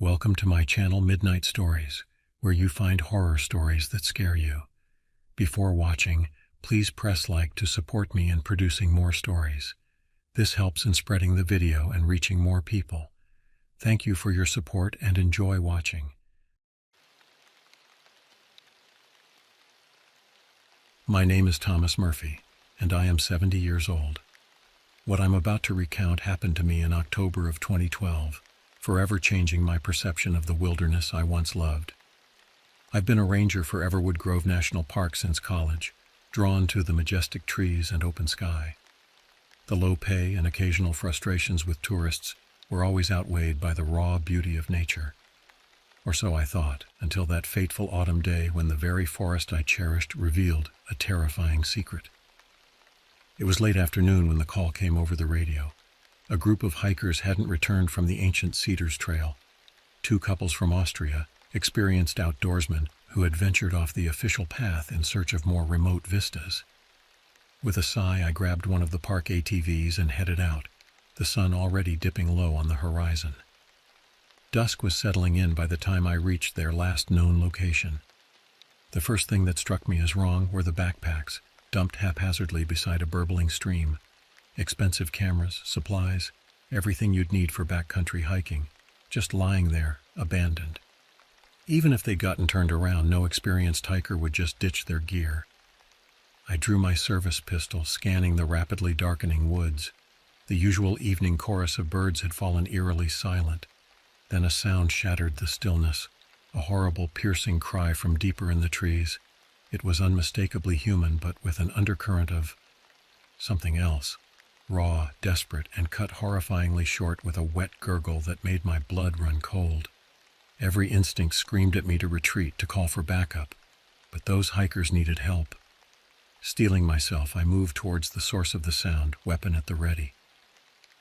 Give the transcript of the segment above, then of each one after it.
Welcome to my channel Midnight Stories, where you find horror stories that scare you. Before watching, please press like to support me in producing more stories. This helps in spreading the video and reaching more people. Thank you for your support and enjoy watching. My name is Thomas Murphy, and I am 70 years old. What I'm about to recount happened to me in October of 2012. Forever changing my perception of the wilderness I once loved. I've been a ranger for Everwood Grove National Park since college, drawn to the majestic trees and open sky. The low pay and occasional frustrations with tourists were always outweighed by the raw beauty of nature. Or so I thought, until that fateful autumn day when the very forest I cherished revealed a terrifying secret. It was late afternoon when the call came over the radio. A group of hikers hadn't returned from the ancient Cedars Trail. Two couples from Austria, experienced outdoorsmen who had ventured off the official path in search of more remote vistas. With a sigh, I grabbed one of the park ATVs and headed out, the sun already dipping low on the horizon. Dusk was settling in by the time I reached their last known location. The first thing that struck me as wrong were the backpacks, dumped haphazardly beside a burbling stream. Expensive cameras, supplies, everything you'd need for backcountry hiking, just lying there, abandoned. Even if they'd gotten turned around, no experienced hiker would just ditch their gear. I drew my service pistol, scanning the rapidly darkening woods. The usual evening chorus of birds had fallen eerily silent. Then a sound shattered the stillness, a horrible, piercing cry from deeper in the trees. It was unmistakably human, but with an undercurrent of something else. Raw, desperate, and cut horrifyingly short with a wet gurgle that made my blood run cold. Every instinct screamed at me to retreat, to call for backup, but those hikers needed help. Steeling myself, I moved towards the source of the sound, weapon at the ready.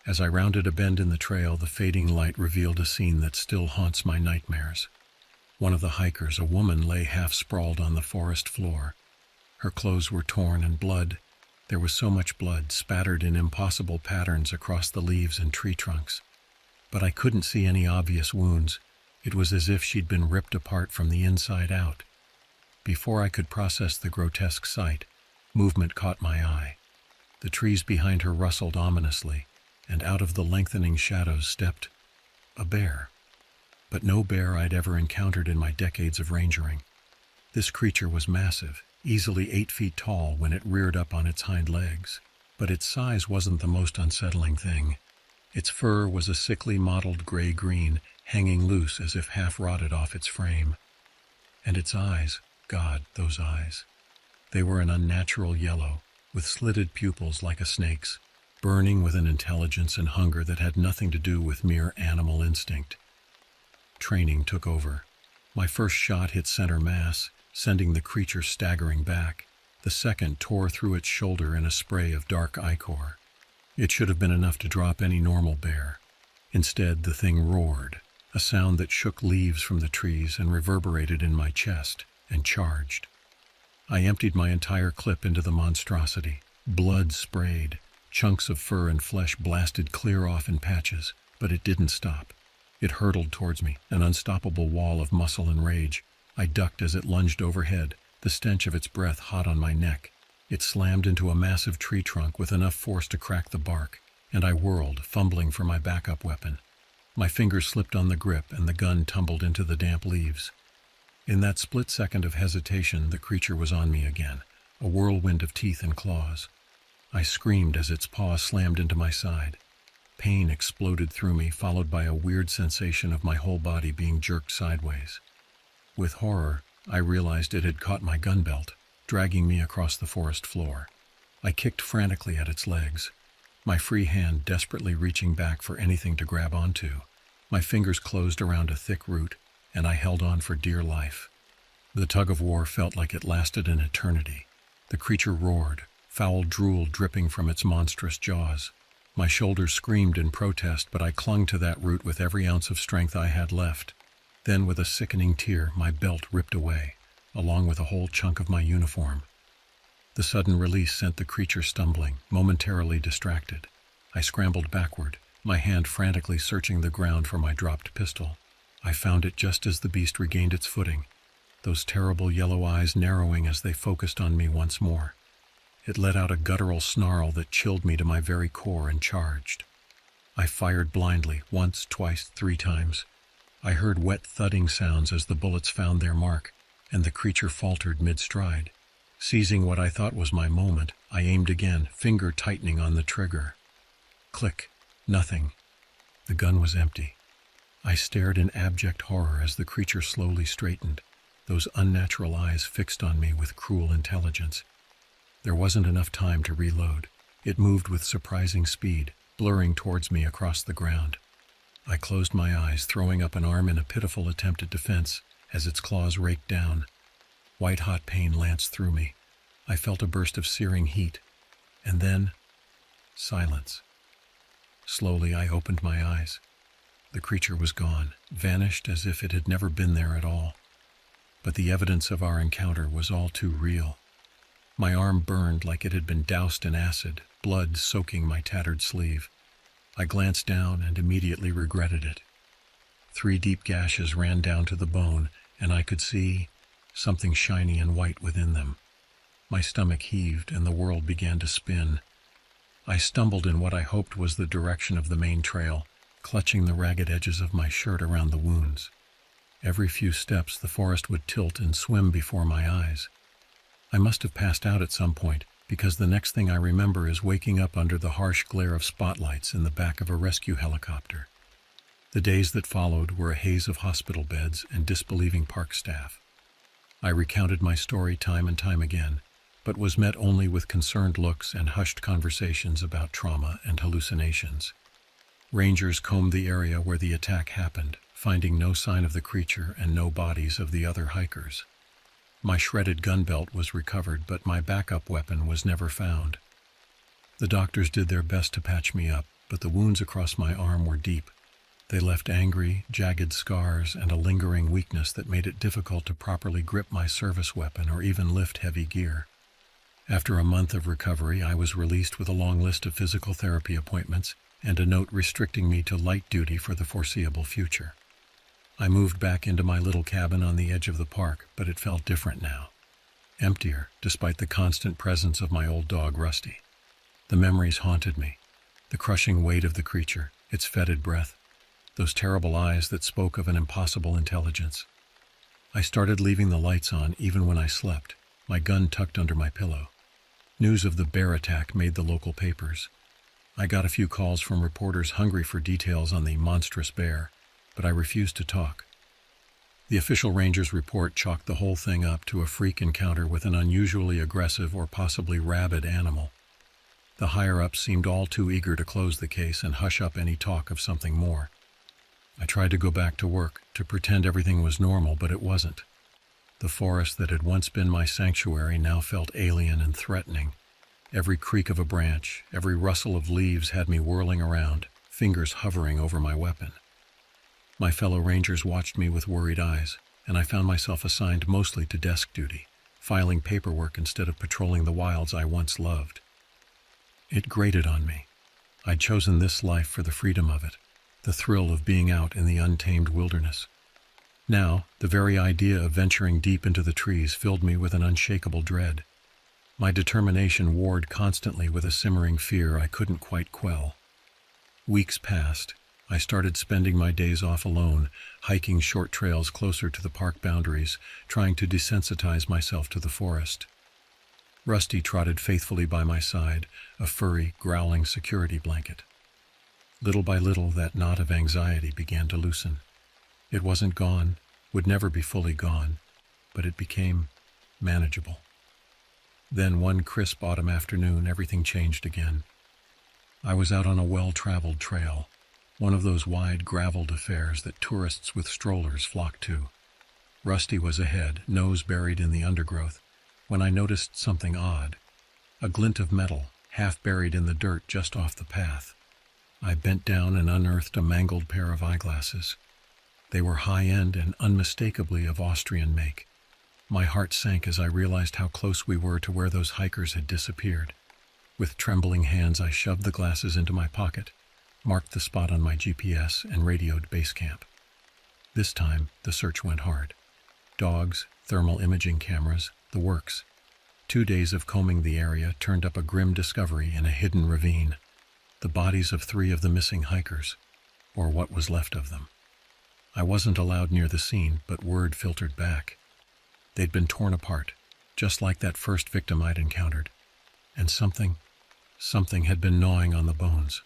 As I rounded a bend in the trail, the fading light revealed a scene that still haunts my nightmares. One of the hikers, a woman, lay half-sprawled on the forest floor. Her clothes were torn and there was so much blood spattered in impossible patterns across the leaves and tree trunks. But I couldn't see any obvious wounds. It was as if she'd been ripped apart from the inside out. Before I could process the grotesque sight, movement caught my eye. The trees behind her rustled ominously, and out of the lengthening shadows stepped a bear. But no bear I'd ever encountered in my decades of rangering. This creature was massive, easily 8 feet tall when it reared up on its hind legs. But its size wasn't the most unsettling thing. Its fur was a sickly mottled gray-green, hanging loose as if half rotted off its frame. And its eyes, God, those eyes. They were an unnatural yellow, with slitted pupils like a snake's, burning with an intelligence and hunger that had nothing to do with mere animal instinct. Training took over. My first shot hit center mass, sending the creature staggering back. The second tore through its shoulder in a spray of dark ichor. It should have been enough to drop any normal bear. Instead, the thing roared, a sound that shook leaves from the trees and reverberated in my chest, and charged. I emptied my entire clip into the monstrosity. Blood sprayed, chunks of fur and flesh blasted clear off in patches, but it didn't stop. It hurtled towards me, an unstoppable wall of muscle and rage. I ducked as it lunged overhead, the stench of its breath hot on my neck. It slammed into a massive tree trunk with enough force to crack the bark, and I whirled, fumbling for my backup weapon. My fingers slipped on the grip, and the gun tumbled into the damp leaves. In that split second of hesitation, the creature was on me again, a whirlwind of teeth and claws. I screamed as its paw slammed into my side. Pain exploded through me, followed by a weird sensation of my whole body being jerked sideways. With horror, I realized it had caught my gun belt, dragging me across the forest floor. I kicked frantically at its legs, my free hand desperately reaching back for anything to grab onto. My fingers closed around a thick root, and I held on for dear life. The tug-of-war felt like it lasted an eternity. The creature roared, foul drool dripping from its monstrous jaws. My shoulders screamed in protest, but I clung to that root with every ounce of strength I had left. Then, with a sickening tear, my belt ripped away, along with a whole chunk of my uniform. The sudden release sent the creature stumbling, momentarily distracted. I scrambled backward, my hand frantically searching the ground for my dropped pistol. I found it just as the beast regained its footing, those terrible yellow eyes narrowing as they focused on me once more. It let out a guttural snarl that chilled me to my very core and charged. I fired blindly, once, twice, 3 times. I heard wet thudding sounds as the bullets found their mark, and the creature faltered mid-stride. Seizing what I thought was my moment, I aimed again, finger tightening on the trigger. Click. Nothing. The gun was empty. I stared in abject horror as the creature slowly straightened, those unnatural eyes fixed on me with cruel intelligence. There wasn't enough time to reload. It moved with surprising speed, blurring towards me across the ground. I closed my eyes, throwing up an arm in a pitiful attempt at defense as its claws raked down. White-hot pain lanced through me. I felt a burst of searing heat, and then silence. Slowly, I opened my eyes. The creature was gone, vanished as if it had never been there at all. But the evidence of our encounter was all too real. My arm burned like it had been doused in acid, blood soaking my tattered sleeve. I glanced down and immediately regretted it. 3 deep gashes ran down to the bone, and I could see something shiny and white within them. My stomach heaved, and the world began to spin. I stumbled in what I hoped was the direction of the main trail, clutching the ragged edges of my shirt around the wounds. Every few steps the forest would tilt and swim before my eyes. I must have passed out at some point, because the next thing I remember is waking up under the harsh glare of spotlights in the back of a rescue helicopter. The days that followed were a haze of hospital beds and disbelieving park staff. I recounted my story time and time again, but was met only with concerned looks and hushed conversations about trauma and hallucinations. Rangers combed the area where the attack happened, finding no sign of the creature and no bodies of the other hikers. My shredded gun belt was recovered, but my backup weapon was never found. The doctors did their best to patch me up, but the wounds across my arm were deep. They left angry, jagged scars and a lingering weakness that made it difficult to properly grip my service weapon or even lift heavy gear. After a month of recovery, I was released with a long list of physical therapy appointments and a note restricting me to light duty for the foreseeable future. I moved back into my little cabin on the edge of the park, but it felt different now. Emptier, despite the constant presence of my old dog, Rusty. The memories haunted me. The crushing weight of the creature, its fetid breath, those terrible eyes that spoke of an impossible intelligence. I started leaving the lights on even when I slept, my gun tucked under my pillow. News of the bear attack made the local papers. I got a few calls from reporters hungry for details on the monstrous bear, but I refused to talk. The official ranger's report chalked the whole thing up to a freak encounter with an unusually aggressive or possibly rabid animal. The higher-ups seemed all too eager to close the case and hush up any talk of something more. I tried to go back to work, to pretend everything was normal, but it wasn't. The forest that had once been my sanctuary now felt alien and threatening. Every creak of a branch, every rustle of leaves had me whirling around, fingers hovering over my weapon. My fellow rangers watched me with worried eyes, and I found myself assigned mostly to desk duty, filing paperwork instead of patrolling the wilds I once loved. It grated on me. I'd chosen this life for the freedom of it, the thrill of being out in the untamed wilderness. Now, the very idea of venturing deep into the trees filled me with an unshakable dread. My determination warred constantly with a simmering fear I couldn't quite quell. Weeks passed. I started spending my days off alone, hiking short trails closer to the park boundaries, trying to desensitize myself to the forest. Rusty trotted faithfully by my side, a furry, growling security blanket. Little by little, that knot of anxiety began to loosen. It wasn't gone, would never be fully gone, but it became manageable. Then one crisp autumn afternoon, everything changed again. I was out on a well-traveled trail, one of those wide, graveled affairs that tourists with strollers flock to. Rusty was ahead, nose buried in the undergrowth, when I noticed something odd. A glint of metal, half buried in the dirt just off the path. I bent down and unearthed a mangled pair of eyeglasses. They were high-end and unmistakably of Austrian make. My heart sank as I realized how close we were to where those hikers had disappeared. With trembling hands, I shoved the glasses into my pocket, marked the spot on my GPS, and radioed base camp. This time, the search went hard. Dogs, thermal imaging cameras, the works. 2 days of combing the area turned up a grim discovery in a hidden ravine. The bodies of 3 of the missing hikers, or what was left of them. I wasn't allowed near the scene, but word filtered back. They'd been torn apart, just like that first victim I'd encountered. And something had been gnawing on the bones.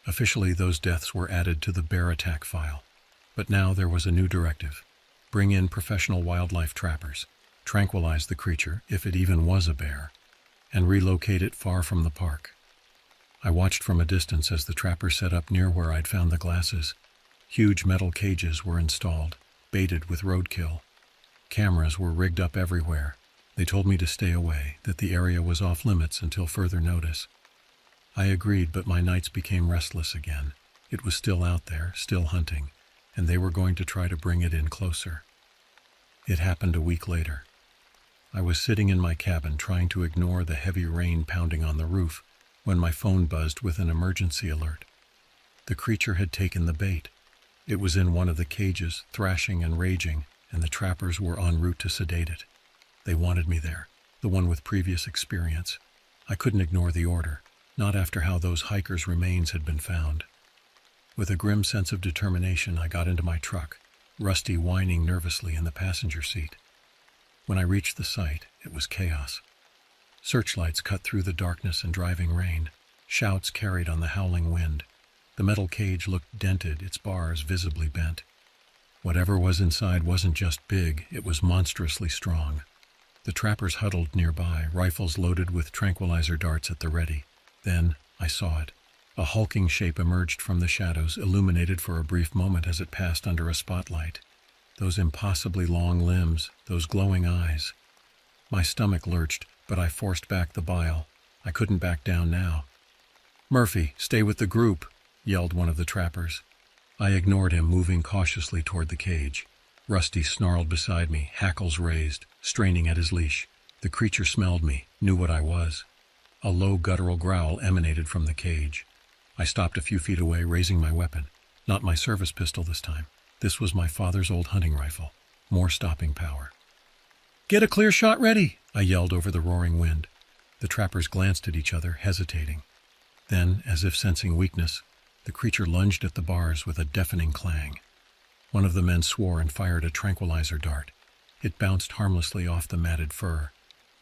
Officially, those deaths were added to the bear attack file. But now there was a new directive. Bring in professional wildlife trappers, tranquilize the creature, if it even was a bear, and relocate it far from the park. I watched from a distance as the trappers set up near where I'd found the glasses. Huge metal cages were installed, baited with roadkill. Cameras were rigged up everywhere. They told me to stay away, that the area was off limits until further notice. I agreed, but my nights became restless again. It was still out there, still hunting, and they were going to try to bring it in closer. It happened a week later. I was sitting in my cabin trying to ignore the heavy rain pounding on the roof when my phone buzzed with an emergency alert. The creature had taken the bait. It was in one of the cages, thrashing and raging, and the trappers were en route to sedate it. They wanted me there, the one with previous experience. I couldn't ignore the order, not after how those hikers' remains had been found. With a grim sense of determination, I got into my truck, Rusty whining nervously in the passenger seat. When I reached the site, it was chaos. Searchlights cut through the darkness and driving rain. Shouts carried on the howling wind. The metal cage looked dented, its bars visibly bent. Whatever was inside wasn't just big, it was monstrously strong. The trappers huddled nearby, rifles loaded with tranquilizer darts at the ready. Then, I saw it. A hulking shape emerged from the shadows, illuminated for a brief moment as it passed under a spotlight. Those impossibly long limbs, those glowing eyes. My stomach lurched, but I forced back the bile. I couldn't back down now. "Murphy, stay with the group," yelled one of the trappers. I ignored him, moving cautiously toward the cage. Rusty snarled beside me, hackles raised, straining at his leash. The creature smelled me, knew what I was. A low guttural growl emanated from the cage. I stopped a few feet away, raising my weapon. Not my service pistol this time. This was my father's old hunting rifle. More stopping power. "Get a clear shot ready," I yelled over the roaring wind. The trappers glanced at each other, hesitating. Then, as if sensing weakness, the creature lunged at the bars with a deafening clang. One of the men swore and fired a tranquilizer dart. It bounced harmlessly off the matted fur.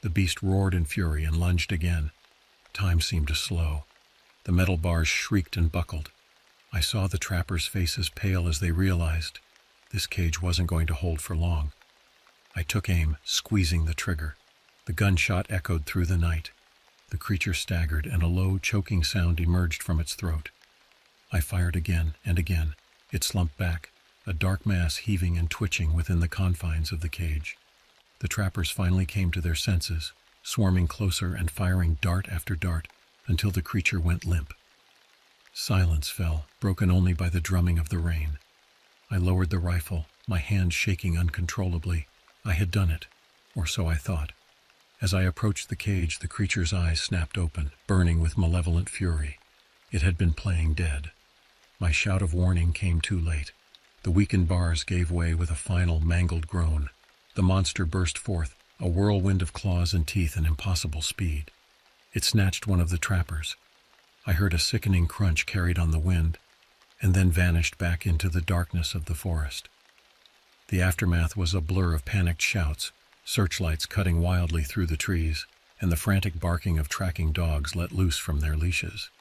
The beast roared in fury and lunged again. Time seemed to slow. The metal bars shrieked and buckled. I saw the trappers' faces pale as they realized this cage wasn't going to hold for long. I took aim, squeezing the trigger. The gunshot echoed through the night. The creature staggered, and a low, choking sound emerged from its throat. I fired again and again. It slumped back, a dark mass heaving and twitching within the confines of the cage. The trappers finally came to their senses, swarming closer and firing dart after dart until the creature went limp. Silence fell, broken only by the drumming of the rain. I lowered the rifle, my hand shaking uncontrollably. I had done it, or so I thought. As I approached the cage, the creature's eyes snapped open, burning with malevolent fury. It had been playing dead. My shout of warning came too late. The weakened bars gave way with a final, mangled groan. The monster burst forth, a whirlwind of claws and teeth and impossible speed. It snatched one of the trappers. I heard a sickening crunch carried on the wind, and then vanished back into the darkness of the forest. The aftermath was a blur of panicked shouts, searchlights cutting wildly through the trees, and the frantic barking of tracking dogs let loose from their leashes.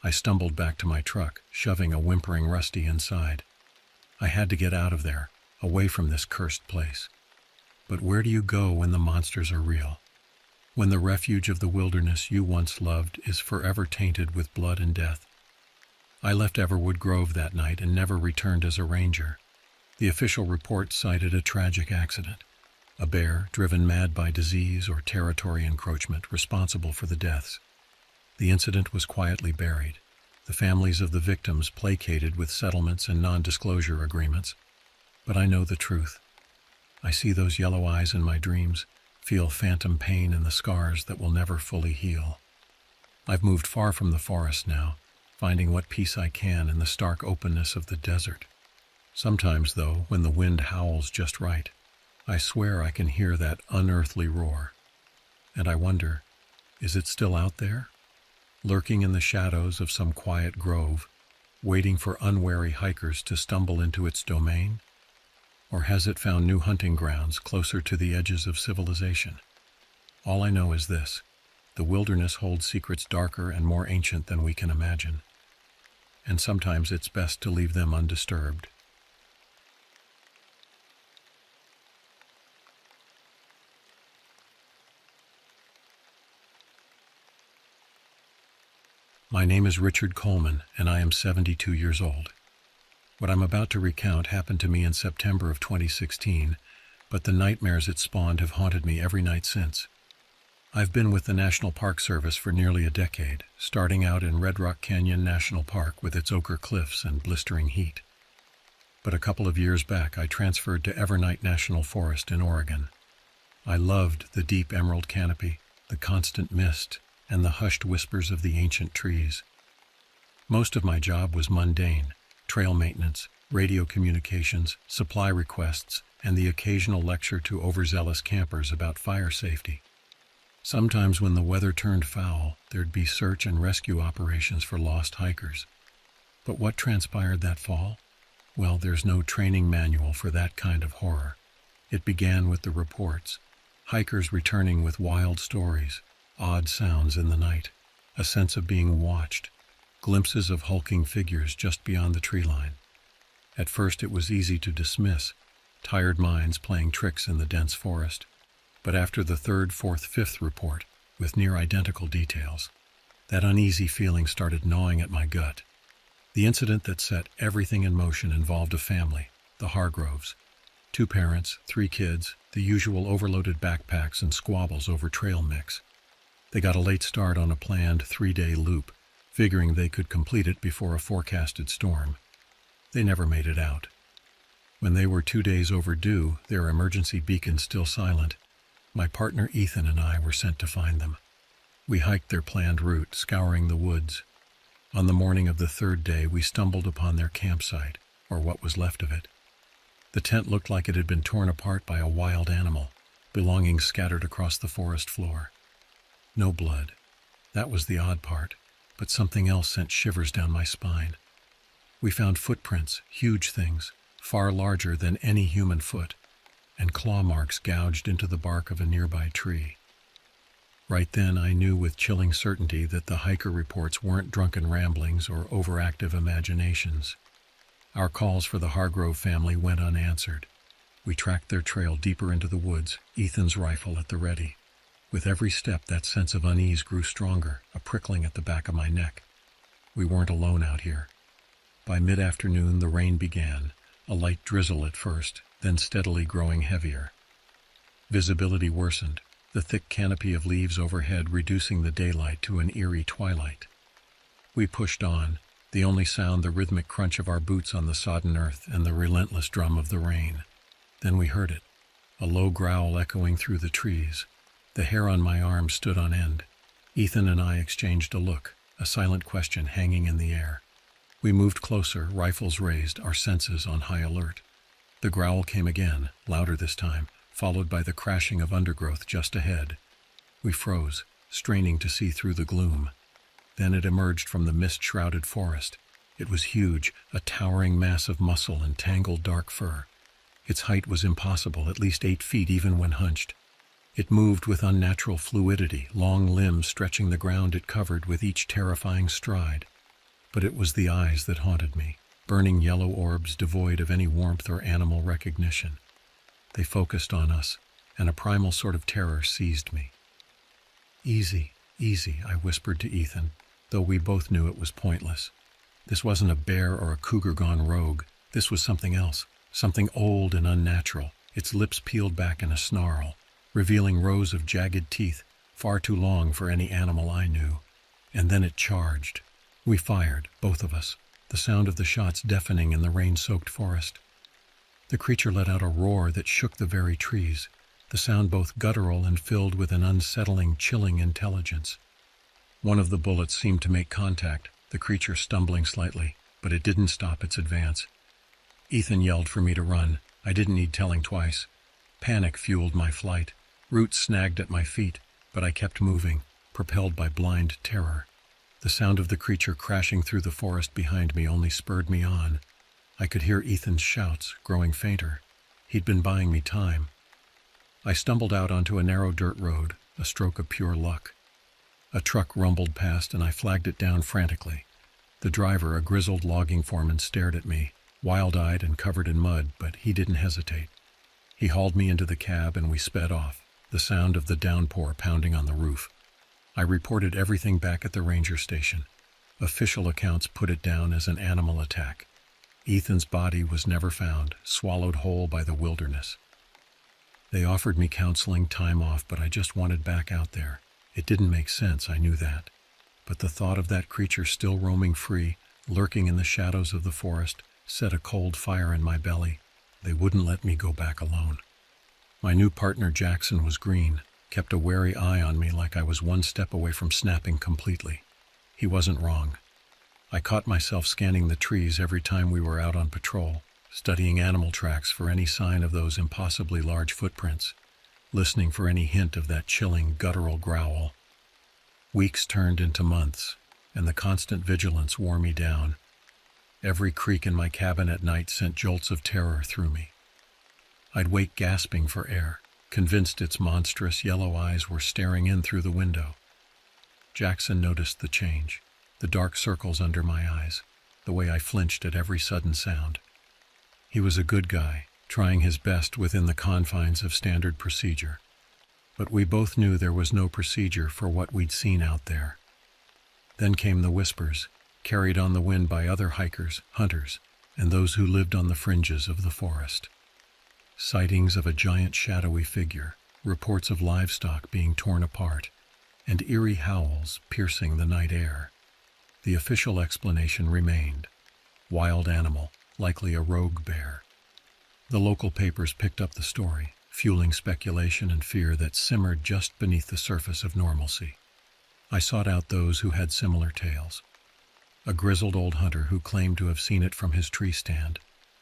I stumbled back to my truck, shoving a whimpering Rusty inside. I had to get out of there, away from this cursed place. But where do you go when the monsters are real? When the refuge of the wilderness you once loved is forever tainted with blood and death? I left Everwood Grove that night and never returned as a ranger. The official report cited a tragic accident. A bear, driven mad by disease or territory encroachment, responsible for the deaths. The incident was quietly buried. The families of the victims placated with settlements and non-disclosure agreements. But I know the truth. I see those yellow eyes in my dreams, feel phantom pain in the scars that will never fully heal. I've moved far from the forest now, finding what peace I can in the stark openness of the desert. Sometimes, though, when the wind howls just right, I swear I can hear that unearthly roar. And I wonder, is it still out there? Lurking in the shadows of some quiet grove, waiting for unwary hikers to stumble into its domain? Or has it found new hunting grounds closer to the edges of civilization? All I know is this: the wilderness holds secrets darker and more ancient than we can imagine. And sometimes it's best to leave them undisturbed. My name is Richard Coleman, and I am 72 years old. What I'm about to recount happened to me in September of 2016, but the nightmares it spawned have haunted me every night since. I've been with the National Park Service for nearly a decade, starting out in Red Rock Canyon National Park with its ochre cliffs and blistering heat. But a couple of years back, I transferred to Evernight National Forest in Oregon. I loved the deep emerald canopy, the constant mist, and the hushed whispers of the ancient trees. Most of my job was mundane: trail maintenance, radio communications, supply requests, and the occasional lecture to overzealous campers about fire safety. Sometimes when the weather turned foul, there'd be search and rescue operations for lost hikers. But what transpired that fall? Well, there's no training manual for that kind of horror. It began with the reports: hikers returning with wild stories, odd sounds in the night, a sense of being watched, glimpses of hulking figures just beyond the tree line. At first it was easy to dismiss, tired minds playing tricks in the dense forest. But after the third, fourth, fifth report, with near identical details, that uneasy feeling started gnawing at my gut. The incident that set everything in motion involved a family, the Hargroves. 2 parents, 3 kids, the usual overloaded backpacks and squabbles over trail mix. They got a late start on a planned 3-day loop, figuring they could complete it before a forecasted storm. They never made it out. When they were 2 days overdue, their emergency beacon still silent, my partner Ethan and I were sent to find them. We hiked their planned route, scouring the woods. On the morning of the 3rd day, we stumbled upon their campsite, or what was left of it. The tent looked like it had been torn apart by a wild animal, belongings scattered across the forest floor. No blood. That was the odd part, but something else sent shivers down my spine. We found footprints, huge things, far larger than any human foot, and claw marks gouged into the bark of a nearby tree. Right then I knew with chilling certainty that the hiker reports weren't drunken ramblings or overactive imaginations. Our calls for the Hargrove family went unanswered. We tracked their trail deeper into the woods, Ethan's rifle at the ready. With every step, that sense of unease grew stronger, a prickling at the back of my neck. We weren't alone out here. By mid-afternoon, the rain began, a light drizzle at first, then steadily growing heavier. Visibility worsened, the thick canopy of leaves overhead reducing the daylight to an eerie twilight. We pushed on, the only sound the rhythmic crunch of our boots on the sodden earth and the relentless drum of the rain. Then we heard it, a low growl echoing through the trees. The hair on my arm stood on end. Ethan and I exchanged a look, a silent question hanging in the air. We moved closer, rifles raised, our senses on high alert. The growl came again, louder this time, followed by the crashing of undergrowth just ahead. We froze, straining to see through the gloom. Then it emerged from the mist-shrouded forest. It was huge, a towering mass of muscle and tangled dark fur. Its height was impossible, at least 8 feet even when hunched. It moved with unnatural fluidity, long limbs stretching the ground it covered with each terrifying stride. But it was the eyes that haunted me, burning yellow orbs devoid of any warmth or animal recognition. They focused on us, and a primal sort of terror seized me. "Easy, easy," I whispered to Ethan, though we both knew it was pointless. This wasn't a bear or a cougar gone rogue. This was something else, something old and unnatural, its lips peeled back in a snarl, revealing rows of jagged teeth, far too long for any animal I knew. And then it charged. We fired, both of us, the sound of the shots deafening in the rain-soaked forest. The creature let out a roar that shook the very trees, the sound both guttural and filled with an unsettling, chilling intelligence. One of the bullets seemed to make contact, the creature stumbling slightly, but it didn't stop its advance. Ethan yelled for me to run. I didn't need telling twice. Panic fueled my flight. Roots snagged at my feet, but I kept moving, propelled by blind terror. The sound of the creature crashing through the forest behind me only spurred me on. I could hear Ethan's shouts, growing fainter. He'd been buying me time. I stumbled out onto a narrow dirt road, a stroke of pure luck. A truck rumbled past and I flagged it down frantically. The driver, a grizzled logging foreman, stared at me, wild-eyed and covered in mud, but he didn't hesitate. He hauled me into the cab and we sped off, the sound of the downpour pounding on the roof. I reported everything back at the ranger station. Official accounts put it down as an animal attack. Ethan's body was never found, swallowed whole by the wilderness. They offered me counseling, time off, but I just wanted back out there. It didn't make sense, I knew that. But the thought of that creature still roaming free, lurking in the shadows of the forest, set a cold fire in my belly. They wouldn't let me go back alone. My new partner Jackson was green, kept a wary eye on me like I was one step away from snapping completely. He wasn't wrong. I caught myself scanning the trees every time we were out on patrol, studying animal tracks for any sign of those impossibly large footprints, listening for any hint of that chilling, guttural growl. Weeks turned into months, and the constant vigilance wore me down. Every creak in my cabin at night sent jolts of terror through me. I'd wake gasping for air, convinced its monstrous yellow eyes were staring in through the window. Jackson noticed the change, the dark circles under my eyes, the way I flinched at every sudden sound. He was a good guy, trying his best within the confines of standard procedure. But we both knew there was no procedure for what we'd seen out there. Then came the whispers, carried on the wind by other hikers, hunters, and those who lived on the fringes of the forest. Sightings of a giant shadowy figure, reports of livestock being torn apart, and eerie howls piercing the night air. The official explanation remained: wild animal, likely a rogue bear. The local papers picked up the story, fueling speculation and fear that simmered just beneath the surface of normalcy. I sought out those who had similar tales. A grizzled old hunter who claimed to have seen it from his tree stand,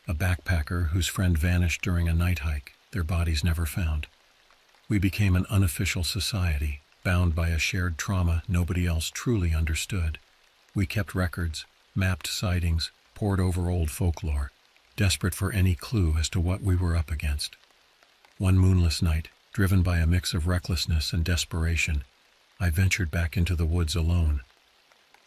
a backpacker whose friend vanished during a night hike, their bodies never found. We became an unofficial society, bound by a shared trauma nobody else truly understood. We kept records, mapped sightings, pored over old folklore, desperate for any clue as to what we were up against. One moonless night, driven by a mix of recklessness and desperation, I ventured back into the woods alone.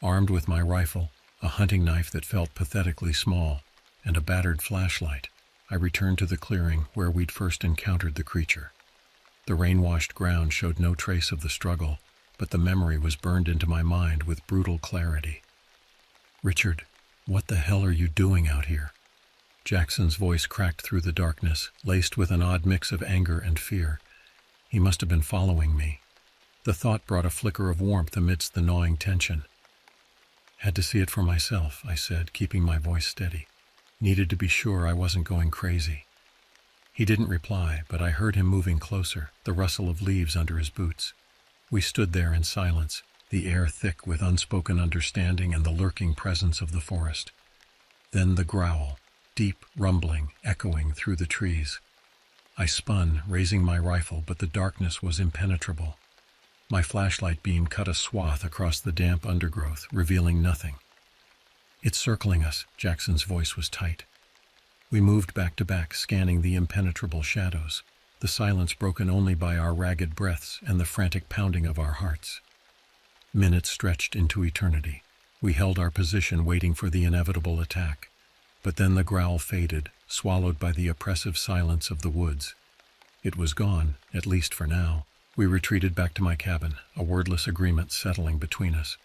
Armed with my rifle, a hunting knife that felt pathetically small, and a battered flashlight, I returned to the clearing where we'd first encountered the creature. The rain-washed ground showed no trace of the struggle, but the memory was burned into my mind with brutal clarity. "Richard, what the hell are you doing out here?" Jackson's voice cracked through the darkness, laced with an odd mix of anger and fear. He must have been following me. The thought brought a flicker of warmth amidst the gnawing tension. "Had to see it for myself," I said, keeping my voice steady. "Needed to be sure I wasn't going crazy." He didn't reply, but I heard him moving closer, the rustle of leaves under his boots. We stood there in silence, the air thick with unspoken understanding and the lurking presence of the forest. Then the growl, deep, rumbling, echoing through the trees. I spun, raising my rifle, but the darkness was impenetrable. My flashlight beam cut a swath across the damp undergrowth, revealing nothing. "It's circling us," Jackson's voice was tight. We moved back to back, scanning the impenetrable shadows, the silence broken only by our ragged breaths and the frantic pounding of our hearts. Minutes stretched into eternity. We held our position, waiting for the inevitable attack. But then the growl faded, swallowed by the oppressive silence of the woods. It was gone, at least for now. We retreated back to my cabin, a wordless agreement settling between us.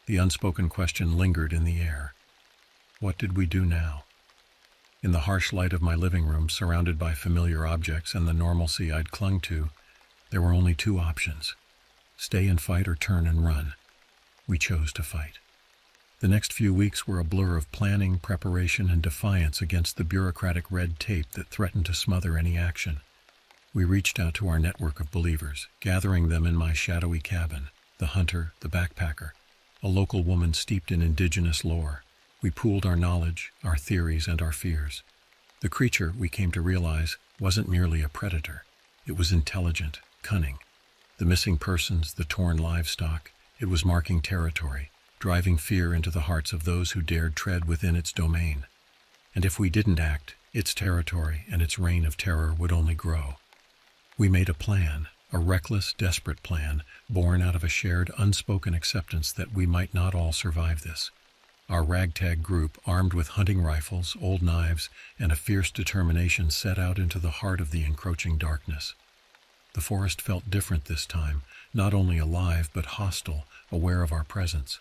The unspoken question lingered in the air. What did we do now? In the harsh light of my living room, surrounded by familiar objects and the normalcy I'd clung to, there were only two options: stay and fight or turn and run. We chose to fight. The next few weeks were a blur of planning, preparation, and defiance against the bureaucratic red tape that threatened to smother any action. We reached out to our network of believers, gathering them in my shadowy cabin: the hunter, the backpacker, a local woman steeped in indigenous lore. We pooled our knowledge, our theories, and our fears. The creature, we came to realize, wasn't merely a predator. It was intelligent, cunning. The missing persons, the torn livestock, it was marking territory, driving fear into the hearts of those who dared tread within its domain. And if we didn't act, its territory and its reign of terror would only grow. We made a plan, a reckless, desperate plan, born out of a shared, unspoken acceptance that we might not all survive this. Our ragtag group, armed with hunting rifles, old knives, and a fierce determination, set out into the heart of the encroaching darkness. The forest felt different this time, not only alive but hostile, aware of our presence.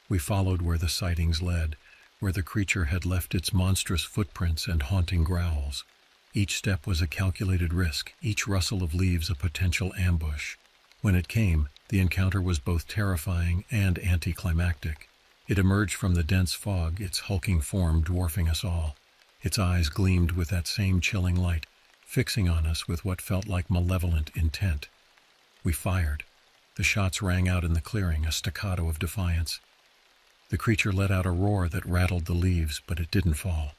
We followed where the sightings led, where the creature had left its monstrous footprints and haunting growls. Each step was a calculated risk, each rustle of leaves a potential ambush. When it came, the encounter was both terrifying and anticlimactic. It emerged from the dense fog, its hulking form dwarfing us all. Its eyes gleamed with that same chilling light, fixing on us with what felt like malevolent intent. We fired. The shots rang out in the clearing, a staccato of defiance. The creature let out a roar that rattled the leaves, but it didn't fall.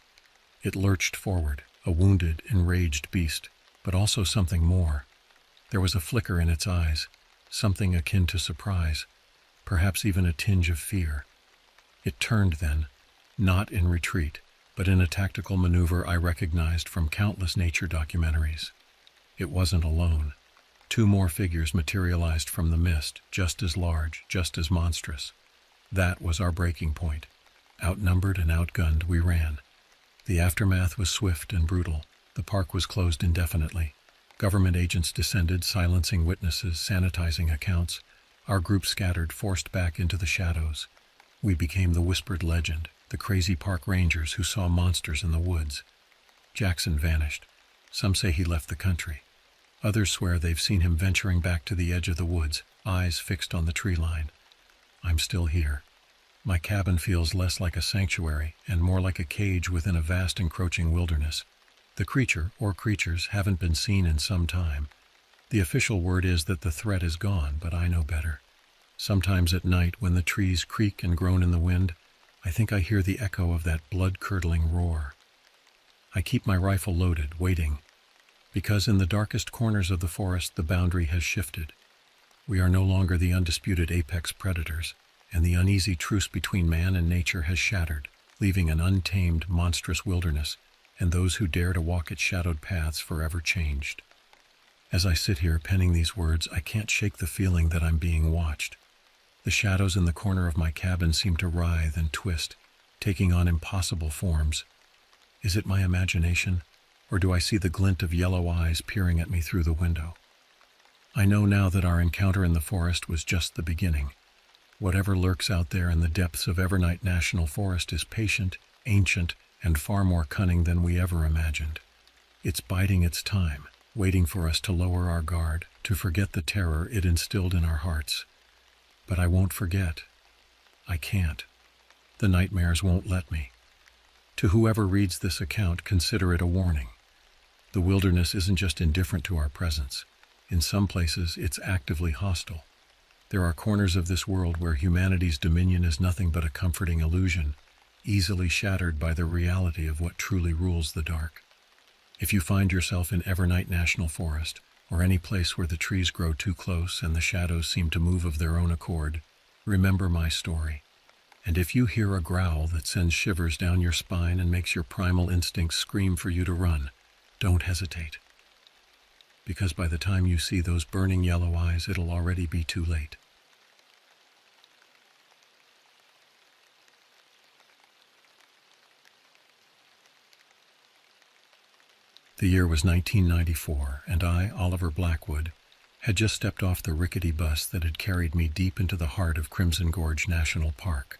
It lurched forward, a wounded, enraged beast, but also something more. There was a flicker in its eyes, something akin to surprise, perhaps even a tinge of fear. It turned then, not in retreat, but in a tactical maneuver I recognized from countless nature documentaries. It wasn't alone. Two more figures materialized from the mist, just as large, just as monstrous. That was our breaking point. Outnumbered and outgunned, we ran. The aftermath was swift and brutal. The park was closed indefinitely. Government agents descended, silencing witnesses, sanitizing accounts. Our group scattered, forced back into the shadows. We became the whispered legend, the crazy park rangers who saw monsters in the woods. Jackson vanished. Some say he left the country. Others swear they've seen him venturing back to the edge of the woods, eyes fixed on the tree line. I'm still here. My cabin feels less like a sanctuary and more like a cage within a vast encroaching wilderness. The creature, or creatures, haven't been seen in some time. The official word is that the threat is gone, but I know better. Sometimes at night, when the trees creak and groan in the wind, I think I hear the echo of that blood-curdling roar. I keep my rifle loaded, waiting, because in the darkest corners of the forest the boundary has shifted. We are no longer the undisputed apex predators, and the uneasy truce between man and nature has shattered, leaving an untamed, monstrous wilderness, and those who dare to walk its shadowed paths forever changed. As I sit here penning these words, I can't shake the feeling that I'm being watched. The shadows in the corner of my cabin seem to writhe and twist, taking on impossible forms. Is it my imagination, or do I see the glint of yellow eyes peering at me through the window? I know now that our encounter in the forest was just the beginning. Whatever lurks out there in the depths of Evernight National Forest is patient, ancient, and far more cunning than we ever imagined. It's biding its time, waiting for us to lower our guard, to forget the terror it instilled in our hearts. But I won't forget. I can't. The nightmares won't let me. To whoever reads this account, consider it a warning. The wilderness isn't just indifferent to our presence. In some places, it's actively hostile. There are corners of this world where humanity's dominion is nothing but a comforting illusion, easily shattered by the reality of what truly rules the dark. If you find yourself in Evernight National Forest, or any place where the trees grow too close and the shadows seem to move of their own accord, remember my story. And if you hear a growl that sends shivers down your spine and makes your primal instincts scream for you to run, don't hesitate. Because by the time you see those burning yellow eyes, it'll already be too late. The year was 1994, and I, Oliver Blackwood, had just stepped off the rickety bus that had carried me deep into the heart of Crimson Gorge National Park.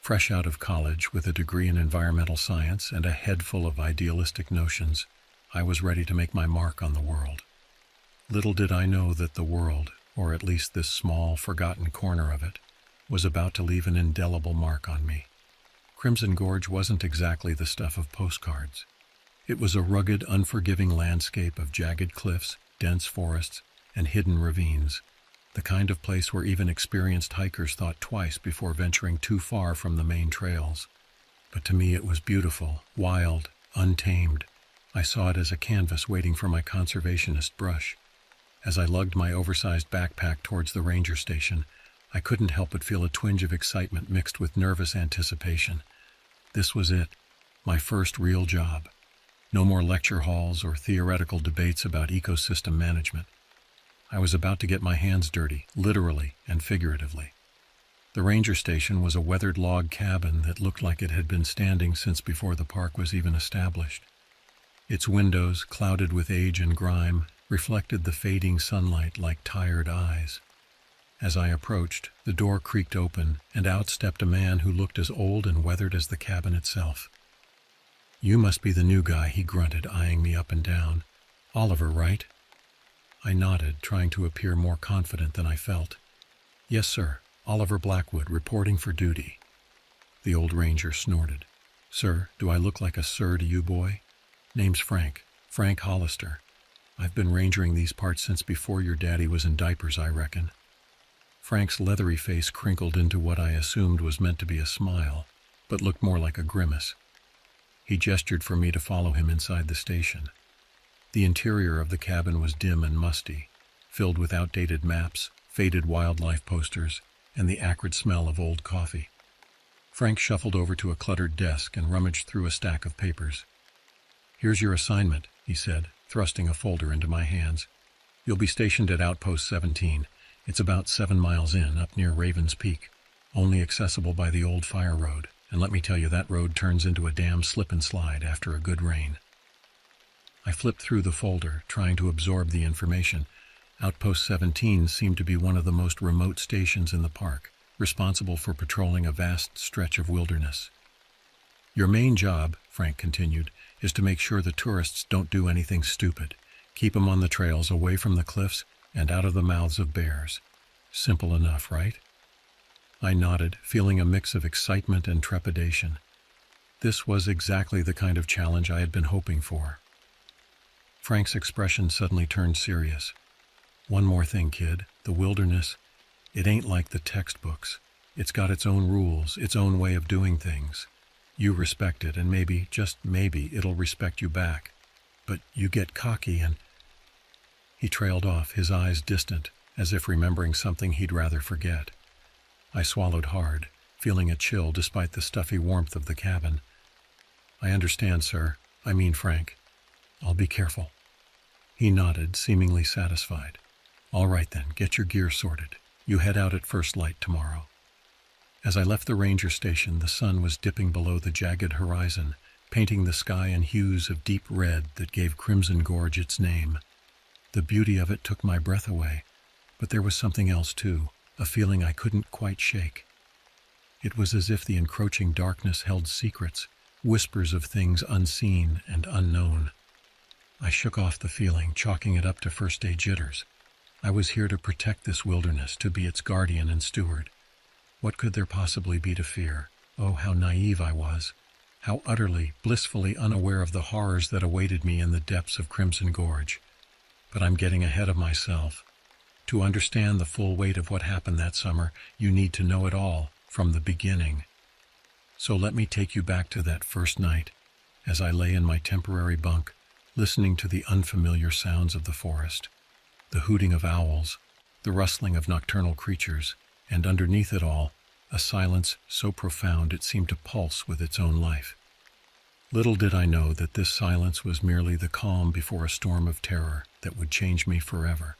Fresh out of college with a degree in environmental science and a head full of idealistic notions, I was ready to make my mark on the world. Little did I know that the world, or at least this small, forgotten corner of it, was about to leave an indelible mark on me. Crimson Gorge wasn't exactly the stuff of postcards. It was a rugged, unforgiving landscape of jagged cliffs, dense forests, and hidden ravines, the kind of place where even experienced hikers thought twice before venturing too far from the main trails. But to me it was beautiful, wild, untamed. I saw it as a canvas waiting for my conservationist brush. As I lugged my oversized backpack towards the ranger station, I couldn't help but feel a twinge of excitement mixed with nervous anticipation. This was it, my first real job. No more lecture halls or theoretical debates about ecosystem management. I was about to get my hands dirty, literally and figuratively. The ranger station was a weathered log cabin that looked like it had been standing since before the park was even established. Its windows, clouded with age and grime, reflected the fading sunlight like tired eyes. As I approached, the door creaked open, and out stepped a man who looked as old and weathered as the cabin itself. "You must be the new guy," he grunted, eyeing me up and down. "Oliver, right?" I nodded, trying to appear more confident than I felt. "Yes, sir. Oliver Blackwood, reporting for duty." The old ranger snorted. "Sir, do I look like a sir to you, boy? Name's Frank Hollister. I've been rangering these parts since before your daddy was in diapers, I reckon." Frank's leathery face crinkled into what I assumed was meant to be a smile, but looked more like a grimace. He gestured for me to follow him inside the station. The interior of the cabin was dim and musty, filled with outdated maps, faded wildlife posters, and the acrid smell of old coffee. Frank shuffled over to a cluttered desk and rummaged through a stack of papers. "Here's your assignment," he said, thrusting a folder into my hands. "You'll be stationed at Outpost 17. It's about 7 miles in, up near Raven's Peak, only accessible by the old fire road, and let me tell you, that road turns into a damn slip and slide after a good rain." I flipped through the folder, trying to absorb the information. Outpost 17 seemed to be one of the most remote stations in the park, responsible for patrolling a vast stretch of wilderness. "Your main job," Frank continued, "is to make sure the tourists don't do anything stupid. Keep them on the trails, away from the cliffs, and out of the mouths of bears. Simple enough, right?" I nodded, feeling a mix of excitement and trepidation. This was exactly the kind of challenge I had been hoping for. Frank's expression suddenly turned serious. "One more thing, kid. The wilderness, it ain't like the textbooks. It's got its own rules, its own way of doing things. You respect it, and maybe, just maybe, it'll respect you back. But you get cocky and—" He trailed off, his eyes distant, as if remembering something he'd rather forget. I swallowed hard, feeling a chill despite the stuffy warmth of the cabin. "I understand, sir. I mean, Frank. I'll be careful." He nodded, seemingly satisfied. "All right then, get your gear sorted. You head out at first light tomorrow." As I left the ranger station, the sun was dipping below the jagged horizon, painting the sky in hues of deep red that gave Crimson Gorge its name. The beauty of it took my breath away, but there was something else too, a feeling I couldn't quite shake. It was as if the encroaching darkness held secrets, whispers of things unseen and unknown. I shook off the feeling, chalking it up to first-day jitters. I was here to protect this wilderness, to be its guardian and steward. What could there possibly be to fear? Oh, how naive I was. How utterly, blissfully unaware of the horrors that awaited me in the depths of Crimson Gorge. But I'm getting ahead of myself. To understand the full weight of what happened that summer, you need to know it all, from the beginning. So let me take you back to that first night, as I lay in my temporary bunk, listening to the unfamiliar sounds of the forest, the hooting of owls, the rustling of nocturnal creatures, and underneath it all, a silence so profound it seemed to pulse with its own life. Little did I know that this silence was merely the calm before a storm of terror that would change me forever.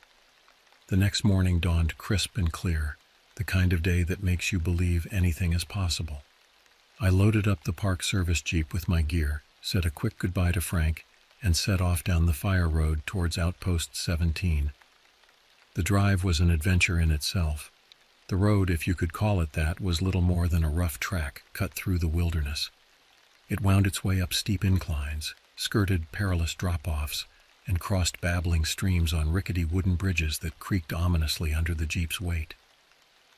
The next morning dawned crisp and clear, the kind of day that makes you believe anything is possible. I loaded up the Park Service Jeep with my gear, said a quick goodbye to Frank, and set off down the fire road towards Outpost 17. The drive was an adventure in itself. The road, if you could call it that, was little more than a rough track cut through the wilderness. It wound its way up steep inclines, skirted perilous drop-offs, and crossed babbling streams on rickety wooden bridges that creaked ominously under the Jeep's weight.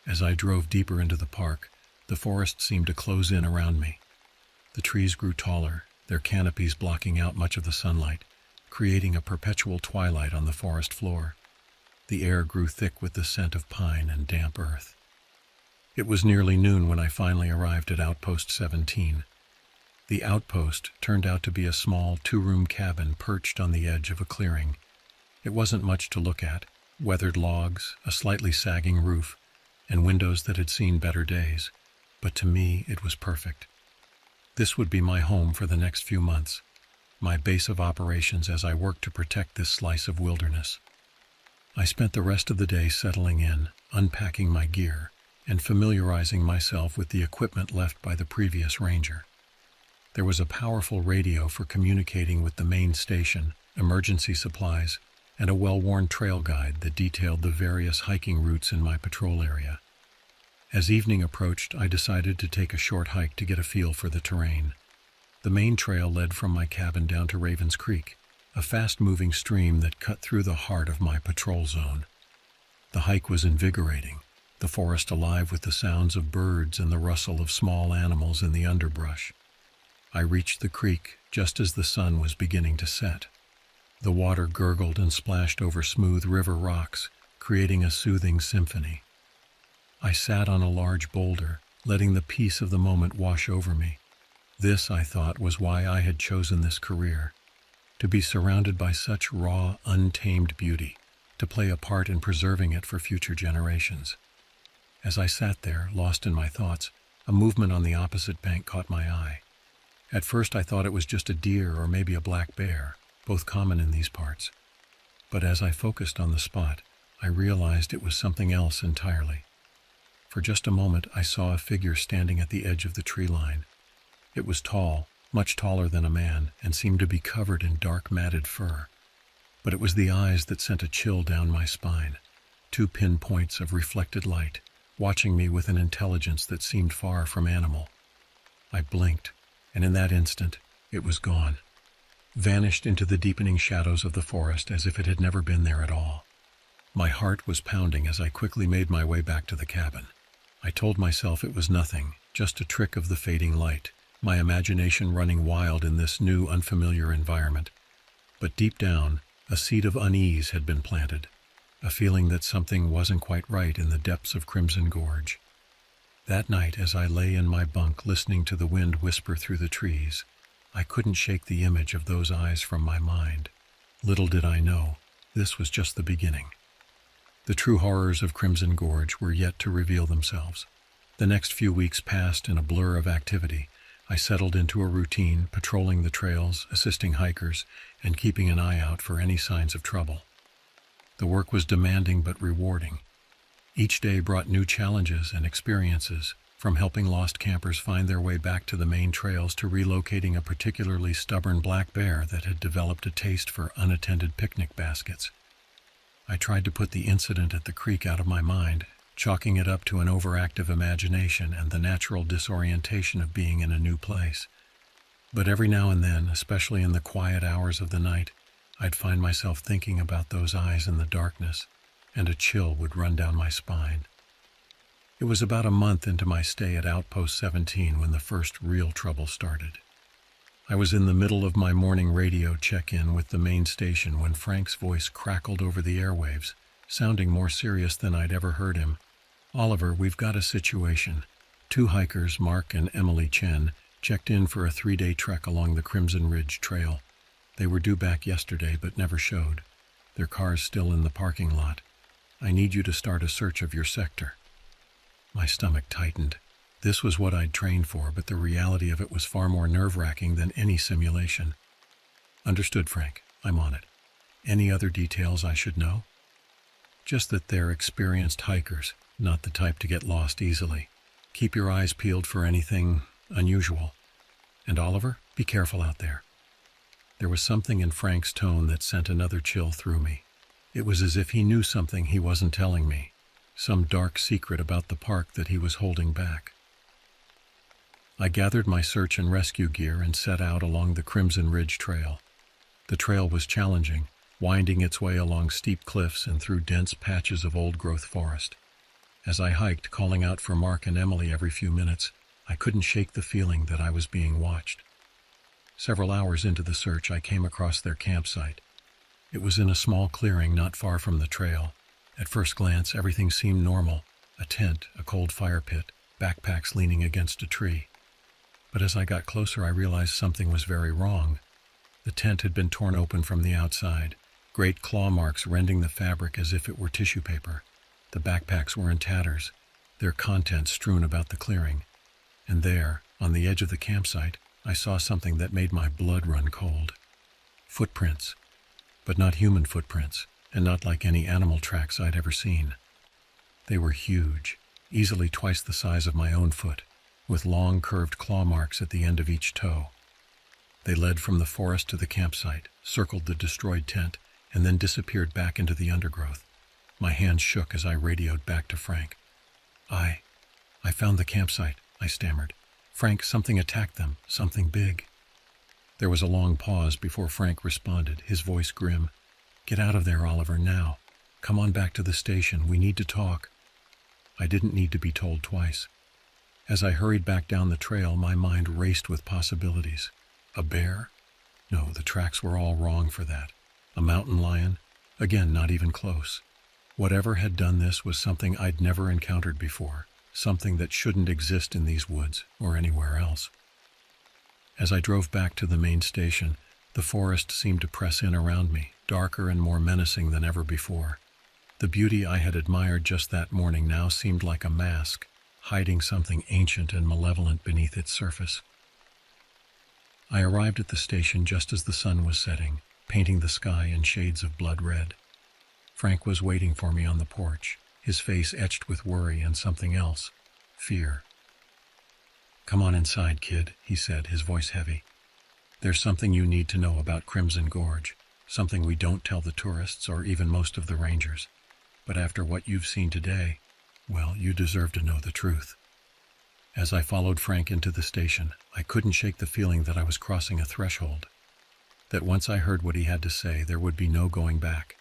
As I drove deeper into the park, the forest seemed to close in around me. The trees grew taller, their canopies blocking out much of the sunlight, creating a perpetual twilight on the forest floor. The air grew thick with the scent of pine and damp earth. It was nearly noon when I finally arrived at Outpost 17. The outpost turned out to be a small two-room cabin perched on the edge of a clearing. It wasn't much to look at: weathered logs, a slightly sagging roof, and windows that had seen better days. But to me, it was perfect. This would be my home for the next few months, my base of operations as I worked to protect this slice of wilderness. I spent the rest of the day settling in, unpacking my gear, and familiarizing myself with the equipment left by the previous ranger. There was a powerful radio for communicating with the main station, emergency supplies, and a well-worn trail guide that detailed the various hiking routes in my patrol area. As evening approached, I decided to take a short hike to get a feel for the terrain. The main trail led from my cabin down to Raven's Creek, a fast-moving stream that cut through the heart of my patrol zone. The hike was invigorating, the forest alive with the sounds of birds and the rustle of small animals in the underbrush. I reached the creek just as the sun was beginning to set. The water gurgled and splashed over smooth river rocks, creating a soothing symphony. I sat on a large boulder, letting the peace of the moment wash over me. This, I thought, was why I had chosen this career: to be surrounded by such raw, untamed beauty, to play a part in preserving it for future generations. As I sat there, lost in my thoughts, a movement on the opposite bank caught my eye. At first I thought it was just a deer or maybe a black bear, both common in these parts. But as I focused on the spot, I realized it was something else entirely. For just a moment, I saw a figure standing at the edge of the tree line. It was tall, much taller than a man, and seemed to be covered in dark matted fur. But it was the eyes that sent a chill down my spine, 2 pinpoints of reflected light, watching me with an intelligence that seemed far from animal. I blinked, and in that instant, it was gone, vanished into the deepening shadows of the forest as if it had never been there at all. My heart was pounding as I quickly made my way back to the cabin. I told myself it was nothing, just a trick of the fading light, my imagination running wild in this new, unfamiliar environment. But deep down, a seed of unease had been planted, a feeling that something wasn't quite right in the depths of Crimson Gorge. That night, as I lay in my bunk listening to the wind whisper through the trees, I couldn't shake the image of those eyes from my mind. Little did I know, this was just the beginning. The true horrors of Crimson Gorge were yet to reveal themselves. The next few weeks passed in a blur of activity. I settled into a routine, patrolling the trails, assisting hikers, and keeping an eye out for any signs of trouble. The work was demanding but rewarding. Each day brought new challenges and experiences, from helping lost campers find their way back to the main trails to relocating a particularly stubborn black bear that had developed a taste for unattended picnic baskets. I tried to put the incident at the creek out of my mind, chalking it up to an overactive imagination and the natural disorientation of being in a new place. But every now and then, especially in the quiet hours of the night, I'd find myself thinking about those eyes in the darkness, and a chill would run down my spine. It was about a month into my stay at Outpost 17 when the first real trouble started. I was in the middle of my morning radio check-in with the main station when Frank's voice crackled over the airwaves, sounding more serious than I'd ever heard him. "Oliver, we've got a situation. 2 hikers, Mark and Emily Chen, checked in for a 3-day trek along the Crimson Ridge Trail. They were due back yesterday but never showed. Their car's still in the parking lot. I need you to start a search of your sector." My stomach tightened. This was what I'd trained for, but the reality of it was far more nerve-wracking than any simulation. "Understood, Frank. I'm on it. Any other details I should know?" "Just that they're experienced hikers, not the type to get lost easily. Keep your eyes peeled for anything unusual. And Oliver, be careful out there." There was something in Frank's tone that sent another chill through me. It was as if he knew something he wasn't telling me, some dark secret about the park that he was holding back. I gathered my search and rescue gear and set out along the Crimson Ridge Trail. The trail was challenging, winding its way along steep cliffs and through dense patches of old-growth forest. As I hiked, calling out for Mark and Emily every few minutes, I couldn't shake the feeling that I was being watched. Several hours into the search, I came across their campsite. It was in a small clearing not far from the trail. At first glance, everything seemed normal: a tent, a cold fire pit, backpacks leaning against a tree. But as I got closer, I realized something was very wrong. The tent had been torn open from the outside, great claw marks rending the fabric as if it were tissue paper. The backpacks were in tatters, their contents strewn about the clearing. And there, on the edge of the campsite, I saw something that made my blood run cold. Footprints, but not human footprints, and not like any animal tracks I'd ever seen. They were huge, easily twice the size of my own foot, with long curved claw marks at the end of each toe. They led from the forest to the campsite, circled the destroyed tent, and then disappeared back into the undergrowth. My hands shook as I radioed back to Frank. I found the campsite," I stammered. "Frank, something attacked them, something big." There was a long pause before Frank responded, his voice grim. "Get out of there, Oliver, now. Come on back to the station, we need to talk." I didn't need to be told twice. As I hurried back down the trail, my mind raced with possibilities. A bear? No, the tracks were all wrong for that. A mountain lion? Again, not even close. Whatever had done this was something I'd never encountered before, something that shouldn't exist in these woods or anywhere else. As I drove back to the main station, the forest seemed to press in around me, darker and more menacing than ever before. The beauty I had admired just that morning now seemed like a mask, hiding something ancient and malevolent beneath its surface. I arrived at the station just as the sun was setting, painting the sky in shades of blood red. Frank was waiting for me on the porch, his face etched with worry and something else, fear. "Come on inside, kid," he said, his voice heavy. "There's something you need to know about Crimson Gorge, something we don't tell the tourists or even most of the rangers. But after what you've seen today, well, you deserve to know the truth." As I followed Frank into the station, I couldn't shake the feeling that I was crossing a threshold, that once I heard what he had to say, there would be no going back.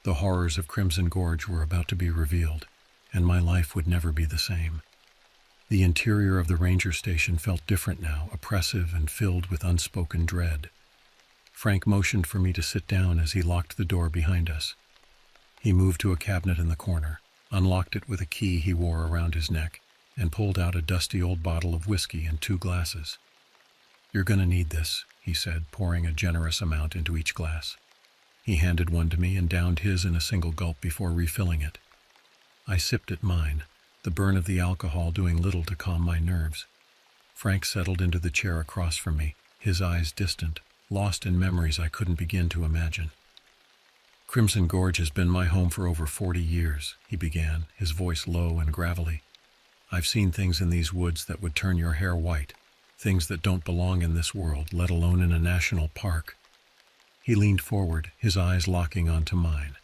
The horrors of Crimson Gorge were about to be revealed, and my life would never be the same. The interior of the ranger station felt different now, oppressive and filled with unspoken dread. Frank motioned for me to sit down as he locked the door behind us. He moved to a cabinet in the corner, unlocked it with a key he wore around his neck, and pulled out a dusty old bottle of whiskey and 2 glasses. "You're gonna need this," he said, pouring a generous amount into each glass. He handed one to me and downed his in a single gulp before refilling it. I sipped at mine, the burn of the alcohol doing little to calm my nerves. Frank settled into the chair across from me, his eyes distant, lost in memories I couldn't begin to imagine. "Crimson Gorge has been my home for over 40 years, he began, his voice low and gravelly. "I've seen things in these woods that would turn your hair white, things that don't belong in this world, let alone in a national park." He leaned forward, his eyes locking onto mine.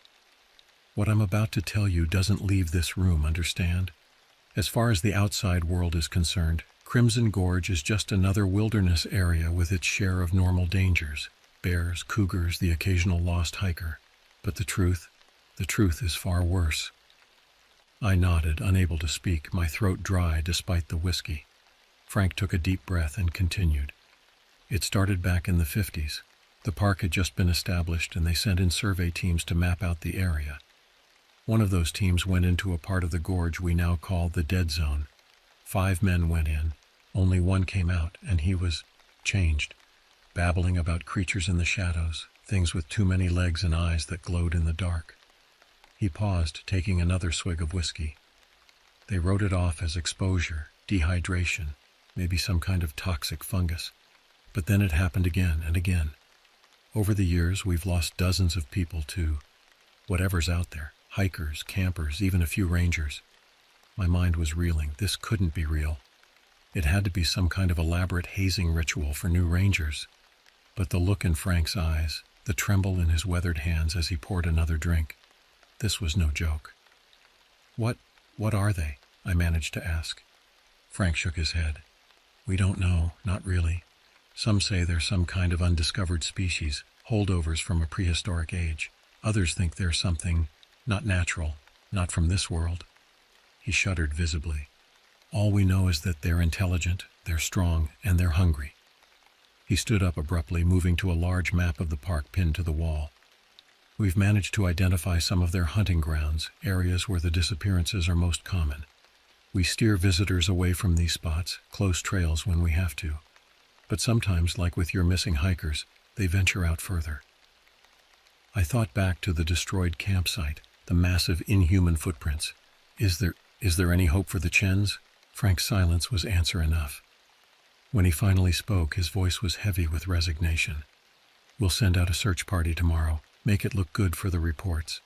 "What I'm about to tell you doesn't leave this room, understand? As far as the outside world is concerned, Crimson Gorge is just another wilderness area with its share of normal dangers, bears, cougars, the occasional lost hiker. But the truth is far worse." I nodded, unable to speak, my throat dry despite the whiskey. Frank took a deep breath and continued. "It started back in the 50s. The park had just been established and they sent in survey teams to map out the area. One of those teams went into a part of the gorge we now call the Dead Zone. 5 men went in. Only one came out, and he was changed, babbling about creatures in the shadows, things with too many legs and eyes that glowed in the dark." He paused, taking another swig of whiskey. "They wrote it off as exposure, dehydration, maybe some kind of toxic fungus. But then it happened again and again. Over the years, we've lost dozens of people to whatever's out there, hikers, campers, even a few rangers." My mind was reeling. This couldn't be real. It had to be some kind of elaborate hazing ritual for new rangers. But the look in Frank's eyes, the tremble in his weathered hands as he poured another drink, this was no joke. What are they?" I managed to ask. Frank shook his head. "We don't know, not really. Some say they're some kind of undiscovered species, holdovers from a prehistoric age. Others think they're something not natural, not from this world." He shuddered visibly. "All we know is that they're intelligent, they're strong, and they're hungry." He stood up abruptly, moving to a large map of the park pinned to the wall. "We've managed to identify some of their hunting grounds, areas where the disappearances are most common. We steer visitors away from these spots, close trails when we have to. But sometimes, like with your missing hikers, they venture out further. I thought back to the destroyed campsite, the massive inhuman footprints. Is there any hope for the Chens? Frank's silence was answer enough. When he finally spoke, his voice was heavy with resignation. We'll send out a search party tomorrow, make it look good for the reports.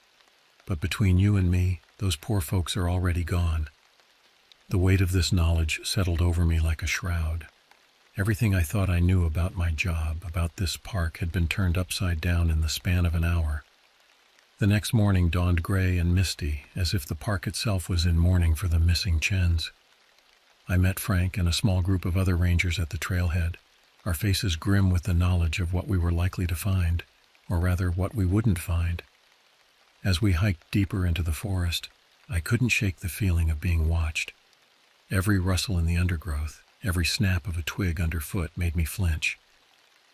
But between you and me, those poor folks are already gone. The weight of this knowledge settled over me like a shroud. Everything I thought I knew about my job, about this park, had been turned upside down in the span of an hour. The next morning dawned gray and misty, as if the park itself was in mourning for the missing Chens. I met Frank and a small group of other rangers at the trailhead, our faces grim with the knowledge of what we were likely to find, or rather what we wouldn't find. As we hiked deeper into the forest, I couldn't shake the feeling of being watched. Every rustle in the undergrowth, every snap of a twig underfoot made me flinch.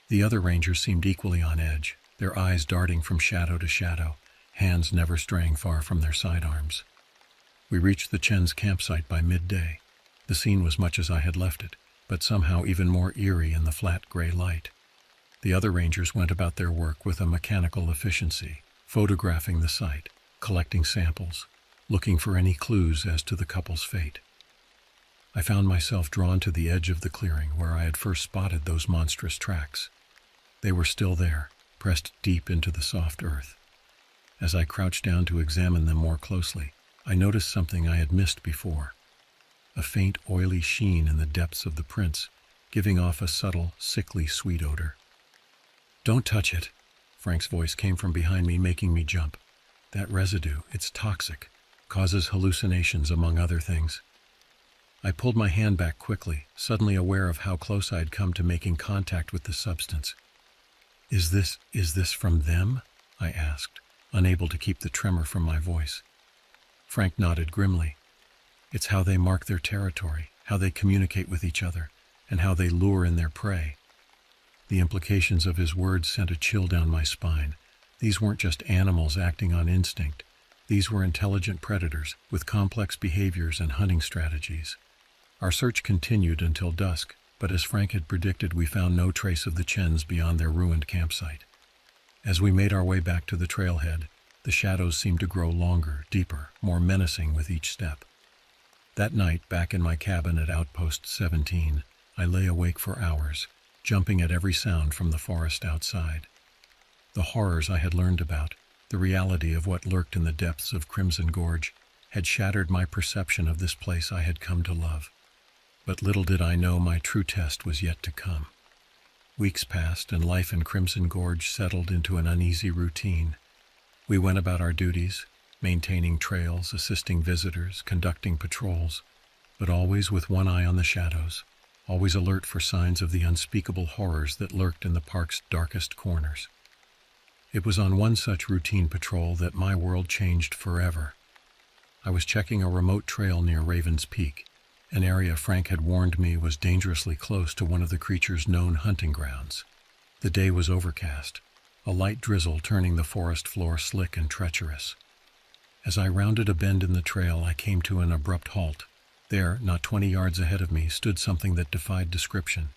The other rangers seemed equally on edge, their eyes darting from shadow to shadow, hands never straying far from their sidearms. We reached the Chen's campsite by midday. The scene was much as I had left it, but somehow even more eerie in the flat gray light. The other rangers went about their work with a mechanical efficiency, photographing the site, collecting samples, looking for any clues as to the couple's fate. I found myself drawn to the edge of the clearing where I had first spotted those monstrous tracks. They were still there, pressed deep into the soft earth. As I crouched down to examine them more closely, I noticed something I had missed before. A faint, oily sheen in the depths of the prints, giving off a subtle, sickly sweet odor. "Don't touch it," Frank's voice came from behind me, making me jump. "That residue, it's toxic, causes hallucinations among other things." I pulled my hand back quickly, suddenly aware of how close I'd come to making contact with the substance. Is this from them?" I asked, unable to keep the tremor from my voice. Frank nodded grimly. "It's how they mark their territory, how they communicate with each other, and how they lure in their prey." The implications of his words sent a chill down my spine. These weren't just animals acting on instinct. These were intelligent predators with complex behaviors and hunting strategies. Our search continued until dusk, but as Frank had predicted, we found no trace of the Chens beyond their ruined campsite. As we made our way back to the trailhead, the shadows seemed to grow longer, deeper, more menacing with each step. That night, back in my cabin at Outpost 17, I lay awake for hours, jumping at every sound from the forest outside. The horrors I had learned about, the reality of what lurked in the depths of Crimson Gorge, had shattered my perception of this place I had come to love. But little did I know my true test was yet to come. Weeks passed, and life in Crimson Gorge settled into an uneasy routine. We went about our duties, maintaining trails, assisting visitors, conducting patrols, but always with one eye on the shadows, always alert for signs of the unspeakable horrors that lurked in the park's darkest corners. It was on one such routine patrol that my world changed forever. I was checking a remote trail near Raven's Peak, an area Frank had warned me was dangerously close to one of the creature's known hunting grounds. The day was overcast, a light drizzle turning the forest floor slick and treacherous. As I rounded a bend in the trail, I came to an abrupt halt. There, not 20 yards ahead of me, stood something that defied description.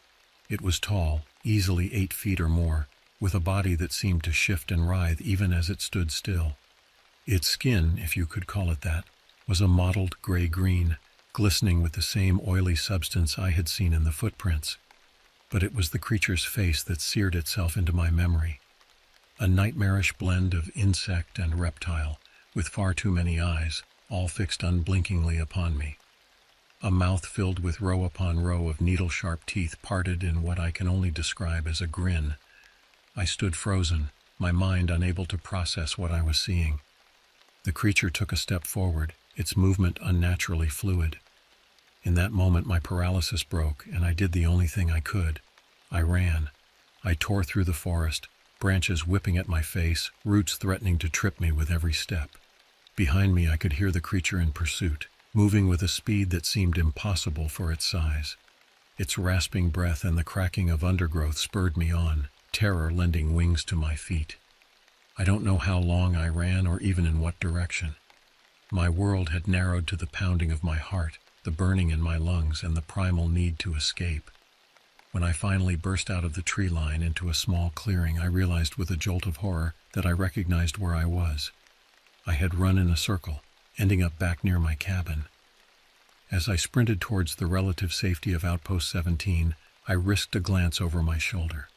It was tall, easily 8 feet or more, with a body that seemed to shift and writhe even as it stood still. Its skin, if you could call it that, was a mottled gray-green, glistening with the same oily substance I had seen in the footprints. But it was the creature's face that seared itself into my memory. A nightmarish blend of insect and reptile, with far too many eyes, all fixed unblinkingly upon me. A mouth filled with row upon row of needle-sharp teeth parted in what I can only describe as a grin. I stood frozen, my mind unable to process what I was seeing. The creature took a step forward, its movement unnaturally fluid. In that moment my paralysis broke, and I did the only thing I could. I ran. I tore through the forest, branches whipping at my face, roots threatening to trip me with every step. Behind me I could hear the creature in pursuit, moving with a speed that seemed impossible for its size. Its rasping breath and the cracking of undergrowth spurred me on, terror lending wings to my feet. I don't know how long I ran or even in what direction. My world had narrowed to the pounding of my heart, the burning in my lungs, and the primal need to escape. When I finally burst out of the tree line into a small clearing, I realized with a jolt of horror that I recognized where I was. I had run in a circle, ending up back near my cabin. As I sprinted towards the relative safety of Outpost 17, I risked a glance over my shoulder.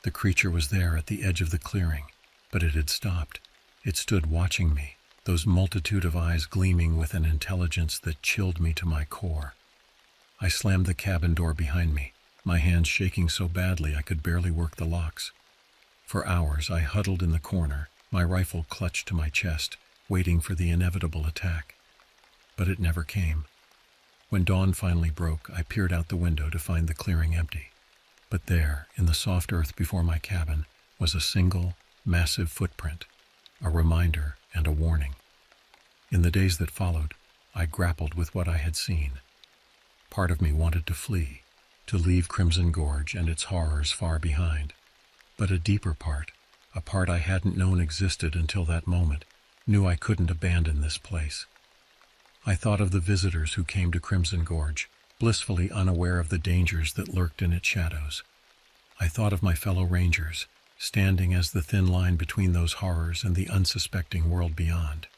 The creature was there at the edge of the clearing, but it had stopped. It stood watching me, those multitude of eyes gleaming with an intelligence that chilled me to my core. I slammed the cabin door behind me, my hands shaking so badly I could barely work the locks. For hours I huddled in the corner, my rifle clutched to my chest, waiting for the inevitable attack. But it never came. When dawn finally broke, I peered out the window to find the clearing empty. But there, in the soft earth before my cabin, was a single, massive footprint, a reminder and a warning. In the days that followed, I grappled with what I had seen. Part of me wanted to flee, to leave Crimson Gorge and its horrors far behind. But a deeper part, a part I hadn't known existed until that moment, knew I couldn't abandon this place. I thought of the visitors who came to Crimson Gorge, blissfully unaware of the dangers that lurked in its shadows. I thought of my fellow rangers, standing as the thin line between those horrors and the unsuspecting world beyond.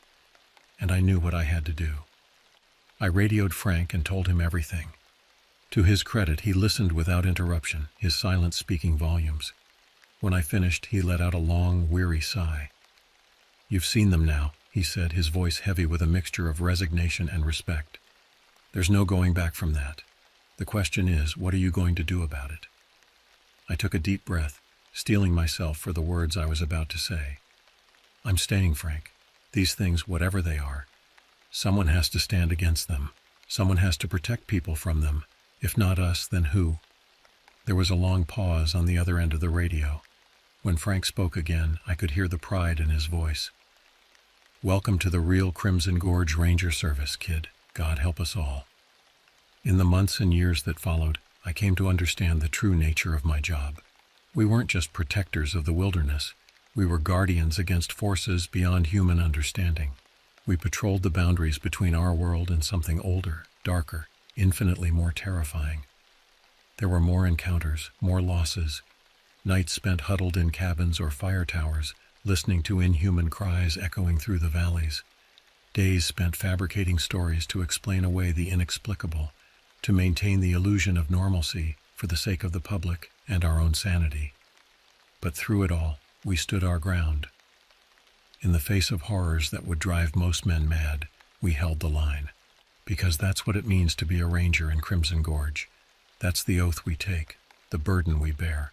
And I knew what I had to do. I radioed Frank and told him everything. To his credit, he listened without interruption, his silence speaking volumes. When I finished, he let out a long, weary sigh. "You've seen them now," he said, his voice heavy with a mixture of resignation and respect. "There's no going back from that. The question is, what are you going to do about it?" I took a deep breath, steeling myself for the words I was about to say. "I'm staying, Frank. These things, whatever they are, someone has to stand against them. Someone has to protect people from them. If not us, then who?" There was a long pause on the other end of the radio. When Frank spoke again, I could hear the pride in his voice. "Welcome to the real Crimson Gorge Ranger Service, kid. God help us all." In the months and years that followed, I came to understand the true nature of my job. We weren't just protectors of the wilderness. We were guardians against forces beyond human understanding. We patrolled the boundaries between our world and something older, darker, infinitely more terrifying. There were more encounters, more losses, nights spent huddled in cabins or fire towers, listening to inhuman cries echoing through the valleys. Days spent fabricating stories to explain away the inexplicable, to maintain the illusion of normalcy for the sake of the public and our own sanity. But through it all, we stood our ground. In the face of horrors that would drive most men mad, we held the line. Because that's what it means to be a ranger in Crimson Gorge. That's the oath we take, the burden we bear.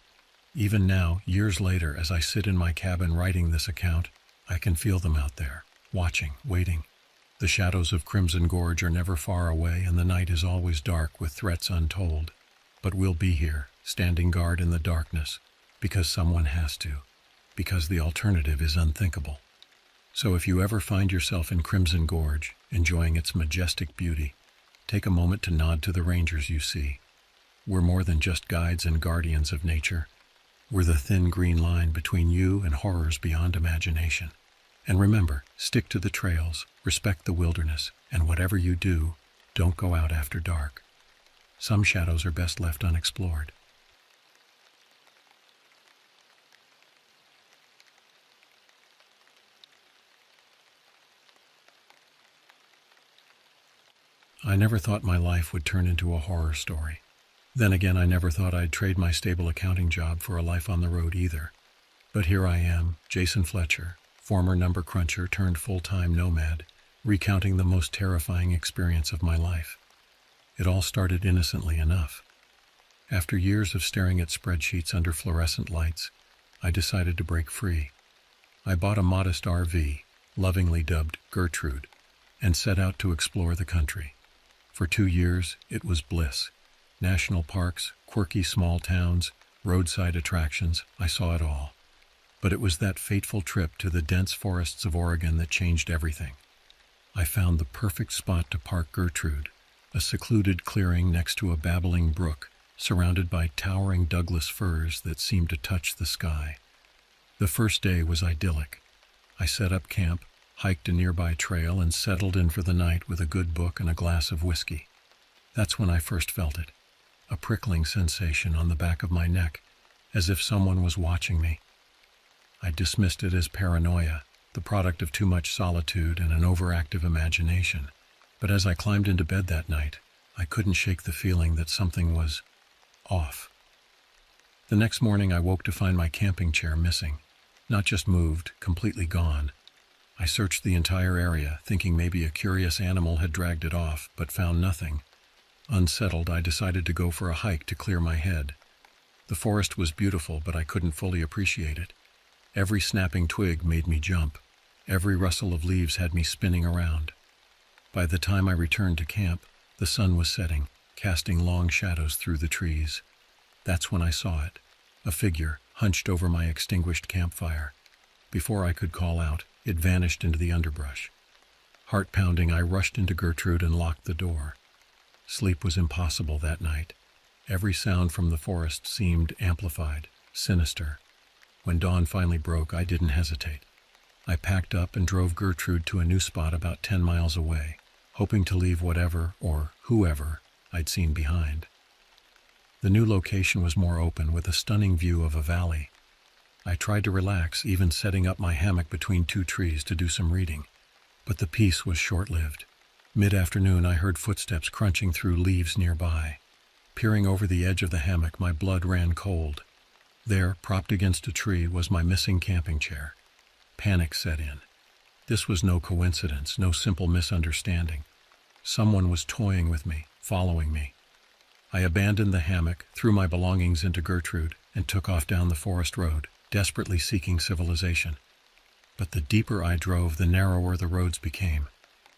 Even now, years later, as I sit in my cabin writing this account, I can feel them out there, watching, waiting. The shadows of Crimson Gorge are never far away, and the night is always dark with threats untold. But we'll be here, standing guard in the darkness, because someone has to, because the alternative is unthinkable. So if you ever find yourself in Crimson Gorge, enjoying its majestic beauty, take a moment to nod to the rangers you see. We're more than just guides and guardians of nature. We're the thin green line between you and horrors beyond imagination. And remember, stick to the trails, respect the wilderness, and whatever you do, don't go out after dark. Some shadows are best left unexplored. I never thought my life would turn into a horror story. Then again, I never thought I'd trade my stable accounting job for a life on the road either. But here I am, Jason Fletcher, former number cruncher turned full-time nomad, recounting the most terrifying experience of my life. It all started innocently enough. After years of staring at spreadsheets under fluorescent lights, I decided to break free. I bought a modest RV, lovingly dubbed Gertrude, and set out to explore the country. For 2 years, it was bliss. National parks, quirky small towns, roadside attractions, I saw it all. But it was that fateful trip to the dense forests of Oregon that changed everything. I found the perfect spot to park Gertrude, a secluded clearing next to a babbling brook, surrounded by towering Douglas firs that seemed to touch the sky. The first day was idyllic. I set up camp, hiked a nearby trail, and settled in for the night with a good book and a glass of whiskey. That's when I first felt it, a prickling sensation on the back of my neck, as if someone was watching me. I dismissed it as paranoia, the product of too much solitude and an overactive imagination. But as I climbed into bed that night, I couldn't shake the feeling that something was off. The next morning I woke to find my camping chair missing. Not just moved, completely gone. I searched the entire area, thinking maybe a curious animal had dragged it off, but found nothing. Unsettled, I decided to go for a hike to clear my head. The forest was beautiful, but I couldn't fully appreciate it. Every snapping twig made me jump. Every rustle of leaves had me spinning around. By the time I returned to camp, the sun was setting, casting long shadows through the trees. That's when I saw it, a figure hunched over my extinguished campfire. Before I could call out, it vanished into the underbrush. Heart-pounding, I rushed into Gertrude and locked the door. Sleep was impossible that night. Every sound from the forest seemed amplified, sinister. When dawn finally broke, I didn't hesitate. I packed up and drove Gertrude to a new spot about 10 miles away, hoping to leave whatever or whoever I'd seen behind. The new location was more open, with a stunning view of a valley. I tried to relax, even setting up my hammock between 2 trees to do some reading. But the peace was short-lived. Mid-afternoon, I heard footsteps crunching through leaves nearby. Peering over the edge of the hammock, my blood ran cold. There, propped against a tree, was my missing camping chair. Panic set in. This was no coincidence, no simple misunderstanding. Someone was toying with me, following me. I abandoned the hammock, threw my belongings into Gertrude, and took off down the forest road, desperately seeking civilization. But the deeper I drove, the narrower the roads became.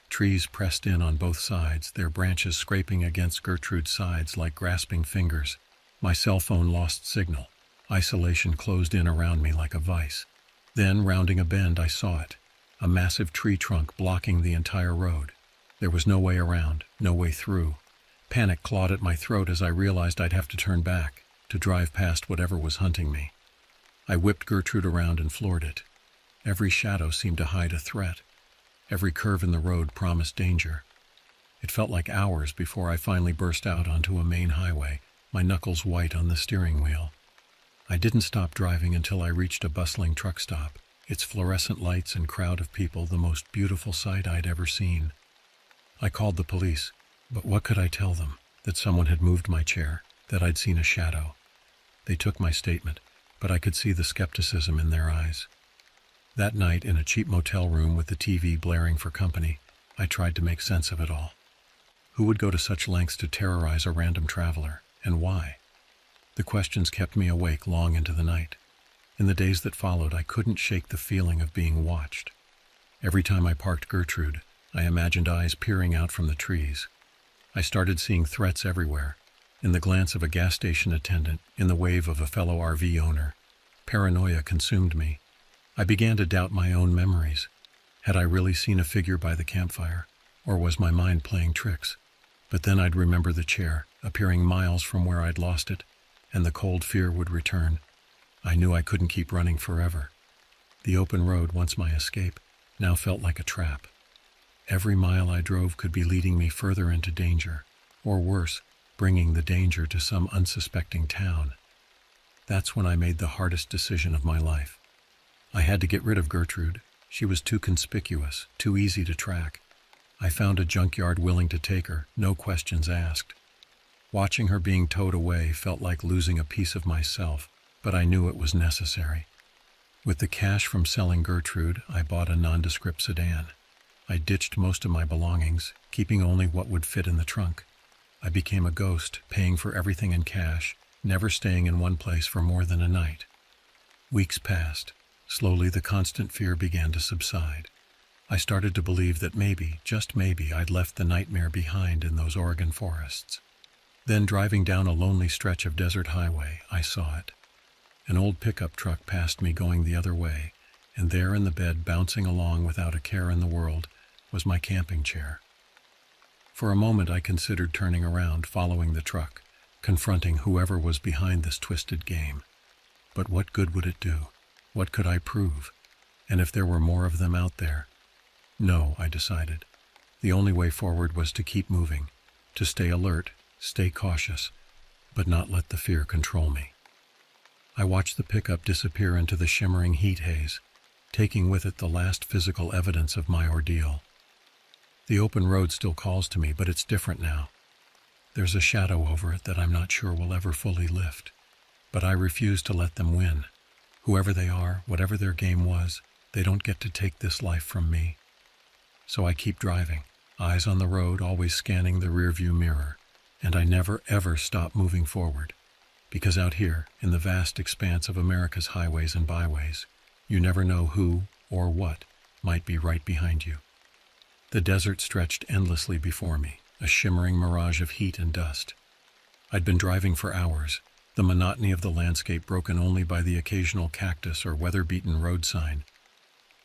Trees pressed in on both sides, their branches scraping against Gertrude's sides like grasping fingers. My cell phone lost signal. Isolation closed in around me like a vice. Then, rounding a bend, I saw it, a massive tree trunk blocking the entire road. There was no way around, no way through. Panic clawed at my throat as I realized I'd have to turn back, to drive past whatever was hunting me. I whipped Gertrude around and floored it. Every shadow seemed to hide a threat. Every curve in the road promised danger. It felt like hours before I finally burst out onto a main highway, my knuckles white on the steering wheel. I didn't stop driving until I reached a bustling truck stop, its fluorescent lights and crowd of people the most beautiful sight I'd ever seen. I called the police, but what could I tell them? That someone had moved my chair, that I'd seen a shadow. They took my statement, but I could see the skepticism in their eyes. That night, in a cheap motel room with the TV blaring for company, I tried to make sense of it all. Who would go to such lengths to terrorize a random traveler, and why? The questions kept me awake long into the night. In the days that followed, I couldn't shake the feeling of being watched. Every time I parked Gertrude, I imagined eyes peering out from the trees. I started seeing threats everywhere, in the glance of a gas station attendant, in the wave of a fellow RV owner. Paranoia consumed me. I began to doubt my own memories. Had I really seen a figure by the campfire, or was my mind playing tricks? But then I'd remember the chair, appearing miles from where I'd lost it, and the cold fear would return. I knew I couldn't keep running forever. The open road, once my escape, now felt like a trap. Every mile I drove could be leading me further into danger, or worse, bringing the danger to some unsuspecting town. That's when I made the hardest decision of my life. I had to get rid of Gertrude. She was too conspicuous, too easy to track. I found a junkyard willing to take her, no questions asked. Watching her being towed away felt like losing a piece of myself, but I knew it was necessary. With the cash from selling Gertrude, I bought a nondescript sedan. I ditched most of my belongings, keeping only what would fit in the trunk. I became a ghost, paying for everything in cash, never staying in one place for more than a night. Weeks passed. Slowly, the constant fear began to subside. I started to believe that maybe, just maybe, I'd left the nightmare behind in those Oregon forests. Then, driving down a lonely stretch of desert highway, I saw it. An old pickup truck passed me going the other way, and there in the bed, bouncing along without a care in the world, was my camping chair. For a moment I considered turning around, following the truck, confronting whoever was behind this twisted game. But what good would it do? What could I prove? And if there were more of them out there? No, I decided. The only way forward was to keep moving, to stay alert, stay cautious, but not let the fear control me. I watched the pickup disappear into the shimmering heat haze, taking with it the last physical evidence of my ordeal. The open road still calls to me, but it's different now. There's a shadow over it that I'm not sure will ever fully lift, but I refuse to let them win. Whoever they are, whatever their game was, they don't get to take this life from me. So I keep driving, eyes on the road, always scanning the rearview mirror, and I never ever stop moving forward. Because out here, in the vast expanse of America's highways and byways, you never know who or what might be right behind you. The desert stretched endlessly before me, a shimmering mirage of heat and dust. I'd been driving for hours, the monotony of the landscape broken only by the occasional cactus or weather-beaten road sign.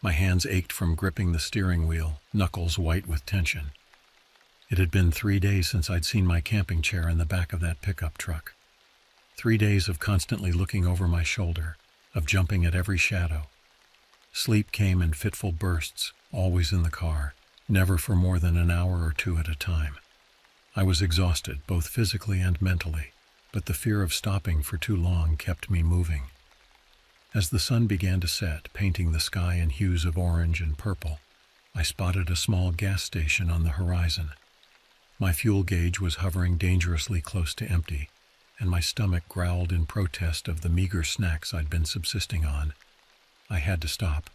My hands ached from gripping the steering wheel, knuckles white with tension. It had been 3 days since I'd seen my camping chair in the back of that pickup truck. 3 days of constantly looking over my shoulder, of jumping at every shadow. Sleep came in fitful bursts, always in the car, never for more than an hour or two at a time. I was exhausted, both physically and mentally, but the fear of stopping for too long kept me moving. As the sun began to set, painting the sky in hues of orange and purple, I spotted a small gas station on the horizon. My fuel gauge was hovering dangerously close to empty, and my stomach growled in protest of the meager snacks I'd been subsisting on. I had to stop.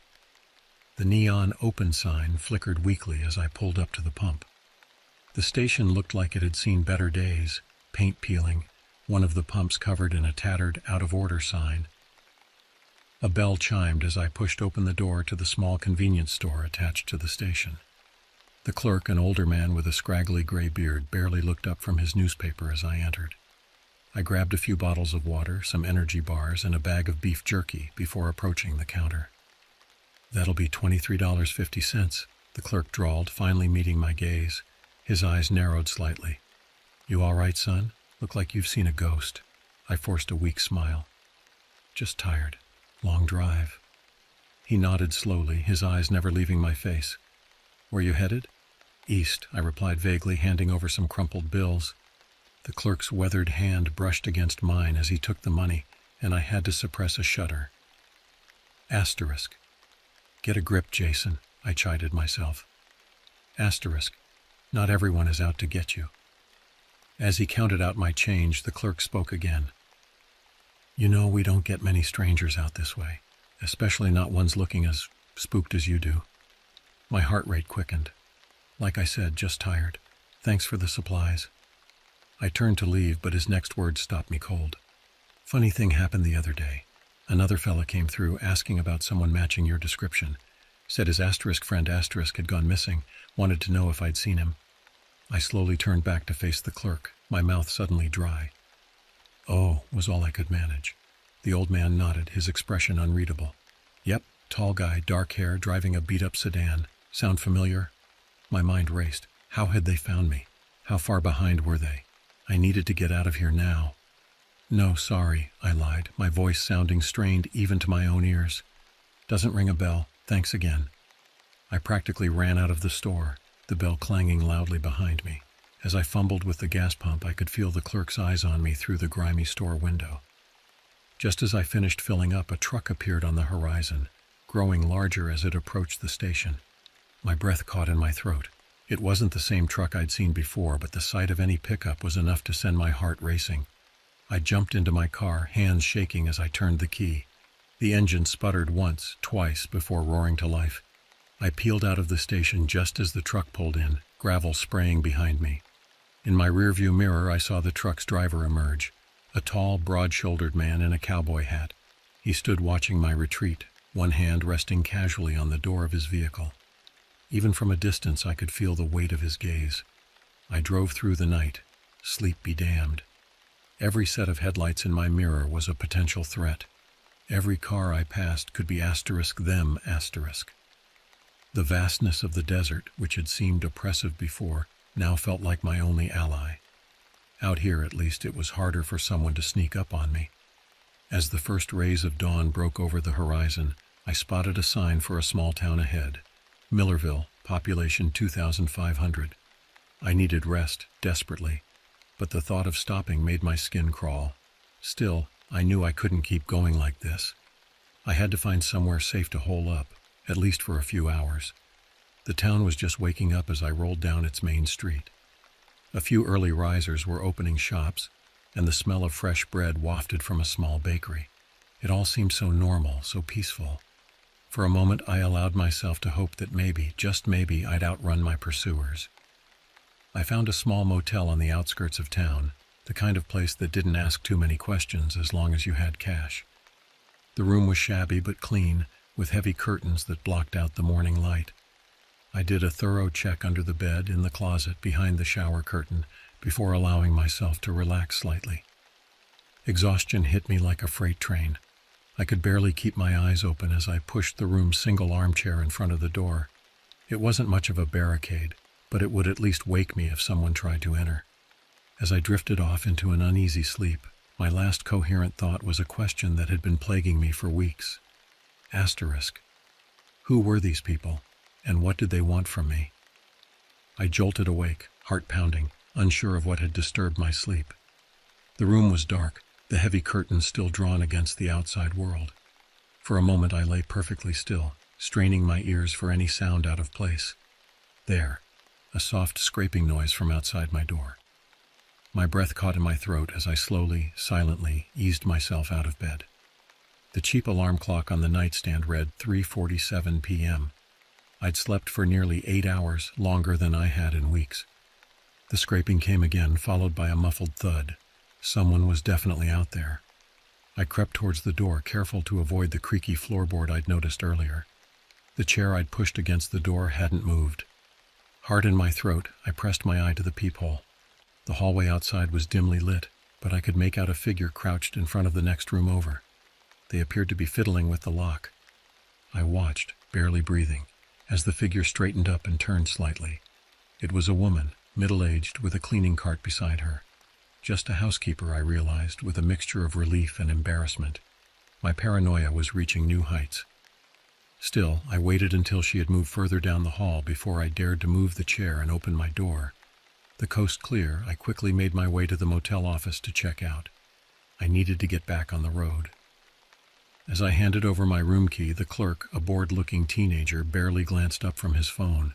The neon open sign flickered weakly as I pulled up to the pump. The station looked like it had seen better days, paint peeling, one of the pumps covered in a tattered, out-of-order sign. A bell chimed as I pushed open the door to the small convenience store attached to the station. The clerk, an older man with a scraggly gray beard, barely looked up from his newspaper as I entered. I grabbed a few bottles of water, some energy bars, and a bag of beef jerky before approaching the counter. "That'll be $23.50, the clerk drawled, finally meeting my gaze. His eyes narrowed slightly. "You all right, son? Look like you've seen a ghost." I forced a weak smile. "Just tired. Long drive." He nodded slowly, his eyes never leaving my face. "Where you headed?" "East," I replied vaguely, handing over some crumpled bills. The clerk's weathered hand brushed against mine as he took the money, and I had to suppress a shudder. Asterisk. "Get a grip, Jason," I chided myself. Asterisk. "Not everyone is out to get you." As he counted out my change, the clerk spoke again. "You know, we don't get many strangers out this way, especially not ones looking as spooked as you do." My heart rate quickened. Like I said, just tired. Thanks for the supplies. I turned to leave, but his next words stopped me cold. "Funny thing happened the other day. Another fella came through asking about someone matching your description. Said his asterisk friend asterisk had gone missing, wanted to know if I'd seen him." I slowly turned back to face the clerk, my mouth suddenly dry. "Oh," was all I could manage. The old man nodded, his expression unreadable. "Yep, tall guy, dark hair, driving a beat-up sedan. Sound familiar?" My mind raced. How had they found me? How far behind were they? I needed to get out of here now. "No, sorry," I lied, my voice sounding strained even to my own ears. "Doesn't ring a bell. Thanks again." I practically ran out of the store, the bell clanging loudly behind me. As I fumbled with the gas pump, I could feel the clerk's eyes on me through the grimy store window. Just as I finished filling up, a truck appeared on the horizon, growing larger as it approached the station. My breath caught in my throat. It wasn't the same truck I'd seen before, but the sight of any pickup was enough to send my heart racing. I jumped into my car, hands shaking as I turned the key. The engine sputtered once, twice, before roaring to life. I peeled out of the station just as the truck pulled in, gravel spraying behind me. In my rearview mirror, I saw the truck's driver emerge, a tall, broad-shouldered man in a cowboy hat. He stood watching my retreat, one hand resting casually on the door of his vehicle. Even from a distance, I could feel the weight of his gaze. I drove through the night, sleep be damned. Every set of headlights in my mirror was a potential threat. Every car I passed could be asterisk them asterisk. The vastness of the desert, which had seemed oppressive before, now felt like my only ally. Out here, at least, it was harder for someone to sneak up on me. As the first rays of dawn broke over the horizon, I spotted a sign for a small town ahead. Millerville, population 2,500. I needed rest, desperately, but the thought of stopping made my skin crawl. Still, I knew I couldn't keep going like this. I had to find somewhere safe to hole up, at least for a few hours. The town was just waking up as I rolled down its main street. A few early risers were opening shops, and the smell of fresh bread wafted from a small bakery. It all seemed so normal, so peaceful. For a moment I allowed myself to hope that maybe, just maybe, I'd outrun my pursuers. I found a small motel on the outskirts of town, the kind of place that didn't ask too many questions as long as you had cash. The room was shabby but clean, with heavy curtains that blocked out the morning light. I did a thorough check under the bed, in the closet, behind the shower curtain, before allowing myself to relax slightly. Exhaustion hit me like a freight train. I could barely keep my eyes open as I pushed the room's single armchair in front of the door. It wasn't much of a barricade, but it would at least wake me if someone tried to enter. As I drifted off into an uneasy sleep, my last coherent thought was a question that had been plaguing me for weeks. Asterisk. Who were these people, and what did they want from me? I jolted awake, heart pounding, unsure of what had disturbed my sleep. The room was dark, the heavy curtains still drawn against the outside world. For a moment I lay perfectly still, straining my ears for any sound out of place. There, a soft scraping noise from outside my door. My breath caught in my throat as I slowly, silently eased myself out of bed. The cheap alarm clock on the nightstand read 3:47 p.m. I'd slept for nearly 8 hours, longer than I had in weeks. The scraping came again, followed by a muffled thud. Someone was definitely out there. I crept towards the door, careful to avoid the creaky floorboard I'd noticed earlier. The chair I'd pushed against the door hadn't moved. Hard in my throat, I pressed my eye to the peephole. The hallway outside was dimly lit, but I could make out a figure crouched in front of the next room over. They appeared to be fiddling with the lock. I watched, barely breathing, as the figure straightened up and turned slightly. It was a woman, middle-aged, with a cleaning cart beside her. Just a housekeeper, I realized, with a mixture of relief and embarrassment. My paranoia was reaching new heights. Still, I waited until she had moved further down the hall before I dared to move the chair and open my door. The coast clear, I quickly made my way to the motel office to check out. I needed to get back on the road. As I handed over my room key, the clerk, a bored-looking teenager, barely glanced up from his phone.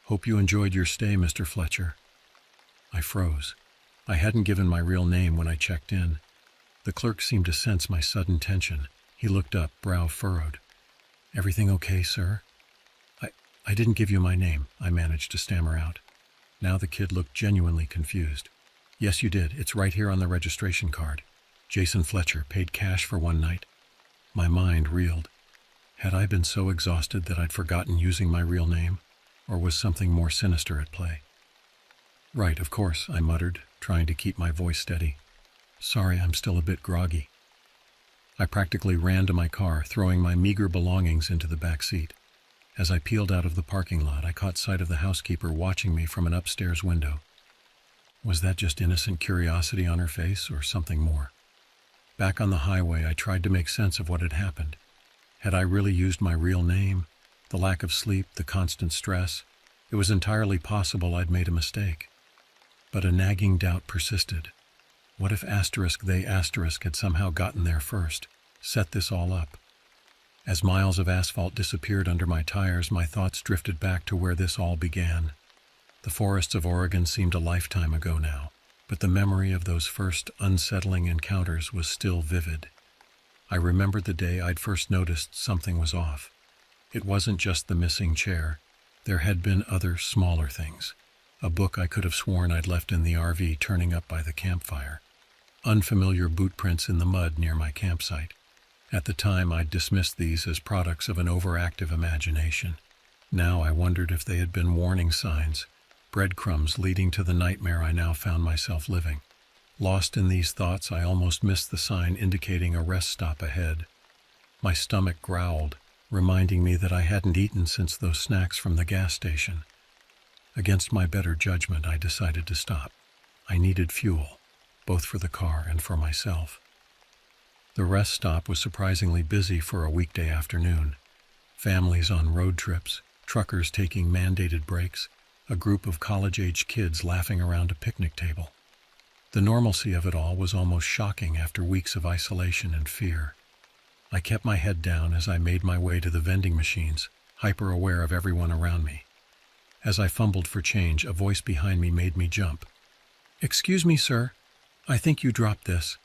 "Hope you enjoyed your stay, Mr. Fletcher." I froze. I hadn't given my real name when I checked in. The clerk seemed to sense my sudden tension. He looked up, brow furrowed. "Everything okay, sir?" I didn't give you my name," I managed to stammer out. Now the kid looked genuinely confused. "Yes, you did. It's right here on the registration card. Jason Fletcher, paid cash for one night." My mind reeled. Had I been so exhausted that I'd forgotten using my real name, or was something more sinister at play? "Right, of course," I muttered, trying to keep my voice steady. "Sorry, I'm still a bit groggy." I practically ran to my car, throwing my meager belongings into the back seat. As I peeled out of the parking lot, I caught sight of the housekeeper watching me from an upstairs window. Was that just innocent curiosity on her face, or something more? Back on the highway, I tried to make sense of what had happened. Had I really used my real name? The lack of sleep, the constant stress. It was entirely possible I'd made a mistake. But a nagging doubt persisted. What if they had somehow gotten there first, set this all up? As miles of asphalt disappeared under my tires, my thoughts drifted back to where this all began. The forests of Oregon seemed a lifetime ago now, but the memory of those first unsettling encounters was still vivid. I remembered the day I'd first noticed something was off. It wasn't just the missing chair. There had been other, smaller things. A book I could have sworn I'd left in the RV turning up by the campfire. Unfamiliar boot prints in the mud near my campsite. At the time, I'd dismissed these as products of an overactive imagination. Now I wondered if they had been warning signs, breadcrumbs leading to the nightmare I now found myself living. Lost in these thoughts, I almost missed the sign indicating a rest stop ahead. My stomach growled, reminding me that I hadn't eaten since those snacks from the gas station. Against my better judgment, I decided to stop. I needed fuel, both for the car and for myself. The rest stop was surprisingly busy for a weekday afternoon. Families on road trips, truckers taking mandated breaks, a group of college-age kids laughing around a picnic table. The normalcy of it all was almost shocking after weeks of isolation and fear. I kept my head down as I made my way to the vending machines, hyper-aware of everyone around me. As I fumbled for change, a voice behind me made me jump. "Excuse me, sir. I think you dropped this."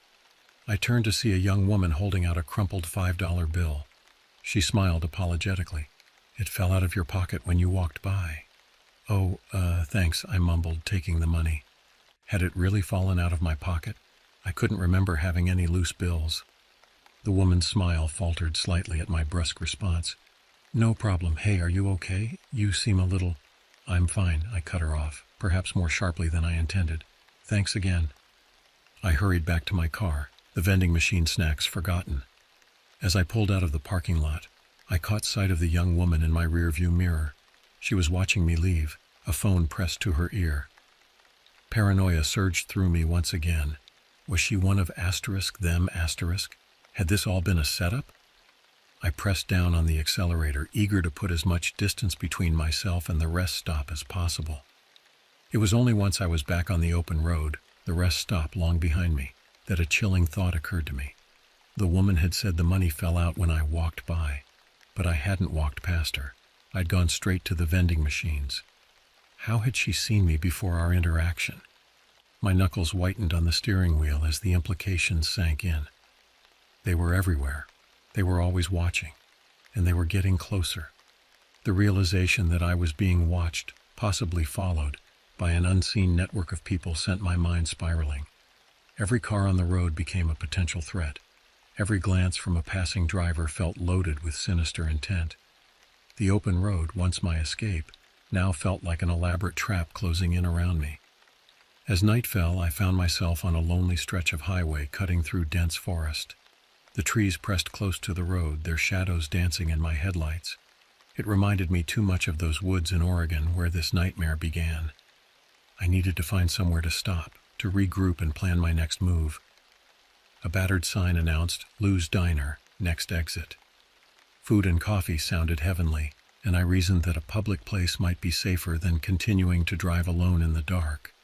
I turned to see a young woman holding out a crumpled $5 bill. She smiled apologetically. "It fell out of your pocket when you walked by." "Oh, thanks," I mumbled, taking the money. Had it really fallen out of my pocket? I couldn't remember having any loose bills. The woman's smile faltered slightly at my brusque response. "No problem. Hey, are you okay? You seem a little—" "I'm fine," I cut her off, perhaps more sharply than I intended. "Thanks again." I hurried back to my car, the vending machine snacks forgotten. As I pulled out of the parking lot, I caught sight of the young woman in my rearview mirror. She was watching me leave, a phone pressed to her ear. Paranoia surged through me once again. Was she one of *them*? Had this all been a setup? I pressed down on the accelerator, eager to put as much distance between myself and the rest stop as possible. It was only once I was back on the open road, the rest stop long behind me, that a chilling thought occurred to me. The woman had said the money fell out when I walked by, but I hadn't walked past her. I'd gone straight to the vending machines. How had she seen me before our interaction? My knuckles whitened on the steering wheel as the implications sank in. They were everywhere. They were always watching, and they were getting closer. The realization that I was being watched, possibly followed, by an unseen network of people sent my mind spiraling. Every car on the road became a potential threat. Every glance from a passing driver felt loaded with sinister intent. The open road, once my escape, now felt like an elaborate trap closing in around me. As night fell, I found myself on a lonely stretch of highway cutting through dense forest. The trees pressed close to the road, their shadows dancing in my headlights. It reminded me too much of those woods in Oregon where this nightmare began. I needed to find somewhere to stop, to regroup and plan my next move. A battered sign announced, "Lou's Diner, next exit." Food and coffee sounded heavenly, and I reasoned that a public place might be safer than continuing to drive alone in the dark.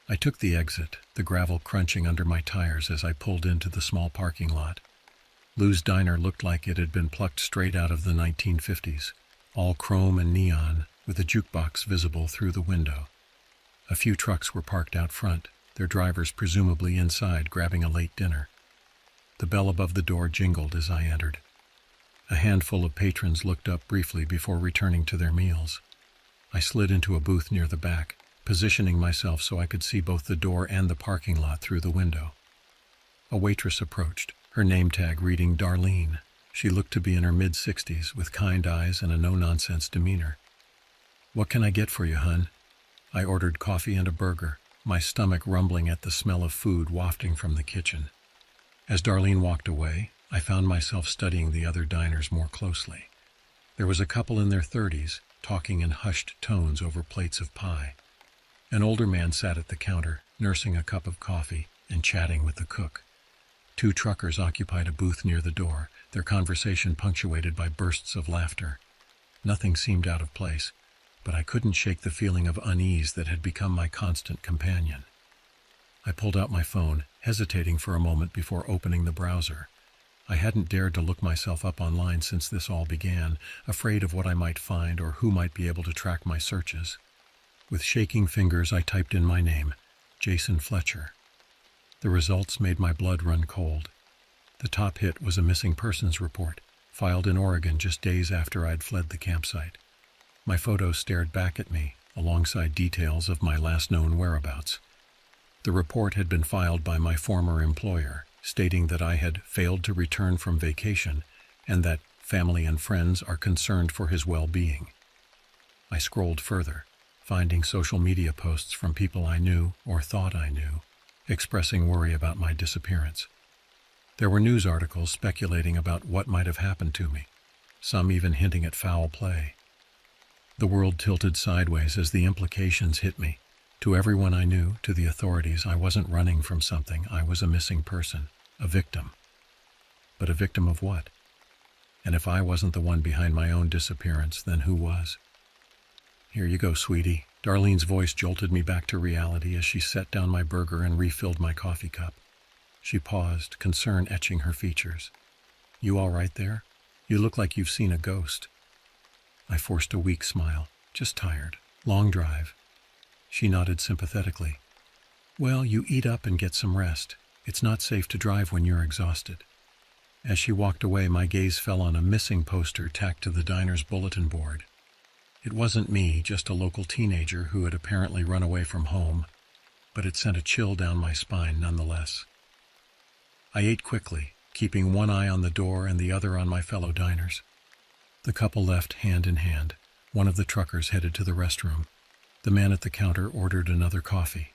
I took the exit, the gravel crunching under my tires as I pulled into the small parking lot. Lou's Diner looked like it had been plucked straight out of the 1950s, all chrome and neon, with a jukebox visible through the window. A few trucks were parked out front, their drivers presumably inside grabbing a late dinner. The bell above the door jingled as I entered. A handful of patrons looked up briefly before returning to their meals. I slid into a booth near the back, positioning myself so I could see both the door and the parking lot through the window. A waitress approached, her name tag reading Darlene. She looked to be in her mid-60s, with kind eyes and a no-nonsense demeanor. "What can I get for you, hun?" I ordered coffee and a burger, my stomach rumbling at the smell of food wafting from the kitchen. As Darlene walked away, I found myself studying the other diners more closely. There was a couple in their 30s, talking in hushed tones over plates of pie. An older man sat at the counter, nursing a cup of coffee and chatting with the cook. Two truckers occupied a booth near the door, their conversation punctuated by bursts of laughter. Nothing seemed out of place, but I couldn't shake the feeling of unease that had become my constant companion. I pulled out my phone, hesitating for a moment before opening the browser. I hadn't dared to look myself up online since this all began, afraid of what I might find or who might be able to track my searches. With shaking fingers, I typed in my name, Jason Fletcher. The results made my blood run cold. The top hit was a missing persons report, filed in Oregon just days after I'd fled the campsite. My photo stared back at me, alongside details of my last known whereabouts. The report had been filed by my former employer, stating that I had failed to return from vacation and that family and friends are concerned for his well-being. I scrolled further, finding social media posts from people I knew or thought I knew, expressing worry about my disappearance. There were news articles speculating about what might have happened to me, some even hinting at foul play. The world tilted sideways as the implications hit me. To everyone I knew, to the authorities, I wasn't running from something. I was a missing person, a victim. But a victim of what? And if I wasn't the one behind my own disappearance, then who was? Here you go, sweetie. Darlene's voice jolted me back to reality as she set down my burger and refilled my coffee cup. She paused, concern etching her features. You all right there? You look like you've seen a ghost. I forced a weak smile. Just tired. Long drive. She nodded sympathetically. Well, you eat up and get some rest. It's not safe to drive when you're exhausted. As she walked away, my gaze fell on a missing poster tacked to the diner's bulletin board. It wasn't me, just a local teenager who had apparently run away from home, but it sent a chill down my spine nonetheless. I ate quickly, keeping one eye on the door and the other on my fellow diners. The couple left hand in hand. One of the truckers headed to the restroom. The man at the counter ordered another coffee.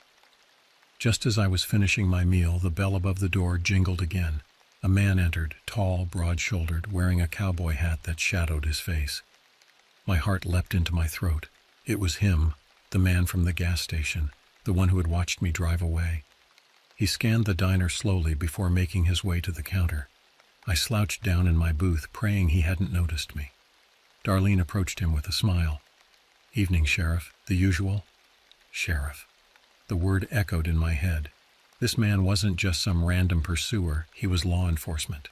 Just as I was finishing my meal, the bell above the door jingled again. A man entered, tall, broad-shouldered, wearing a cowboy hat that shadowed his face. My heart leapt into my throat. It was him, the man from the gas station, the one who had watched me drive away. He scanned the diner slowly before making his way to the counter. I slouched down in my booth, praying he hadn't noticed me. Darlene approached him with a smile. Evening, Sheriff. The usual? Sheriff. The word echoed in my head. This man wasn't just some random pursuer, he was law enforcement.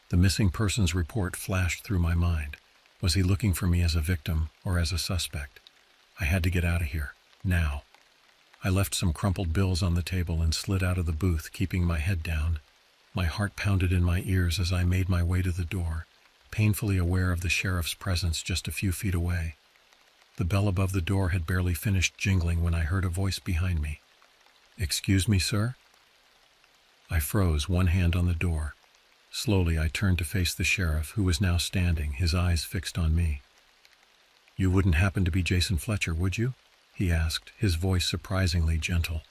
The missing persons report flashed through my mind. Was he looking for me as a victim or as a suspect? I had to get out of here, now. I left some crumpled bills on the table and slid out of the booth, keeping my head down. My heart pounded in my ears as I made my way to the door, painfully aware of the sheriff's presence just a few feet away. The bell above the door had barely finished jingling when I heard a voice behind me. Excuse me, sir? I froze, one hand on the door. Slowly, I turned to face the sheriff, who was now standing, his eyes fixed on me. You wouldn't happen to be Jason Fletcher, would you? He asked, his voice surprisingly gentle.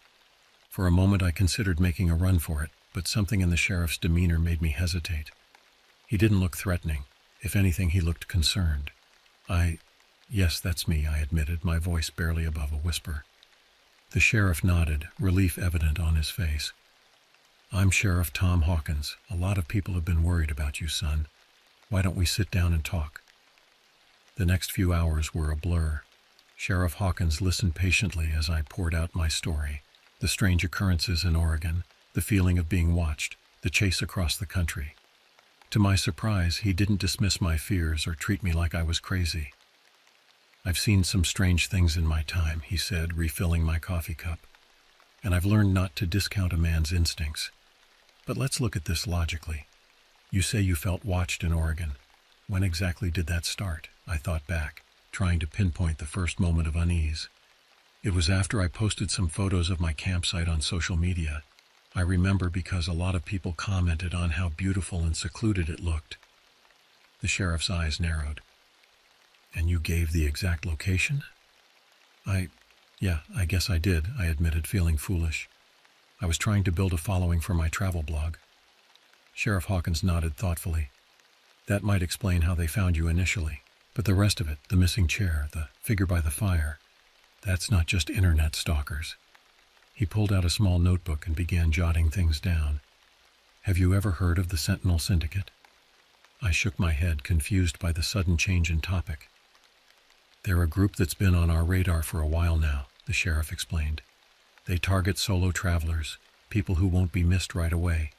For a moment, I considered making a run for it, but something in the sheriff's demeanor made me hesitate. He didn't look threatening. If anything, he looked concerned. Yes, that's me, I admitted, my voice barely above a whisper. The sheriff nodded, relief evident on his face. I'm Sheriff Tom Hawkins. A lot of people have been worried about you, son. Why don't we sit down and talk? The next few hours were a blur. Sheriff Hawkins listened patiently as I poured out my story. The strange occurrences in Oregon, the feeling of being watched, the chase across the country. To my surprise, he didn't dismiss my fears or treat me like I was crazy. I've seen some strange things in my time, he said, refilling my coffee cup. And I've learned not to discount a man's instincts. But let's look at this logically. You say you felt watched in Oregon. When exactly did that start? I thought back, trying to pinpoint the first moment of unease. It was after I posted some photos of my campsite on social media. I remember because a lot of people commented on how beautiful and secluded it looked. The sheriff's eyes narrowed. And you gave the exact location? Yeah, I guess I did, I admitted, feeling foolish. I was trying to build a following for my travel blog. Sheriff Hawkins nodded thoughtfully. That might explain how they found you initially. But the rest of it, the missing chair, the figure by the fire, that's not just internet stalkers. He pulled out a small notebook and began jotting things down. Have you ever heard of the Sentinel Syndicate? I shook my head, confused by the sudden change in topic. They're a group that's been on our radar for a while now, the sheriff explained. They target solo travelers, people who won't be missed right away.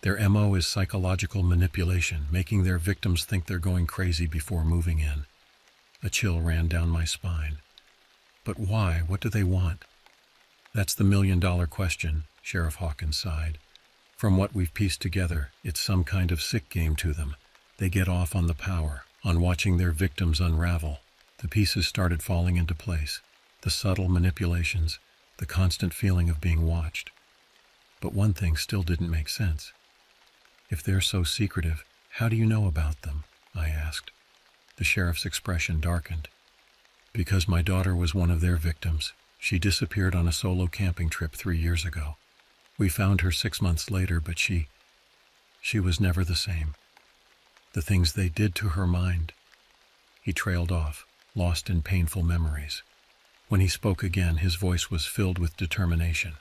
Their MO is psychological manipulation, making their victims think they're going crazy before moving in. A chill ran down my spine. But why? What do they want? That's the million-dollar question, Sheriff Hawkins sighed. From what we've pieced together, it's some kind of sick game to them. They get off on the power, on watching their victims unravel. The pieces started falling into place. The subtle manipulations, the constant feeling of being watched. But one thing still didn't make sense. If they're so secretive, how do you know about them? I asked. The sheriff's expression darkened. Because my daughter was one of their victims. She disappeared on a solo camping trip 3 years ago. We found her 6 months later, but she was never the same. The things they did to her mind. He trailed off, lost in painful memories. When he spoke again, his voice was filled with determination.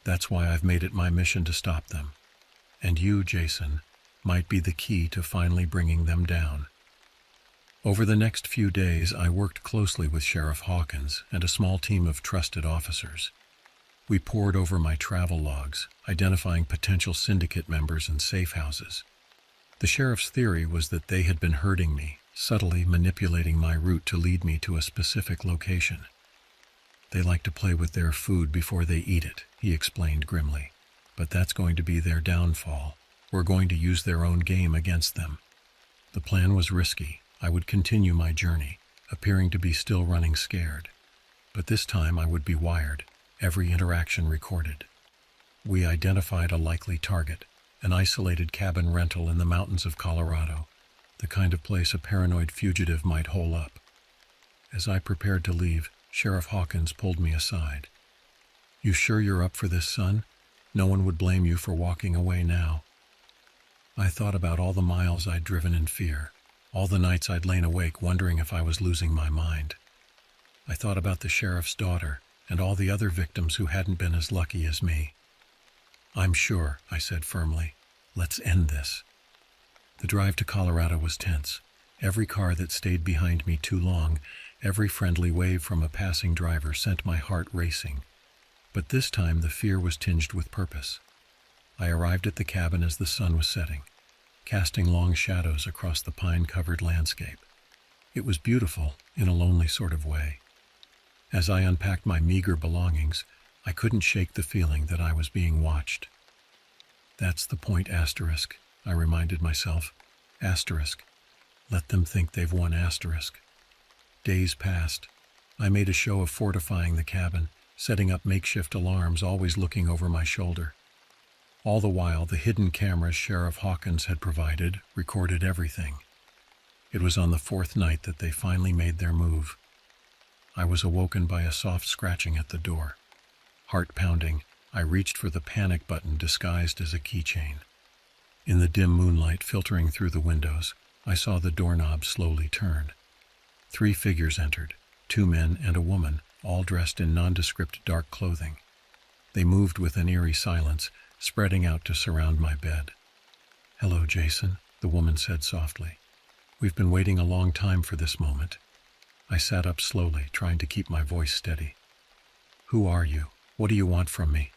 That's why I've made it my mission to stop them. And you, Jason, might be the key to finally bringing them down. Over the next few days, I worked closely with Sheriff Hawkins and a small team of trusted officers. We pored over my travel logs, identifying potential syndicate members and safe houses. The sheriff's theory was that they had been hurting me, subtly manipulating my route to lead me to a specific location. They like to play with their food before they eat it, he explained grimly. But that's going to be their downfall. We're going to use their own game against them. The plan was risky. I would continue my journey, appearing to be still running scared. But this time I would be wired, every interaction recorded. We identified a likely target, an isolated cabin rental in the mountains of Colorado, the kind of place a paranoid fugitive might hole up. As I prepared to leave, Sheriff Hawkins pulled me aside. "You sure you're up for this, son? No one would blame you for walking away now." I thought about all the miles I'd driven in fear, all the nights I'd lain awake wondering if I was losing my mind. I thought about the sheriff's daughter and all the other victims who hadn't been as lucky as me. "I'm sure," I said firmly. "Let's end this." The drive to Colorado was tense. Every car that stayed behind me too long, every friendly wave from a passing driver sent my heart racing. But this time the fear was tinged with purpose. I arrived at the cabin as the sun was setting, casting long shadows across the pine-covered landscape. It was beautiful in a lonely sort of way. As I unpacked my meager belongings, I couldn't shake the feeling that I was being watched. "That's the point, asterisk," I reminded myself. Asterisk. Let them think they've won, asterisk. Days passed. I made a show of fortifying the cabin, setting up makeshift alarms, always looking over my shoulder. All the while, the hidden cameras Sheriff Hawkins had provided recorded everything. It was on the fourth night that they finally made their move. I was awoken by a soft scratching at the door. Heart pounding, I reached for the panic button disguised as a keychain. In the dim moonlight filtering through the windows, I saw the doorknob slowly turn. 3 figures entered, 2 men and a woman, all dressed in nondescript dark clothing. They moved with an eerie silence, spreading out to surround my bed. "Hello, Jason," the woman said softly. "We've been waiting a long time for this moment." I sat up slowly, trying to keep my voice steady. "Who are you? What do you want from me?"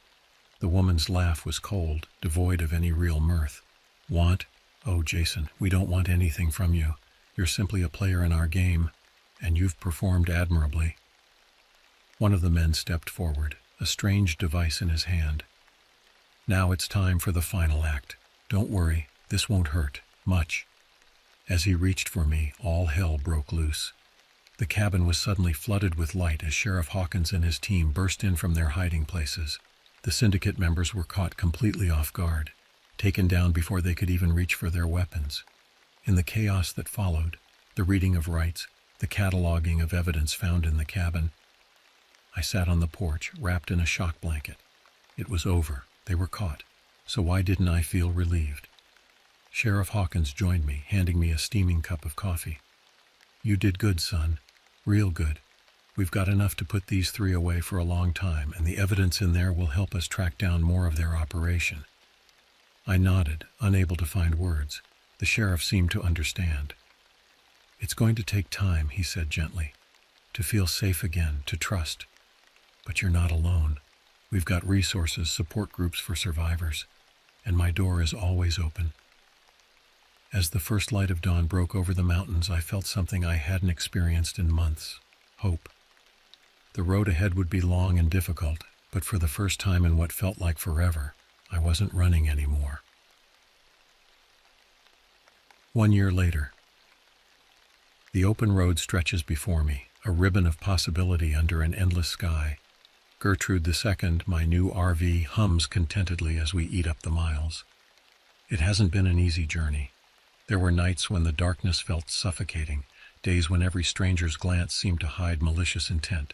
The woman's laugh was cold, devoid of any real mirth. "Want? Oh, Jason, we don't want anything from you. You're simply a player in our game, and you've performed admirably." One of the men stepped forward, a strange device in his hand. "Now it's time for the final act. Don't worry, this won't hurt much." As he reached for me, all hell broke loose. The cabin was suddenly flooded with light as Sheriff Hawkins and his team burst in from their hiding places. The syndicate members were caught completely off guard, taken down before they could even reach for their weapons. In the chaos that followed, the reading of rights, the cataloging of evidence found in the cabin, I sat on the porch, wrapped in a shock blanket. It was over. They were caught. So why didn't I feel relieved? Sheriff Hawkins joined me, handing me a steaming cup of coffee. "You did good, son. Real good. We've got enough to put these 3 away for a long time, and the evidence in there will help us track down more of their operation." I nodded, unable to find words. The sheriff seemed to understand. "It's going to take time," he said gently, "to feel safe again, to trust. But you're not alone. We've got resources, support groups for survivors, and my door is always open." As the first light of dawn broke over the mountains, I felt something I hadn't experienced in months: hope. The road ahead would be long and difficult, but for the first time in what felt like forever, I wasn't running anymore. 1 year later. The open road stretches before me, a ribbon of possibility under an endless sky. Gertrude II, my new RV, hums contentedly as we eat up the miles. It hasn't been an easy journey. There were nights when the darkness felt suffocating, days when every stranger's glance seemed to hide malicious intent.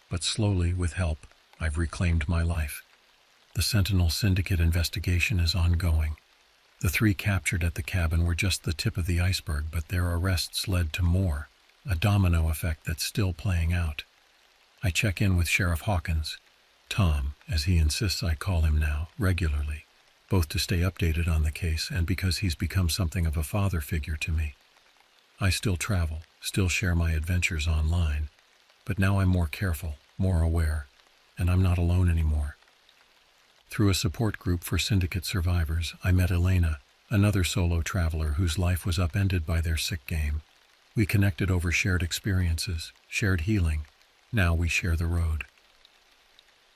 But slowly, with help, I've reclaimed my life. The Sentinel Syndicate investigation is ongoing. The 3 captured at the cabin were just the tip of the iceberg, but their arrests led to more, a domino effect that's still playing out. I check in with Sheriff Hawkins, Tom, as he insists I call him now, regularly, both to stay updated on the case and because he's become something of a father figure to me. I still travel, still share my adventures online, but now I'm more careful, more aware, and I'm not alone anymore. Through a support group for syndicate survivors, I met Elena, another solo traveler whose life was upended by their sick game. We connected over shared experiences, shared healing. Now we share the road.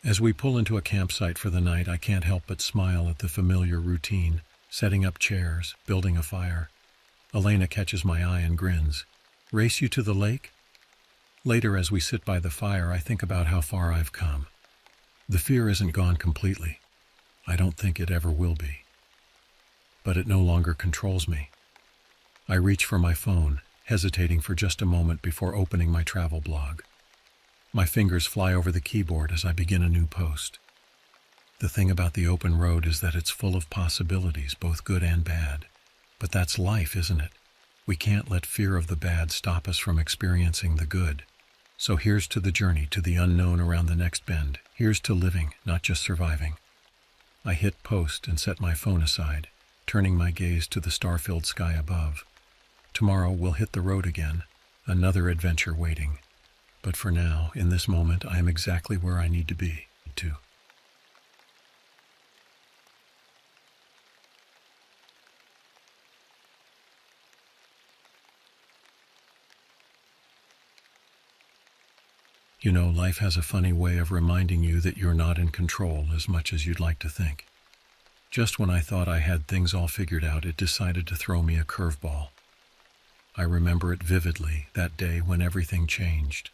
As we pull into a campsite for the night, I can't help but smile at the familiar routine, setting up chairs, building a fire. Elena catches my eye and grins. "Race you to the lake?" Later, as we sit by the fire, I think about how far I've come. The fear isn't gone completely. I don't think it ever will be. But it no longer controls me. I reach for my phone, hesitating for just a moment before opening my travel blog. My fingers fly over the keyboard as I begin a new post. The thing about the open road is that it's full of possibilities, both good and bad. But that's life, isn't it? We can't let fear of the bad stop us from experiencing the good. So here's to the journey, to the unknown around the next bend. Here's to living, not just surviving. I hit post and set my phone aside, turning my gaze to the star-filled sky above. Tomorrow we'll hit the road again, another adventure waiting. But for now, in this moment, I am exactly where I need to be, too. You know, life has a funny way of reminding you that you're not in control as much as you'd like to think. Just when I thought I had things all figured out, it decided to throw me a curveball. I remember it vividly, that day when everything changed.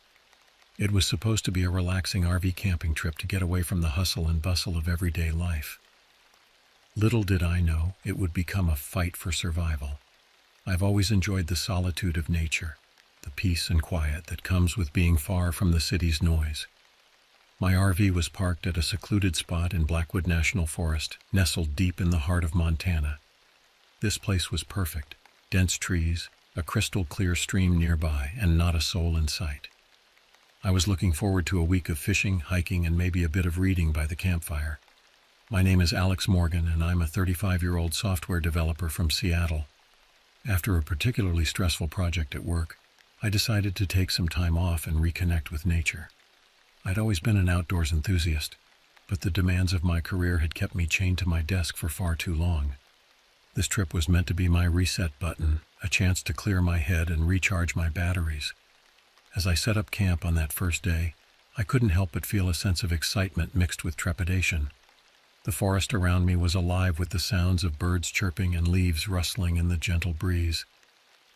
It was supposed to be a relaxing RV camping trip to get away from the hustle and bustle of everyday life. Little did I know it would become a fight for survival. I've always enjoyed the solitude of nature, the peace and quiet that comes with being far from the city's noise. My RV was parked at a secluded spot in Blackwood National Forest, nestled deep in the heart of Montana. This place was perfect. Dense trees, a crystal-clear stream nearby, and not a soul in sight. I was looking forward to a week of fishing, hiking, and maybe a bit of reading by the campfire. My name is Alex Morgan, and I'm a 35-year-old software developer from Seattle. After a particularly stressful project at work, I decided to take some time off and reconnect with nature. I'd always been an outdoors enthusiast, but the demands of my career had kept me chained to my desk for far too long. This trip was meant to be my reset button, a chance to clear my head and recharge my batteries. As I set up camp on that first day, I couldn't help but feel a sense of excitement mixed with trepidation. The forest around me was alive with the sounds of birds chirping and leaves rustling in the gentle breeze.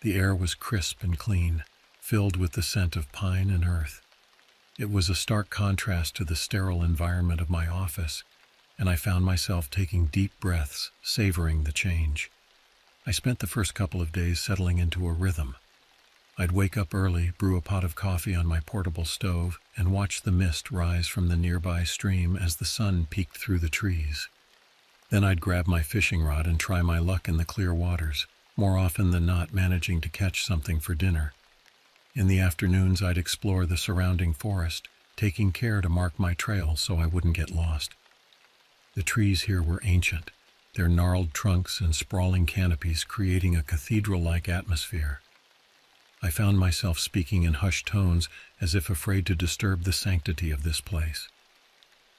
The air was crisp and clean, filled with the scent of pine and earth. It was a stark contrast to the sterile environment of my office, and I found myself taking deep breaths, savoring the change. I spent the first couple of days settling into a rhythm. I'd wake up early, brew a pot of coffee on my portable stove, and watch the mist rise from the nearby stream as the sun peeked through the trees. Then I'd grab my fishing rod and try my luck in the clear waters, more often than not managing to catch something for dinner. In the afternoons, I'd explore the surrounding forest, taking care to mark my trail so I wouldn't get lost. The trees here were ancient, their gnarled trunks and sprawling canopies creating a cathedral-like atmosphere. I found myself speaking in hushed tones as if afraid to disturb the sanctity of this place.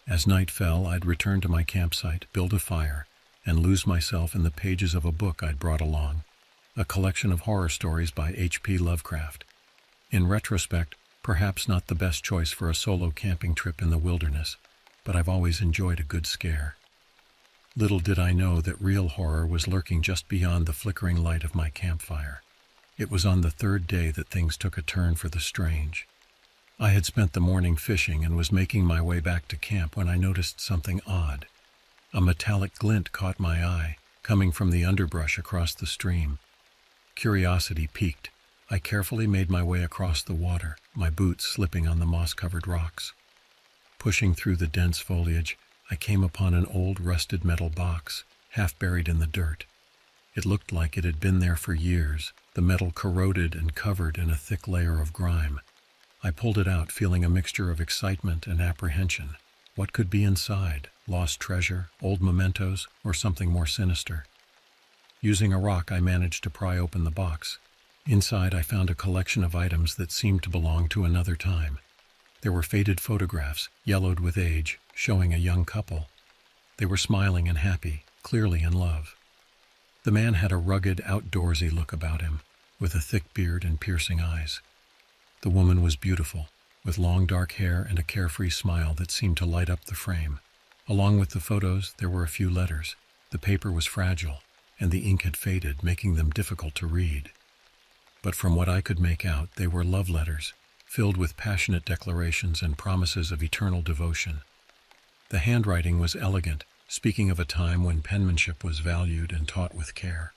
As night fell, I'd return to my campsite, build a fire, and lose myself in the pages of a book I'd brought along, a collection of horror stories by H.P. Lovecraft. In retrospect, perhaps not the best choice for a solo camping trip in the wilderness, but I've always enjoyed a good scare. Little did I know that real horror was lurking just beyond the flickering light of my campfire. It was on the third day that things took a turn for the strange. I had spent the morning fishing and was making my way back to camp when I noticed something odd. A metallic glint caught my eye, coming from the underbrush across the stream. Curiosity piqued. I carefully made my way across the water, my boots slipping on the moss-covered rocks. Pushing through the dense foliage, I came upon an old rusted metal box, half buried in the dirt. It looked like it had been there for years, the metal corroded and covered in a thick layer of grime. I pulled it out, feeling a mixture of excitement and apprehension. What could be inside? Lost treasure, old mementos, or something more sinister? Using a rock, I managed to pry open the box. Inside, I found a collection of items that seemed to belong to another time. There were faded photographs, yellowed with age, showing a young couple. They were smiling and happy, clearly in love. The man had a rugged, outdoorsy look about him, with a thick beard and piercing eyes. The woman was beautiful, with long dark hair and a carefree smile that seemed to light up the frame. Along with the photos, there were a few letters. The paper was fragile, and the ink had faded, making them difficult to read. But from what I could make out, they were love letters, filled with passionate declarations and promises of eternal devotion. The handwriting was elegant, speaking of a time when penmanship was valued and taught with care.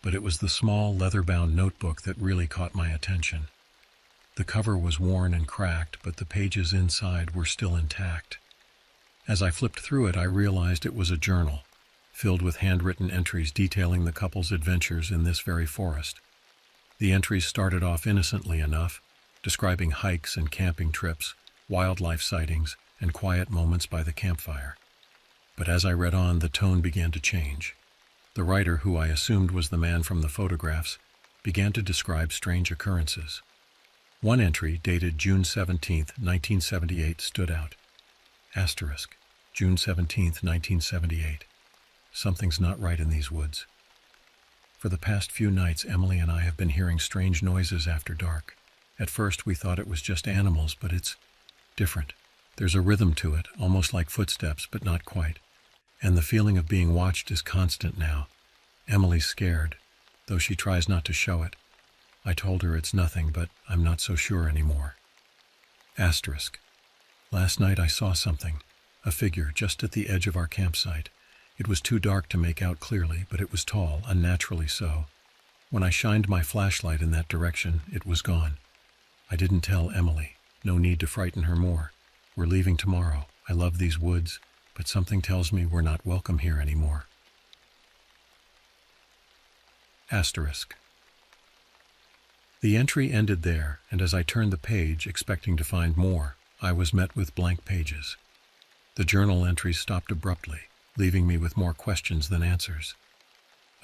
But it was the small, leather-bound notebook that really caught my attention. The cover was worn and cracked, but the pages inside were still intact. As I flipped through it, I realized it was a journal, filled with handwritten entries detailing the couple's adventures in this very forest. The entries started off innocently enough, describing hikes and camping trips, wildlife sightings, and quiet moments by the campfire. But as I read on, the tone began to change. The writer, who I assumed was the man from the photographs, began to describe strange occurrences. One entry, dated June 17, 1978, stood out. Asterisk, June 17, 1978. Something's not right in these woods. For the past few nights, Emily and I have been hearing strange noises after dark. At first, we thought it was just animals, but it's different. There's a rhythm to it, almost like footsteps, but not quite. And the feeling of being watched is constant now. Emily's scared, though she tries not to show it. I told her it's nothing, but I'm not so sure anymore. Asterisk. Last night I saw something, a figure just at the edge of our campsite. It was too dark to make out clearly, but it was tall, unnaturally so. When I shined my flashlight in that direction, it was gone. I didn't tell Emily. No need to frighten her more. We're leaving tomorrow. I love these woods, but something tells me we're not welcome here anymore. Asterisk. The entry ended there, and as I turned the page, expecting to find more, I was met with blank pages. The journal entries stopped abruptly, leaving me with more questions than answers.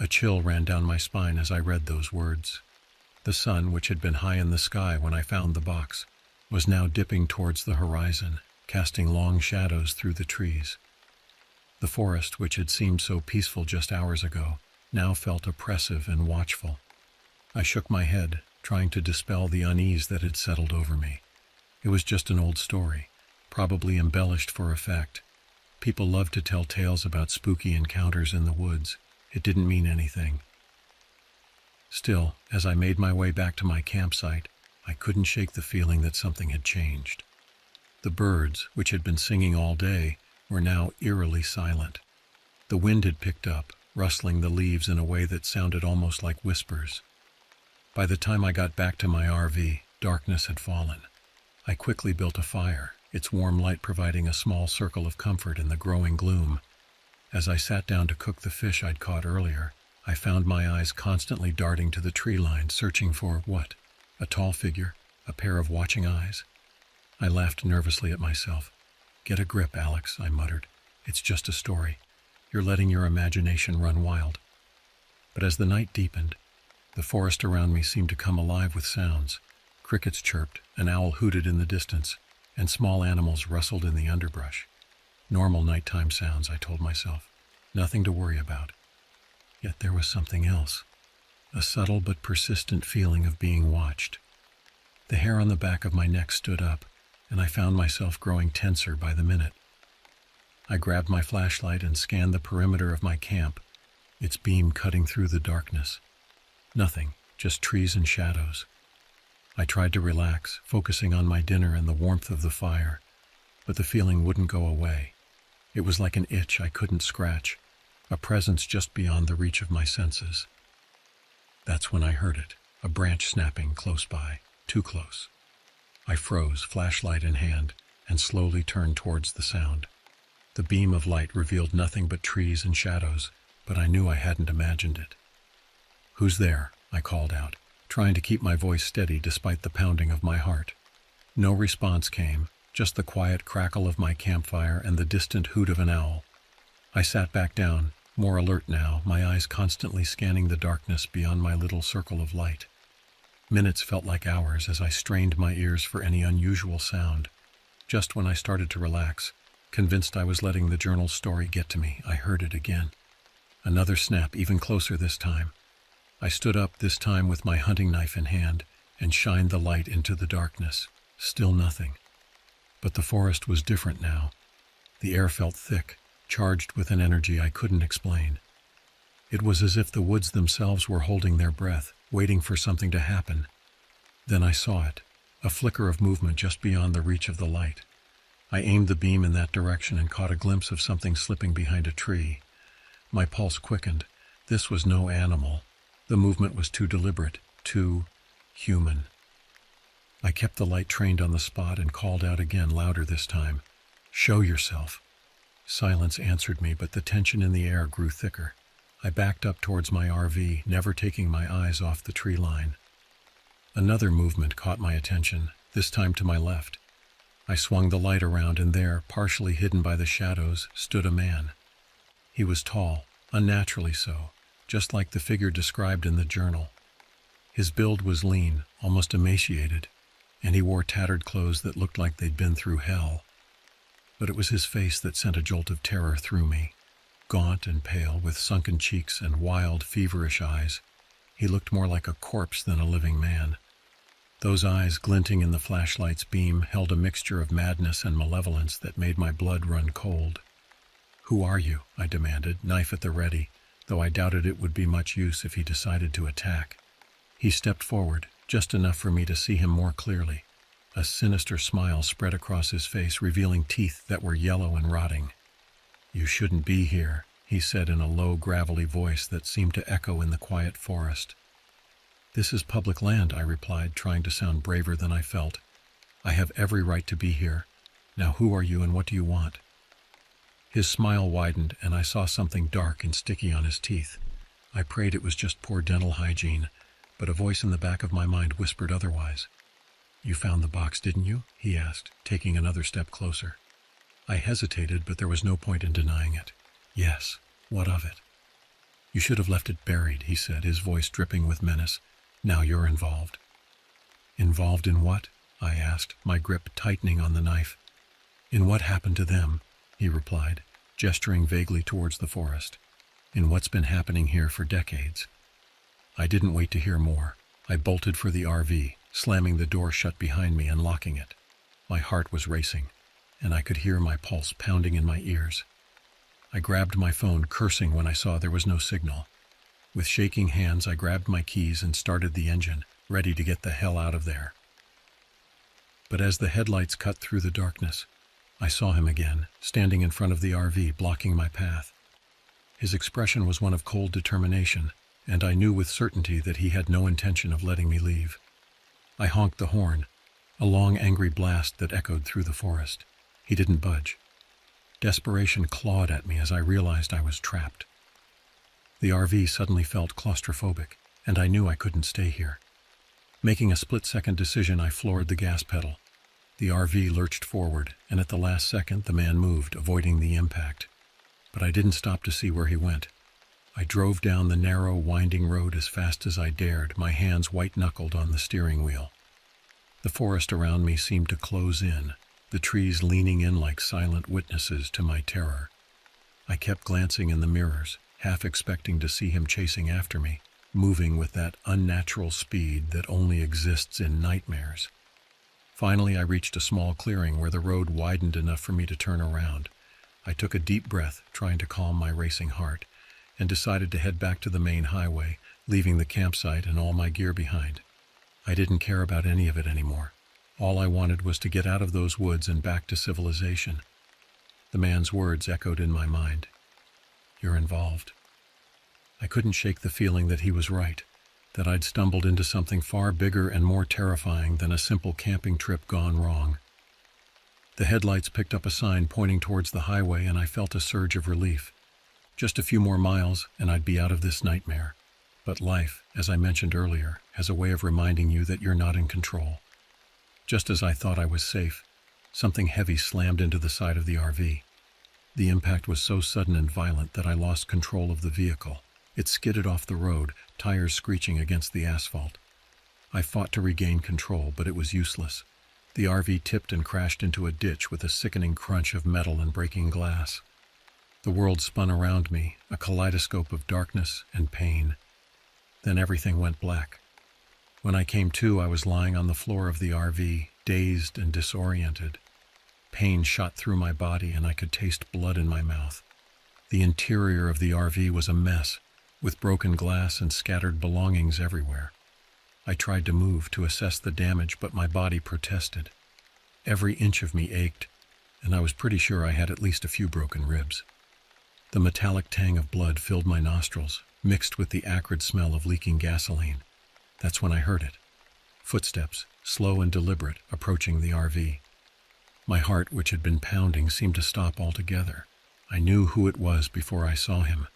A chill ran down my spine as I read those words. The sun, which had been high in the sky when I found the box, was now dipping towards the horizon, casting long shadows through the trees. The forest, which had seemed so peaceful just hours ago, now felt oppressive and watchful. I shook my head, trying to dispel the unease that had settled over me. It was just an old story, probably embellished for effect. People loved to tell tales about spooky encounters in the woods. It didn't mean anything. Still, as I made my way back to my campsite, I couldn't shake the feeling that something had changed. The birds, which had been singing all day, were now eerily silent. The wind had picked up, rustling the leaves in a way that sounded almost like whispers. By the time I got back to my RV, darkness had fallen. I quickly built a fire, its warm light providing a small circle of comfort in the growing gloom. As I sat down to cook the fish I'd caught earlier, I found my eyes constantly darting to the tree line, searching for what? A tall figure? A pair of watching eyes? I laughed nervously at myself. "Get a grip, Alex," I muttered. "It's just a story. You're letting your imagination run wild." But as the night deepened, the forest around me seemed to come alive with sounds. Crickets chirped, an owl hooted in the distance, and small animals rustled in the underbrush. Normal nighttime sounds, I told myself. Nothing to worry about. Yet there was something else. A subtle but persistent feeling of being watched. The hair on the back of my neck stood up, and I found myself growing tenser by the minute. I grabbed my flashlight and scanned the perimeter of my camp, its beam cutting through the darkness. Nothing, just trees and shadows. I tried to relax, focusing on my dinner and the warmth of the fire, but the feeling wouldn't go away. It was like an itch I couldn't scratch, a presence just beyond the reach of my senses. That's when I heard it, a branch snapping close by, too close. I froze, flashlight in hand, and slowly turned towards the sound. The beam of light revealed nothing but trees and shadows, but I knew I hadn't imagined it. "Who's there?" I called out, trying to keep my voice steady despite the pounding of my heart. No response came, just the quiet crackle of my campfire and the distant hoot of an owl. I sat back down, more alert now, my eyes constantly scanning the darkness beyond my little circle of light. Minutes felt like hours as I strained my ears for any unusual sound. Just when I started to relax, convinced I was letting the journal's story get to me, I heard it again. Another snap, even closer this time. I stood up, this time with my hunting knife in hand, and shined the light into the darkness. Still nothing. But the forest was different now. The air felt thick, charged with an energy I couldn't explain. It was as if the woods themselves were holding their breath, waiting for something to happen. Then I saw it, a flicker of movement just beyond the reach of the light. I aimed the beam in that direction and caught a glimpse of something slipping behind a tree. My pulse quickened. This was no animal. The movement was too deliberate, too human. I kept the light trained on the spot and called out again, louder this time. "Show yourself." Silence answered me, but the tension in the air grew thicker. I backed up towards my RV, never taking my eyes off the tree line. Another movement caught my attention, this time to my left. I swung the light around, and there, partially hidden by the shadows, stood a man. He was tall, unnaturally so, just like the figure described in the journal. His build was lean, almost emaciated, and he wore tattered clothes that looked like they'd been through hell. But it was his face that sent a jolt of terror through me. Gaunt and pale, with sunken cheeks and wild, feverish eyes, he looked more like a corpse than a living man. Those eyes, glinting in the flashlight's beam, held a mixture of madness and malevolence that made my blood run cold. "Who are you?" I demanded, knife at the ready, though I doubted it would be much use if he decided to attack. He stepped forward, just enough for me to see him more clearly. A sinister smile spread across his face, revealing teeth that were yellow and rotting. "You shouldn't be here," he said in a low, gravelly voice that seemed to echo in the quiet forest. "This is public land," I replied, trying to sound braver than I felt. "I have every right to be here. Now who are you and what do you want?" His smile widened, and I saw something dark and sticky on his teeth. I prayed it was just poor dental hygiene, but a voice in the back of my mind whispered otherwise. "You found the box, didn't you?" he asked, taking another step closer. I hesitated, but there was no point in denying it. "Yes, what of it?" "You should have left it buried," he said, his voice dripping with menace. "Now you're involved." "Involved in what?" I asked, my grip tightening on the knife. "In what happened to them," he replied, gesturing vaguely towards the forest. "In what's been happening here for decades." I didn't wait to hear more. I bolted for the RV, slamming the door shut behind me and locking it. My heart was racing, and I could hear my pulse pounding in my ears. I grabbed my phone, cursing when I saw there was no signal. With shaking hands, I grabbed my keys and started the engine, ready to get the hell out of there. But as the headlights cut through the darkness, I saw him again, standing in front of the RV, blocking my path. His expression was one of cold determination, and I knew with certainty that he had no intention of letting me leave. I honked the horn, a long, angry blast that echoed through the forest. He didn't budge. Desperation clawed at me as I realized I was trapped. The RV suddenly felt claustrophobic, and I knew I couldn't stay here. Making a split-second decision, I floored the gas pedal. The RV lurched forward, and at the last second the man moved, avoiding the impact. But I didn't stop to see where he went. I drove down the narrow, winding road as fast as I dared, my hands white-knuckled on the steering wheel. The forest around me seemed to close in, the trees leaning in like silent witnesses to my terror. I kept glancing in the mirrors, half expecting to see him chasing after me, moving with that unnatural speed that only exists in nightmares. Finally, I reached a small clearing where the road widened enough for me to turn around. I took a deep breath, trying to calm my racing heart, and decided to head back to the main highway, leaving the campsite and all my gear behind. I didn't care about any of it anymore. All I wanted was to get out of those woods and back to civilization. The man's words echoed in my mind. "You're involved." I couldn't shake the feeling that he was right, that I'd stumbled into something far bigger and more terrifying than a simple camping trip gone wrong. The headlights picked up a sign pointing towards the highway, and I felt a surge of relief. Just a few more miles, and I'd be out of this nightmare. But life, as I mentioned earlier, has a way of reminding you that you're not in control. Just as I thought I was safe, something heavy slammed into the side of the RV. The impact was so sudden and violent that I lost control of the vehicle. It skidded off the road, tires screeching against the asphalt. I fought to regain control, but it was useless. The RV tipped and crashed into a ditch with a sickening crunch of metal and breaking glass. The world spun around me, a kaleidoscope of darkness and pain. Then everything went black. When I came to, I was lying on the floor of the RV, dazed and disoriented. Pain shot through my body and I could taste blood in my mouth. The interior of the RV was a mess, with broken glass and scattered belongings everywhere. I tried to move to assess the damage, but my body protested. Every inch of me ached, and I was pretty sure I had at least a few broken ribs. The metallic tang of blood filled my nostrils, mixed with the acrid smell of leaking gasoline. That's when I heard it. Footsteps, slow and deliberate, approaching the RV. My heart, which had been pounding, seemed to stop altogether. I knew who it was before I saw him.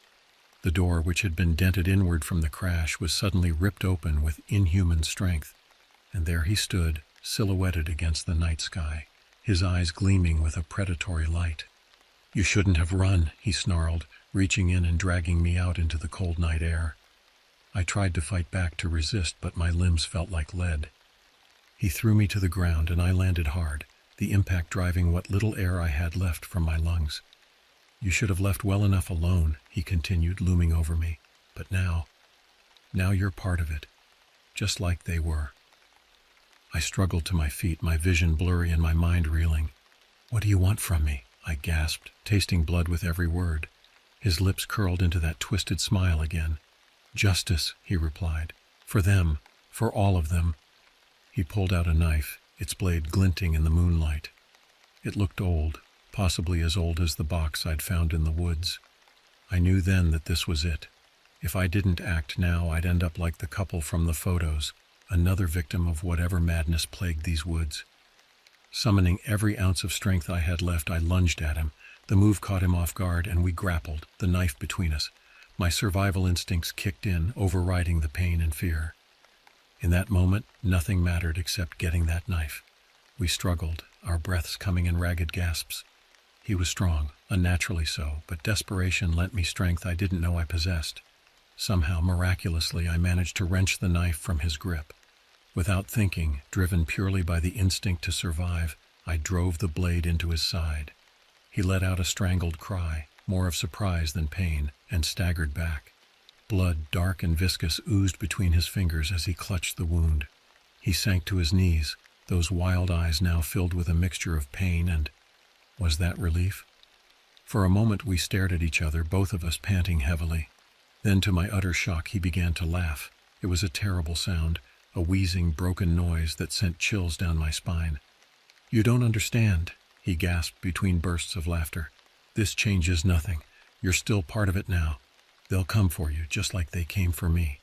The door, which had been dented inward from the crash, was suddenly ripped open with inhuman strength, and there he stood, silhouetted against the night sky, his eyes gleaming with a predatory light. "You shouldn't have run," he snarled, reaching in and dragging me out into the cold night air. I tried to fight back, to resist, but my limbs felt like lead. He threw me to the ground and I landed hard, the impact driving what little air I had left from my lungs. "You should have left well enough alone," he continued, looming over me. "But now you're part of it, just like they were." I struggled to my feet, my vision blurry and my mind reeling. "What do you want from me?" I gasped, tasting blood with every word. His lips curled into that twisted smile again. "Justice," he replied. "For them, for all of them." He pulled out a knife, its blade glinting in the moonlight. It looked old, possibly as old as the box I'd found in the woods. I knew then that this was it. If I didn't act now, I'd end up like the couple from the photos, another victim of whatever madness plagued these woods. Summoning every ounce of strength I had left, I lunged at him. The move caught him off guard, and we grappled, the knife between us. My survival instincts kicked in, overriding the pain and fear. In that moment, nothing mattered except getting that knife. We struggled, our breaths coming in ragged gasps. He was strong, unnaturally so, but desperation lent me strength I didn't know I possessed. Somehow, miraculously, I managed to wrench the knife from his grip. Without thinking, driven purely by the instinct to survive, I drove the blade into his side. He let out a strangled cry, more of surprise than pain, and staggered back. Blood, dark and viscous, oozed between his fingers as he clutched the wound. He sank to his knees, those wild eyes now filled with a mixture of pain and... was that relief? For a moment we stared at each other, both of us panting heavily. Then, to my utter shock, he began to laugh. It was a terrible sound, a wheezing, broken noise that sent chills down my spine. "You don't understand," he gasped between bursts of laughter. "This changes nothing. You're still part of it now. They'll come for you, just like they came for me."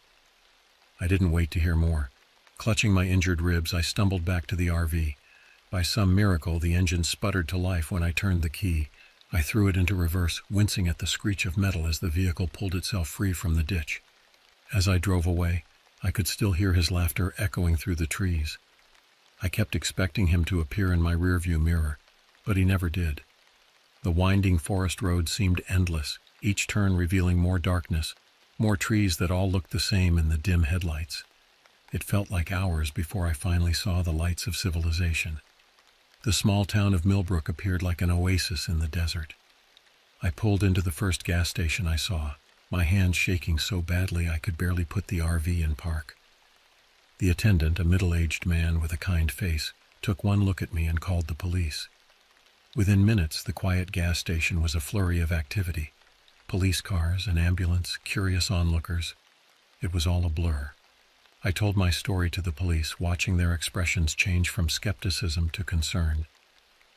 I didn't wait to hear more. Clutching my injured ribs, I stumbled back to the RV. By some miracle, the engine sputtered to life when I turned the key. I threw it into reverse, wincing at the screech of metal as the vehicle pulled itself free from the ditch. As I drove away, I could still hear his laughter echoing through the trees. I kept expecting him to appear in my rearview mirror, but he never did. The winding forest road seemed endless, each turn revealing more darkness, more trees that all looked the same in the dim headlights. It felt like hours before I finally saw the lights of civilization. The small town of Millbrook appeared like an oasis in the desert. I pulled into the first gas station I saw, my hands shaking so badly I could barely put the RV in park. The attendant, a middle-aged man with a kind face, took one look at me and called the police. Within minutes, the quiet gas station was a flurry of activity. Police cars, an ambulance, curious onlookers. It was all a blur. I told my story to the police, watching their expressions change from skepticism to concern.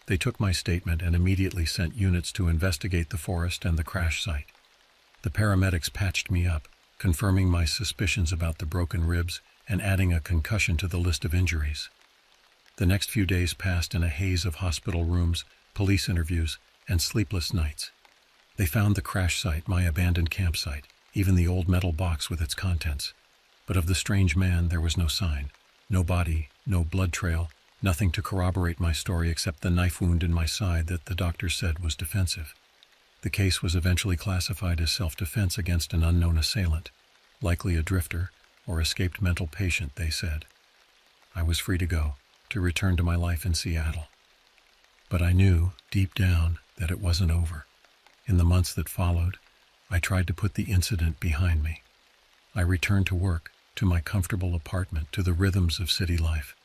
They took my statement and immediately sent units to investigate the forest and the crash site. The paramedics patched me up, confirming my suspicions about the broken ribs and adding a concussion to the list of injuries. The next few days passed in a haze of hospital rooms, police interviews, and sleepless nights. They found the crash site, my abandoned campsite, even the old metal box with its contents. But of the strange man there was no sign, no body, no blood trail, nothing to corroborate my story except the knife wound in my side that the doctor said was defensive. The case was eventually classified as self-defense against an unknown assailant, likely a drifter or escaped mental patient, they said. I was free to go, to return to my life in Seattle. But I knew, deep down, that it wasn't over. In the months that followed, I tried to put the incident behind me. I returned to work, to my comfortable apartment, to the rhythms of city life.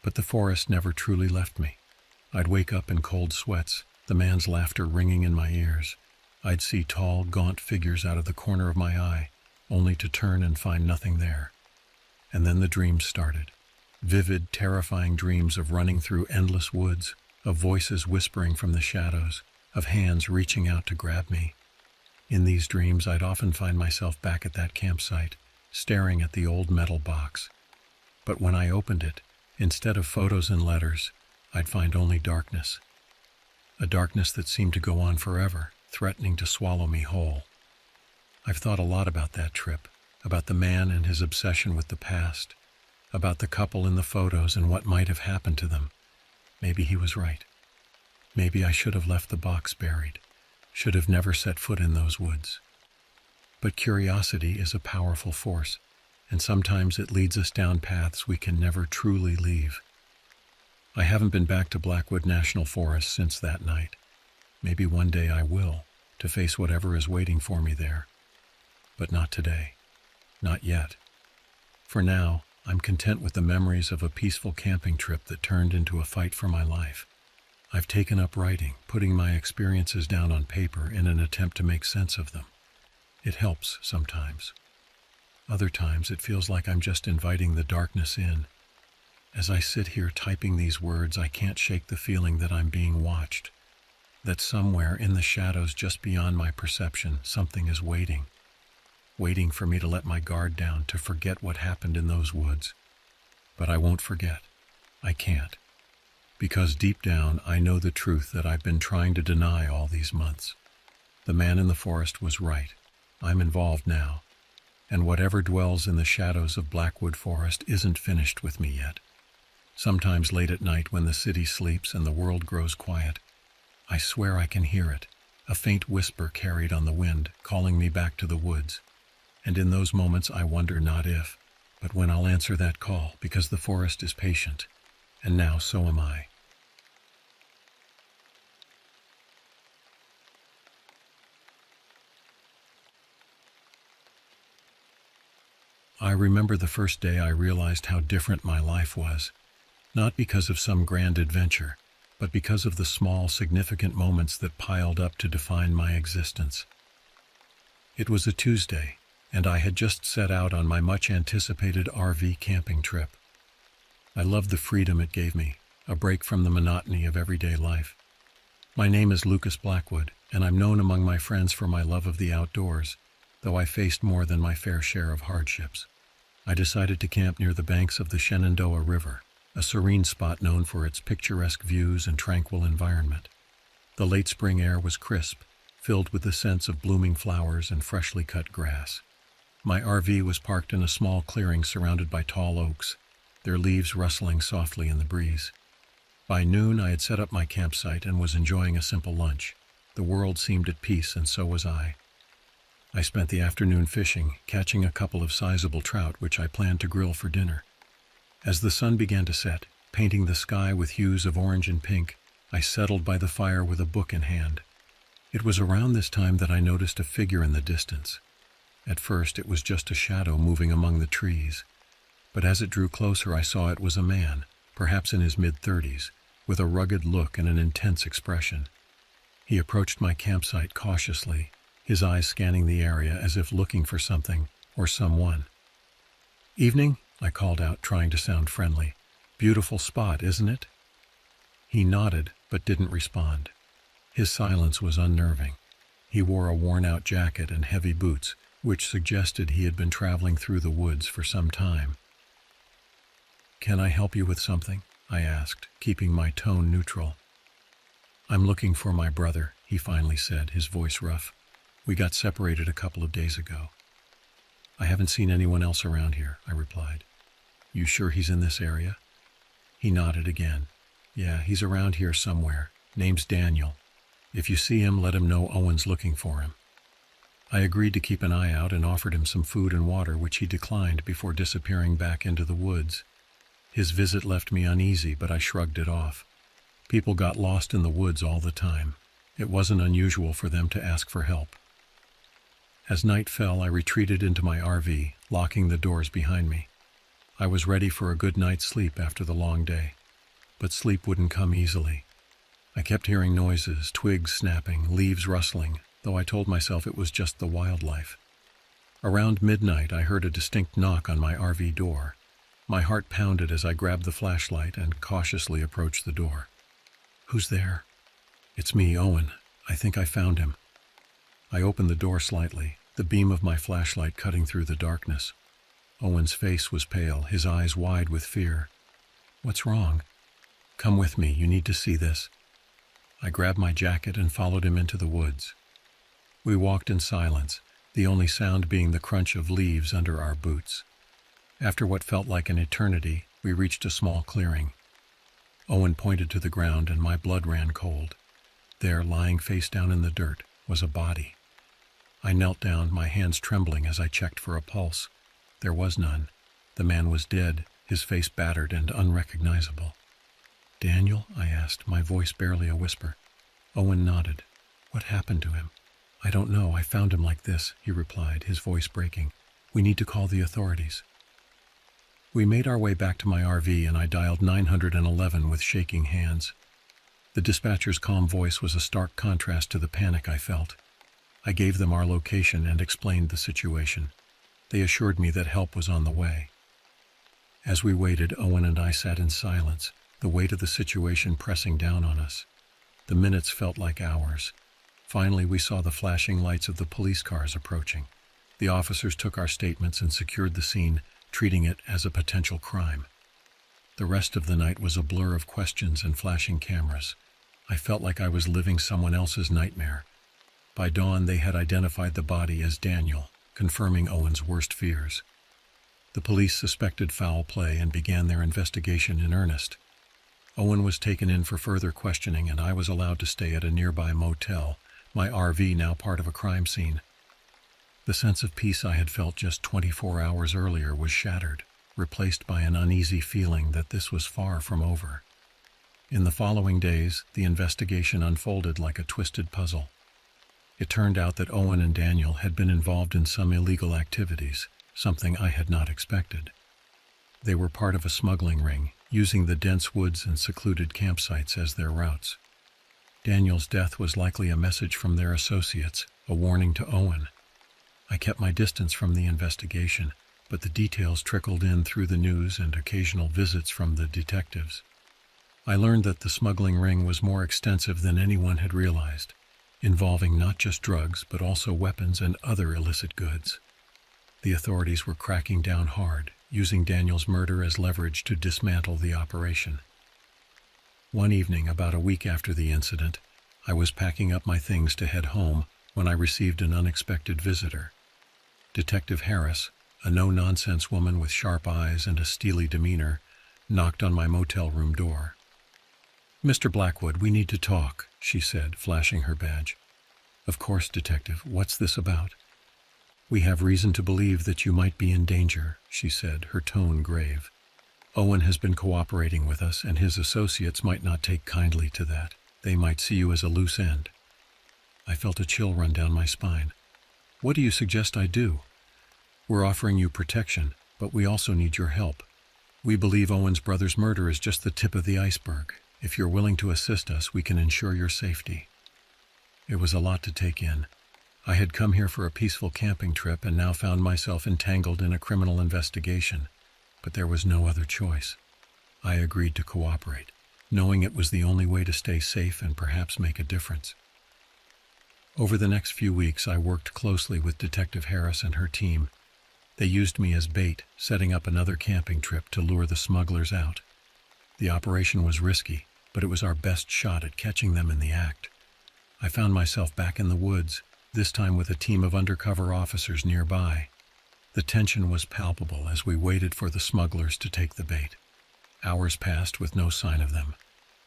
But the forest never truly left me. I'd wake up in cold sweats, the man's laughter ringing in my ears. I'd see tall, gaunt figures out of the corner of my eye, only to turn and find nothing there. And then the dreams started. Vivid, terrifying dreams of running through endless woods, of voices whispering from the shadows, of hands reaching out to grab me. In these dreams, I'd often find myself back at that campsite, staring at the old metal box. But when I opened it, instead of photos and letters, I'd find only darkness. A darkness that seemed to go on forever, threatening to swallow me whole. I've thought a lot about that trip, about the man and his obsession with the past, about the couple in the photos and what might have happened to them. Maybe he was right. Maybe I should have left the box buried, should have never set foot in those woods. But curiosity is a powerful force, and sometimes it leads us down paths we can never truly leave. I haven't been back to Blackwood National Forest since that night. Maybe one day I will, to face whatever is waiting for me there. But not today. Not yet. For now, I'm content with the memories of a peaceful camping trip that turned into a fight for my life. I've taken up writing, putting my experiences down on paper in an attempt to make sense of them. It helps sometimes. Other times it feels like I'm just inviting the darkness in. As I sit here typing these words, I can't shake the feeling that I'm being watched, that somewhere in the shadows just beyond my perception, something is waiting for me to let my guard down, to forget what happened in those woods. But I won't forget. I can't. Because deep down, I know the truth that I've been trying to deny all these months. The man in the forest was right. I'm involved now. And whatever dwells in the shadows of Blackwood Forest isn't finished with me yet. Sometimes late at night when the city sleeps and the world grows quiet, I swear I can hear it, a faint whisper carried on the wind, calling me back to the woods. And in those moments I wonder not if, but when I'll answer that call, because the forest is patient, and now so am I. I remember the first day I realized how different my life was, not because of some grand adventure, but because of the small, significant moments that piled up to define my existence. It was a Tuesday, and I had just set out on my much-anticipated RV camping trip. I loved the freedom it gave me, a break from the monotony of everyday life. My name is Lucas Blackwood, and I'm known among my friends for my love of the outdoors, though I faced more than my fair share of hardships. I decided to camp near the banks of the Shenandoah River, a serene spot known for its picturesque views and tranquil environment. The late spring air was crisp, filled with the scents of blooming flowers and freshly cut grass. My RV was parked in a small clearing surrounded by tall oaks, their leaves rustling softly in the breeze. By noon, I had set up my campsite and was enjoying a simple lunch. The world seemed at peace, and so was I. I spent the afternoon fishing, catching a couple of sizable trout which I planned to grill for dinner. As the sun began to set, painting the sky with hues of orange and pink, I settled by the fire with a book in hand. It was around this time that I noticed a figure in the distance. At first, it was just a shadow moving among the trees. But as it drew closer, I saw it was a man, perhaps in his mid-30s, with a rugged look and an intense expression. He approached my campsite cautiously, his eyes scanning the area as if looking for something or someone. "Evening," I called out, trying to sound friendly. "Beautiful spot, isn't it?" He nodded, but didn't respond. His silence was unnerving. He wore a worn-out jacket and heavy boots, which suggested he had been traveling through the woods for some time. "Can I help you with something?" I asked, keeping my tone neutral. "I'm looking for my brother," he finally said, his voice rough. "We got separated a couple of days ago." "I haven't seen anyone else around here," I replied. "You sure he's in this area?" He nodded again. "Yeah, he's around here somewhere. Name's Daniel. If you see him, let him know Owen's looking for him." I agreed to keep an eye out and offered him some food and water, which he declined before disappearing back into the woods. His visit left me uneasy, but I shrugged it off. People got lost in the woods all the time. It wasn't unusual for them to ask for help. As night fell, I retreated into my RV, locking the doors behind me. I was ready for a good night's sleep after the long day, but sleep wouldn't come easily. I kept hearing noises, twigs snapping, leaves rustling, though I told myself it was just the wildlife. Around midnight, I heard a distinct knock on my RV door. My heart pounded as I grabbed the flashlight and cautiously approached the door. "Who's there?" "It's me, Owen. I think I found him." I opened the door slightly, the beam of my flashlight cutting through the darkness. Owen's face was pale, his eyes wide with fear. "What's wrong?" "Come with me, you need to see this." I grabbed my jacket and followed him into the woods. We walked in silence, the only sound being the crunch of leaves under our boots. After what felt like an eternity, we reached a small clearing. Owen pointed to the ground and my blood ran cold. There, lying face down in the dirt, was a body. I knelt down, my hands trembling as I checked for a pulse. There was none. The man was dead, his face battered and unrecognizable. "Daniel?" I asked, my voice barely a whisper. Owen nodded. "What happened to him?" "I don't know. I found him like this," he replied, his voice breaking. "We need to call the authorities." We made our way back to my RV and I dialed 911 with shaking hands. The dispatcher's calm voice was a stark contrast to the panic I felt. I gave them our location and explained the situation. They assured me that help was on the way. As we waited, Owen and I sat in silence, the weight of the situation pressing down on us. The minutes felt like hours. Finally, we saw the flashing lights of the police cars approaching. The officers took our statements and secured the scene, treating it as a potential crime. The rest of the night was a blur of questions and flashing cameras. I felt like I was living someone else's nightmare. By dawn, they had identified the body as Daniel, confirming Owen's worst fears. The police suspected foul play and began their investigation in earnest. Owen was taken in for further questioning and I was allowed to stay at a nearby motel, my RV now part of a crime scene. The sense of peace I had felt just 24 hours earlier was shattered, replaced by an uneasy feeling that this was far from over. In the following days, the investigation unfolded like a twisted puzzle. It turned out that Owen and Daniel had been involved in some illegal activities, something I had not expected. They were part of a smuggling ring, using the dense woods and secluded campsites as their routes. Daniel's death was likely a message from their associates, a warning to Owen. I kept my distance from the investigation, but the details trickled in through the news and occasional visits from the detectives. I learned that the smuggling ring was more extensive than anyone had realized, involving not just drugs but also weapons and other illicit goods. The authorities were cracking down hard, using Daniel's murder as leverage to dismantle the operation. One evening, about a week after the incident, I was packing up my things to head home when I received an unexpected visitor. Detective Harris, a no-nonsense woman with sharp eyes and a steely demeanor, knocked on my motel room door. "Mr. Blackwood, we need to talk," she said, flashing her badge. "Of course, Detective. What's this about?" "We have reason to believe that you might be in danger," she said, her tone grave. "Owen has been cooperating with us, and his associates might not take kindly to that. They might see you as a loose end." I felt a chill run down my spine. "What do you suggest I do?" "We're offering you protection, but we also need your help. We believe Owen's brother's murder is just the tip of the iceberg. If you're willing to assist us, we can ensure your safety." It was a lot to take in. I had come here for a peaceful camping trip and now found myself entangled in a criminal investigation, but there was no other choice. I agreed to cooperate, knowing it was the only way to stay safe and perhaps make a difference. Over the next few weeks, I worked closely with Detective Harris and her team. They used me as bait, setting up another camping trip to lure the smugglers out. The operation was risky, but it was our best shot at catching them in the act. I found myself back in the woods, this time with a team of undercover officers nearby. The tension was palpable as we waited for the smugglers to take the bait. Hours passed with no sign of them,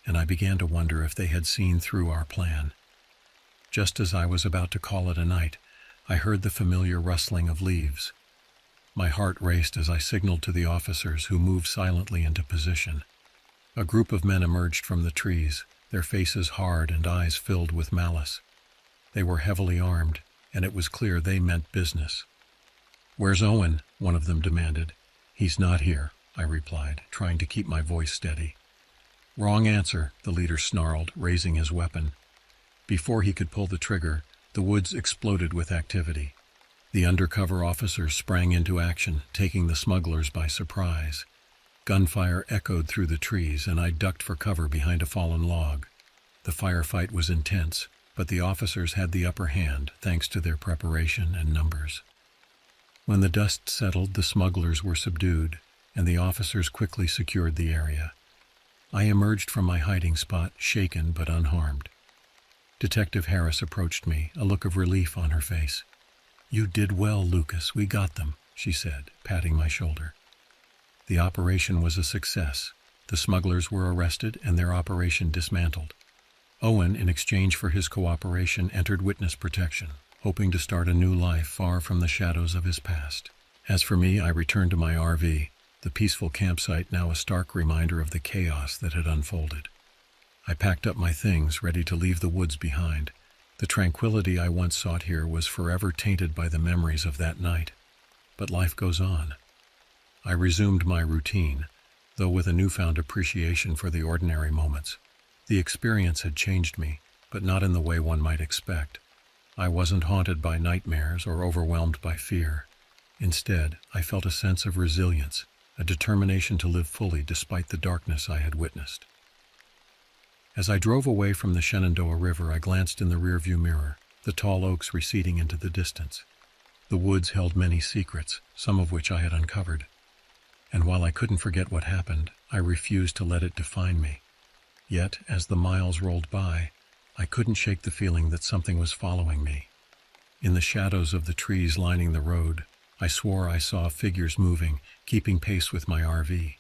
and I began to wonder if they had seen through our plan. Just as I was about to call it a night, I heard the familiar rustling of leaves. My heart raced as I signaled to the officers, who moved silently into position. A group of men emerged from the trees, their faces hard and eyes filled with malice. They were heavily armed, and it was clear they meant business. "Where's Owen?" one of them demanded. "He's not here," I replied, trying to keep my voice steady. "Wrong answer," the leader snarled, raising his weapon. Before he could pull the trigger, the woods exploded with activity. The undercover officers sprang into action, taking the smugglers by surprise. Gunfire echoed through the trees, and I ducked for cover behind a fallen log. The firefight was intense, but the officers had the upper hand, thanks to their preparation and numbers. When the dust settled, the smugglers were subdued, and the officers quickly secured the area. I emerged from my hiding spot, shaken but unharmed. Detective Harris approached me, a look of relief on her face. "You did well, Lucas. We got them," she said, patting my shoulder. The operation was a success. The smugglers were arrested and their operation dismantled. Owen, in exchange for his cooperation, entered witness protection, hoping to start a new life far from the shadows of his past. As for me, I returned to my RV, the peaceful campsite now a stark reminder of the chaos that had unfolded. I packed up my things, ready to leave the woods behind. The tranquility I once sought here was forever tainted by the memories of that night. But life goes on. I resumed my routine, though with a newfound appreciation for the ordinary moments. The experience had changed me, but not in the way one might expect. I wasn't haunted by nightmares or overwhelmed by fear. Instead, I felt a sense of resilience, a determination to live fully despite the darkness I had witnessed. As I drove away from the Shenandoah River, I glanced in the rearview mirror, the tall oaks receding into the distance. The woods held many secrets, some of which I had uncovered. And while I couldn't forget what happened, I refused to let it define me. Yet, as the miles rolled by, I couldn't shake the feeling that something was following me. In the shadows of the trees lining the road, I swore I saw figures moving, keeping pace with my RV.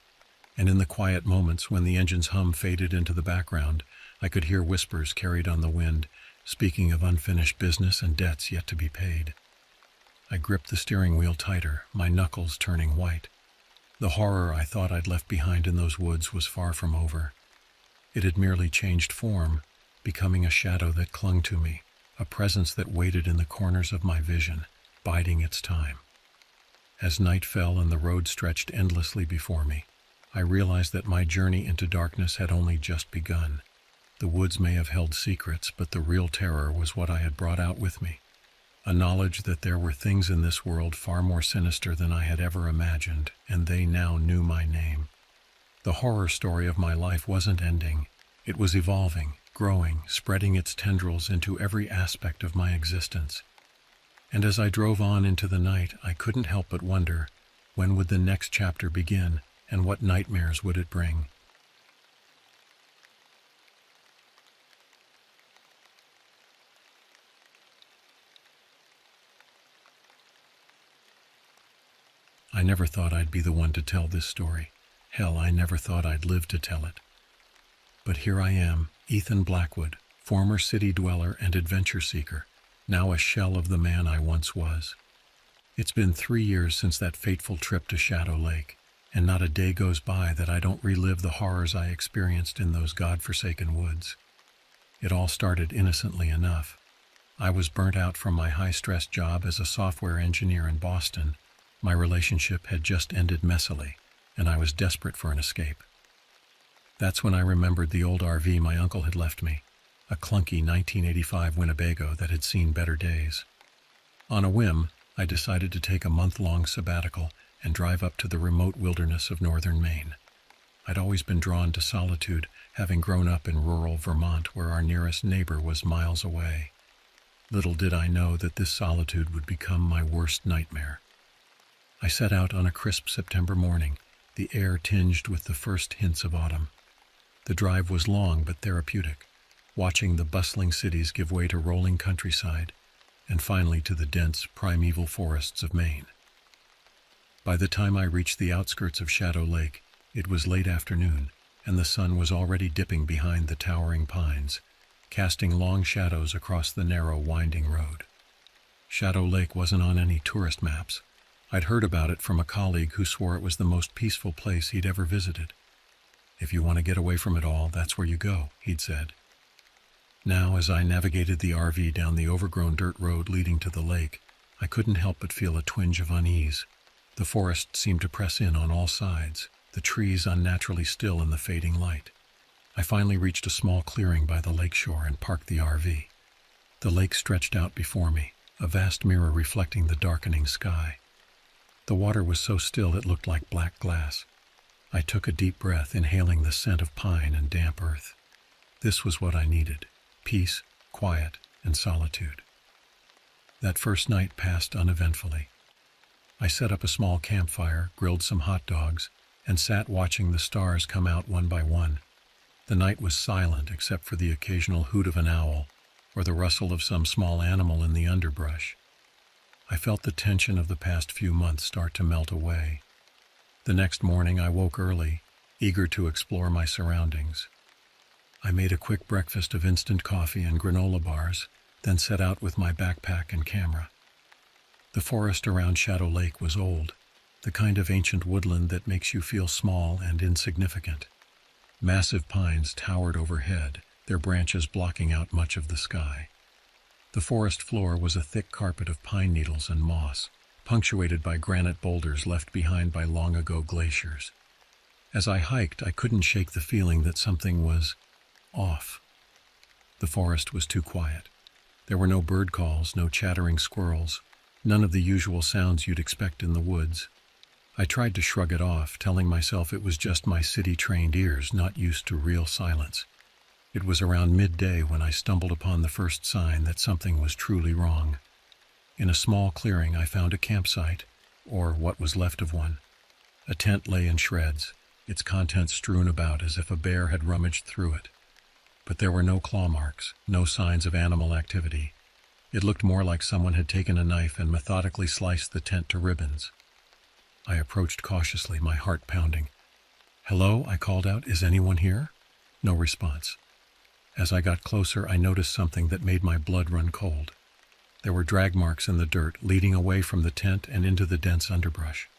And in the quiet moments when the engine's hum faded into the background, I could hear whispers carried on the wind, speaking of unfinished business and debts yet to be paid. I gripped the steering wheel tighter, my knuckles turning white. The horror I thought I'd left behind in those woods was far from over. It had merely changed form, becoming a shadow that clung to me, a presence that waited in the corners of my vision, biding its time. As night fell and the road stretched endlessly before me, I realized that my journey into darkness had only just begun. The woods may have held secrets, but the real terror was what I had brought out with me. A knowledge that there were things in this world far more sinister than I had ever imagined, and they now knew my name. The horror story of my life wasn't ending. It was evolving, growing, spreading its tendrils into every aspect of my existence. And as I drove on into the night, I couldn't help but wonder, when would the next chapter begin? And what nightmares would it bring? I never thought I'd be the one to tell this story. Hell, I never thought I'd live to tell it. But here I am, Ethan Blackwood, former city dweller and adventure seeker, now a shell of the man I once was. It's been 3 years since that fateful trip to Shadow Lake, and not a day goes by that I don't relive the horrors I experienced in those God-forsaken woods. It all started innocently enough. I was burnt out from my high-stress job as a software engineer in Boston. My relationship had just ended messily, and I was desperate for an escape. That's when I remembered the old RV my uncle had left me, a clunky 1985 Winnebago that had seen better days. On a whim, I decided to take a month-long sabbatical and drive up to the remote wilderness of northern Maine. I'd always been drawn to solitude, having grown up in rural Vermont where our nearest neighbor was miles away. Little did I know that this solitude would become my worst nightmare. I set out on a crisp September morning, the air tinged with the first hints of autumn. The drive was long but therapeutic, watching the bustling cities give way to rolling countryside, and finally to the dense, primeval forests of Maine. By the time I reached the outskirts of Shadow Lake, it was late afternoon, and the sun was already dipping behind the towering pines, casting long shadows across the narrow, winding road. Shadow Lake wasn't on any tourist maps, I'd heard about it from a colleague who swore it was the most peaceful place he'd ever visited. "If you want to get away from it all, that's where you go," he'd said. Now, as I navigated the RV down the overgrown dirt road leading to the lake, I couldn't help but feel a twinge of unease. The forest seemed to press in on all sides, the trees unnaturally still in the fading light. I finally reached a small clearing by the lakeshore and parked the RV. The lake stretched out before me, a vast mirror reflecting the darkening sky. The water was so still it looked like black glass. I took a deep breath, inhaling the scent of pine and damp earth. This was what I needed: peace, quiet, and solitude. That first night passed uneventfully. I set up a small campfire, grilled some hot dogs, and sat watching the stars come out one by one. The night was silent except for the occasional hoot of an owl or the rustle of some small animal in the underbrush. I felt the tension of the past few months start to melt away. The next morning I woke early, eager to explore my surroundings. I made a quick breakfast of instant coffee and granola bars, then set out with my backpack and camera. The forest around Shadow Lake was old, the kind of ancient woodland that makes you feel small and insignificant. Massive pines towered overhead, their branches blocking out much of the sky. The forest floor was a thick carpet of pine needles and moss, punctuated by granite boulders left behind by long-ago glaciers. As I hiked, I couldn't shake the feeling that something was off. The forest was too quiet. There were no bird calls, no chattering squirrels, none of the usual sounds you'd expect in the woods. I tried to shrug it off, telling myself it was just my city-trained ears not used to real silence. It was around midday when I stumbled upon the first sign that something was truly wrong. In a small clearing, I found a campsite, or what was left of one. A tent lay in shreds, its contents strewn about as if a bear had rummaged through it. But there were no claw marks, no signs of animal activity. It looked more like someone had taken a knife and methodically sliced the tent to ribbons. I approached cautiously, my heart pounding. "Hello," I called out. "Is anyone here?" No response. As I got closer, I noticed something that made my blood run cold. There were drag marks in the dirt leading away from the tent and into the dense underbrush.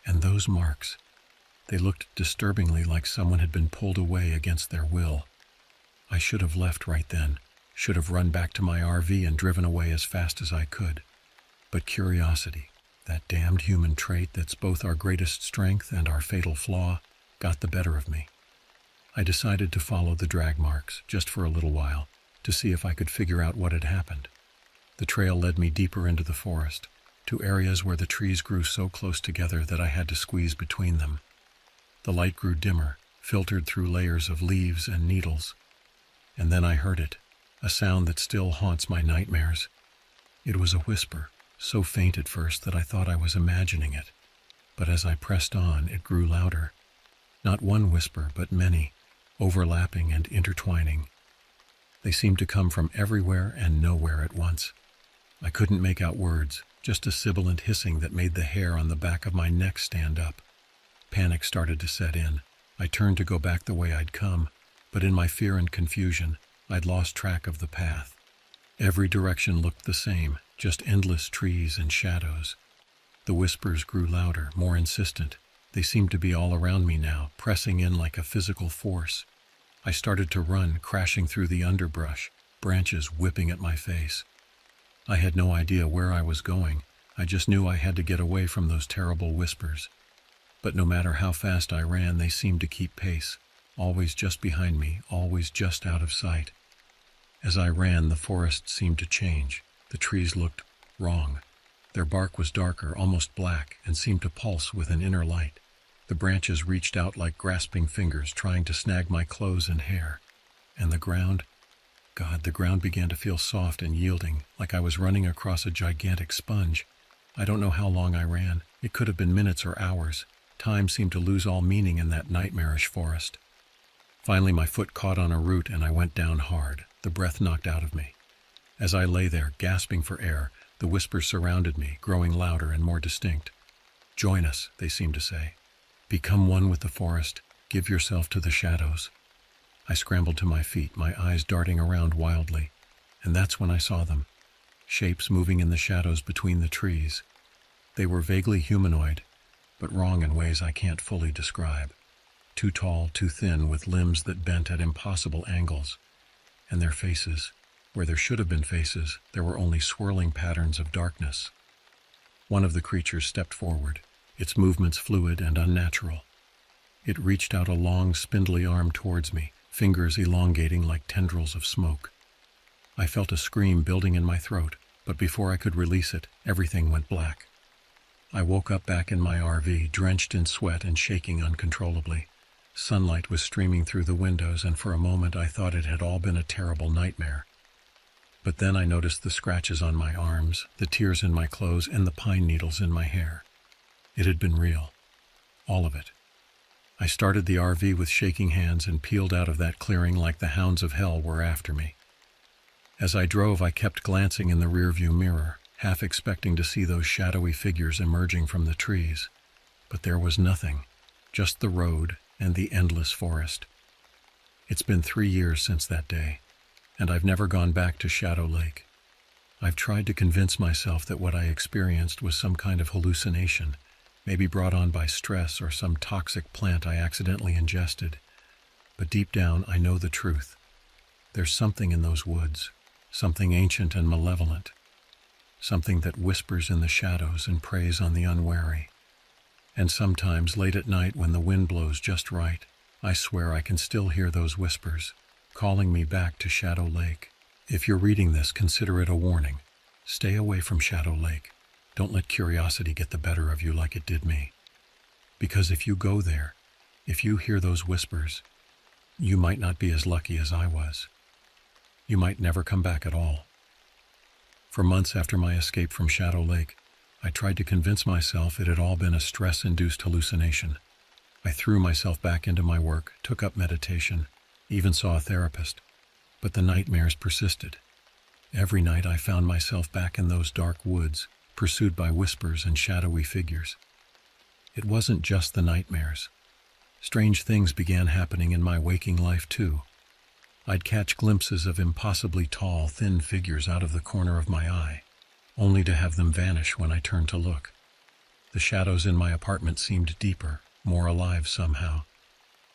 And those marks, they looked disturbingly like someone had been pulled away against their will. I should have left right then, should have run back to my RV and driven away as fast as I could. But curiosity, that damned human trait that's both our greatest strength and our fatal flaw, got the better of me. I decided to follow the drag marks, just for a little while, to see if I could figure out what had happened. The trail led me deeper into the forest, to areas where the trees grew so close together that I had to squeeze between them. The light grew dimmer, filtered through layers of leaves and needles. And then I heard it, a sound that still haunts my nightmares. It was a whisper, so faint at first that I thought I was imagining it. But as I pressed on, it grew louder. Not one whisper, but many, overlapping and intertwining. They seemed to come from everywhere and nowhere at once. I couldn't make out words, just a sibilant hissing that made the hair on the back of my neck stand up. Panic started to set in. I turned to go back the way I'd come, but in my fear and confusion, I'd lost track of the path. Every direction looked the same, just endless trees and shadows. The whispers grew louder, more insistent. They seemed to be all around me now, pressing in like a physical force. I started to run, crashing through the underbrush, branches whipping at my face. I had no idea where I was going. I just knew I had to get away from those terrible whispers. But no matter how fast I ran, they seemed to keep pace, always just behind me, always just out of sight. As I ran, the forest seemed to change. The trees looked wrong. Their bark was darker, almost black, and seemed to pulse with an inner light. The branches reached out like grasping fingers, trying to snag my clothes and hair. And the ground began to feel soft and yielding, like I was running across a gigantic sponge. I don't know how long I ran. It could have been minutes or hours. Time seemed to lose all meaning in that nightmarish forest. Finally, my foot caught on a root and I went down hard, the breath knocked out of me. As I lay there, gasping for air, the whispers surrounded me, growing louder and more distinct. "Join us," they seemed to say. "Become one with the forest. Give yourself to the shadows." I scrambled to my feet, my eyes darting around wildly, and that's when I saw them. Shapes moving in the shadows between the trees. They were vaguely humanoid, but wrong in ways I can't fully describe. Too tall, too thin, with limbs that bent at impossible angles. And their faces, where there should have been faces, there were only swirling patterns of darkness. One of the creatures stepped forward, its movements fluid and unnatural. It reached out a long, spindly arm towards me, fingers elongating like tendrils of smoke. I felt a scream building in my throat, but before I could release it, everything went black. I woke up back in my RV, drenched in sweat and shaking uncontrollably. Sunlight was streaming through the windows, and for a moment I thought it had all been a terrible nightmare. But then I noticed the scratches on my arms, the tears in my clothes, and the pine needles in my hair. It had been real. All of it. I started the RV with shaking hands and peeled out of that clearing like the hounds of hell were after me. As I drove, I kept glancing in the rearview mirror, half expecting to see those shadowy figures emerging from the trees. But there was nothing, just the road and the endless forest. It's been 3 years since that day, and I've never gone back to Shadow Lake. I've tried to convince myself that what I experienced was some kind of hallucination, maybe brought on by stress or some toxic plant I accidentally ingested. But deep down, I know the truth. There's something in those woods, something ancient and malevolent, something that whispers in the shadows and preys on the unwary. And sometimes, late at night when the wind blows just right, I swear I can still hear those whispers, calling me back to Shadow Lake. If you're reading this, consider it a warning. Stay away from Shadow Lake. Don't let curiosity get the better of you like it did me. Because if you go there, if you hear those whispers, you might not be as lucky as I was. You might never come back at all. For months after my escape from Shadow Lake, I tried to convince myself it had all been a stress-induced hallucination. I threw myself back into my work, took up meditation, even saw a therapist. But the nightmares persisted. Every night I found myself back in those dark woods, pursued by whispers and shadowy figures. It wasn't just the nightmares. Strange things began happening in my waking life too. I'd catch glimpses of impossibly tall, thin figures out of the corner of my eye, only to have them vanish when I turned to look. The shadows in my apartment seemed deeper, more alive somehow.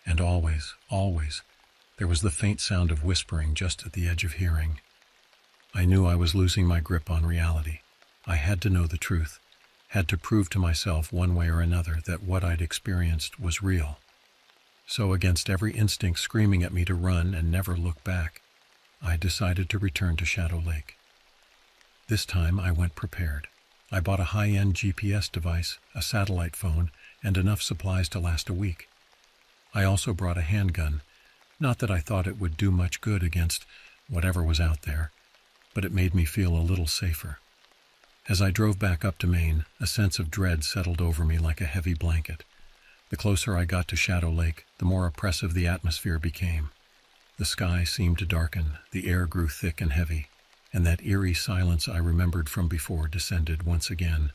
And always, there was the faint sound of whispering just at the edge of hearing. I knew I was losing my grip on reality. I had to know the truth, had to prove to myself one way or another that what I'd experienced was real. So against every instinct screaming at me to run and never look back, I decided to return to Shadow Lake. This time I went prepared. I bought a high-end GPS device, a satellite phone, and enough supplies to last a week. I also brought a handgun. Not that I thought it would do much good against whatever was out there, but it made me feel a little safer. As I drove back up to Maine, a sense of dread settled over me like a heavy blanket. The closer I got to Shadow Lake, the more oppressive the atmosphere became. The sky seemed to darken, the air grew thick and heavy, and that eerie silence I remembered from before descended once again.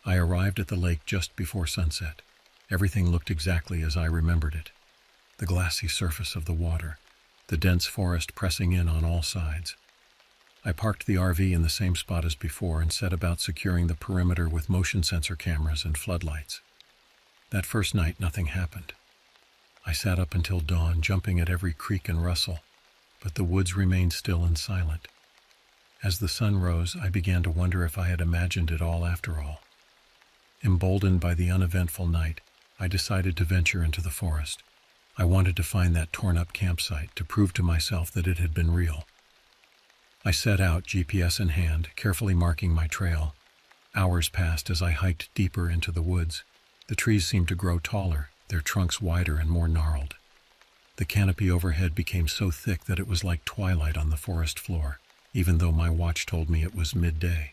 I arrived at the lake just before sunset. Everything looked exactly as I remembered it. The glassy surface of the water, the dense forest pressing in on all sides. I parked the RV in the same spot as before and set about securing the perimeter with motion sensor cameras and floodlights. That first night, nothing happened. I sat up until dawn, jumping at every creak and rustle, but the woods remained still and silent. As the sun rose, I began to wonder if I had imagined it all after all. Emboldened by the uneventful night, I decided to venture into the forest. I wanted to find that torn-up campsite to prove to myself that it had been real. I set out, GPS in hand, carefully marking my trail. Hours passed as I hiked deeper into the woods. The trees seemed to grow taller, their trunks wider and more gnarled. The canopy overhead became so thick that it was like twilight on the forest floor, even though my watch told me it was midday.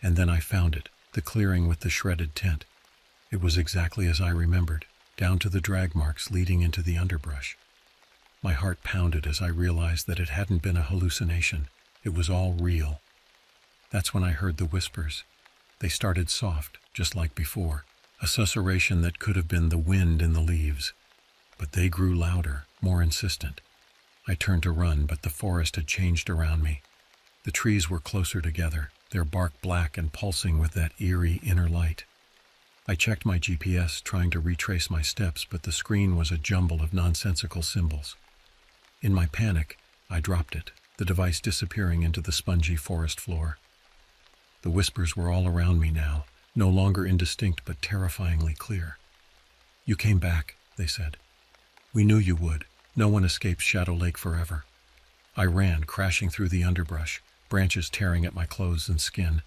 And then I found it, the clearing with the shredded tent. It was exactly as I remembered, down to the drag marks leading into the underbrush. My heart pounded as I realized that it hadn't been a hallucination. It was all real. That's when I heard the whispers. They started soft, just like before, a susurration that could have been the wind in the leaves. But they grew louder, more insistent. I turned to run, but the forest had changed around me. The trees were closer together, their bark black and pulsing with that eerie inner light. I checked my GPS, trying to retrace my steps, but the screen was a jumble of nonsensical symbols. In my panic, I dropped it, the device disappearing into the spongy forest floor. The whispers were all around me now, no longer indistinct but terrifyingly clear. "You came back," they said. "We knew you would. No one escapes Shadow Lake forever." I ran, crashing through the underbrush, branches tearing at my clothes and skin,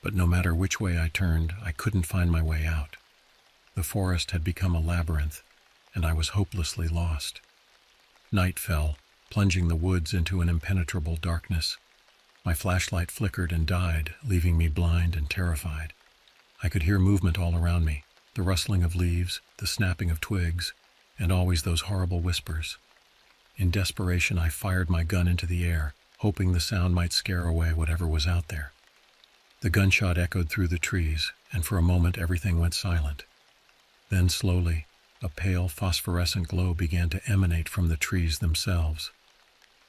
but no matter which way I turned, I couldn't find my way out. The forest had become a labyrinth, and I was hopelessly lost. Night fell, plunging the woods into an impenetrable darkness. My flashlight flickered and died, leaving me blind and terrified. I could hear movement all around me, the rustling of leaves, the snapping of twigs, and always those horrible whispers. In desperation, I fired my gun into the air, hoping the sound might scare away whatever was out there. The gunshot echoed through the trees, and for a moment everything went silent. Then slowly, a pale phosphorescent glow began to emanate from the trees themselves.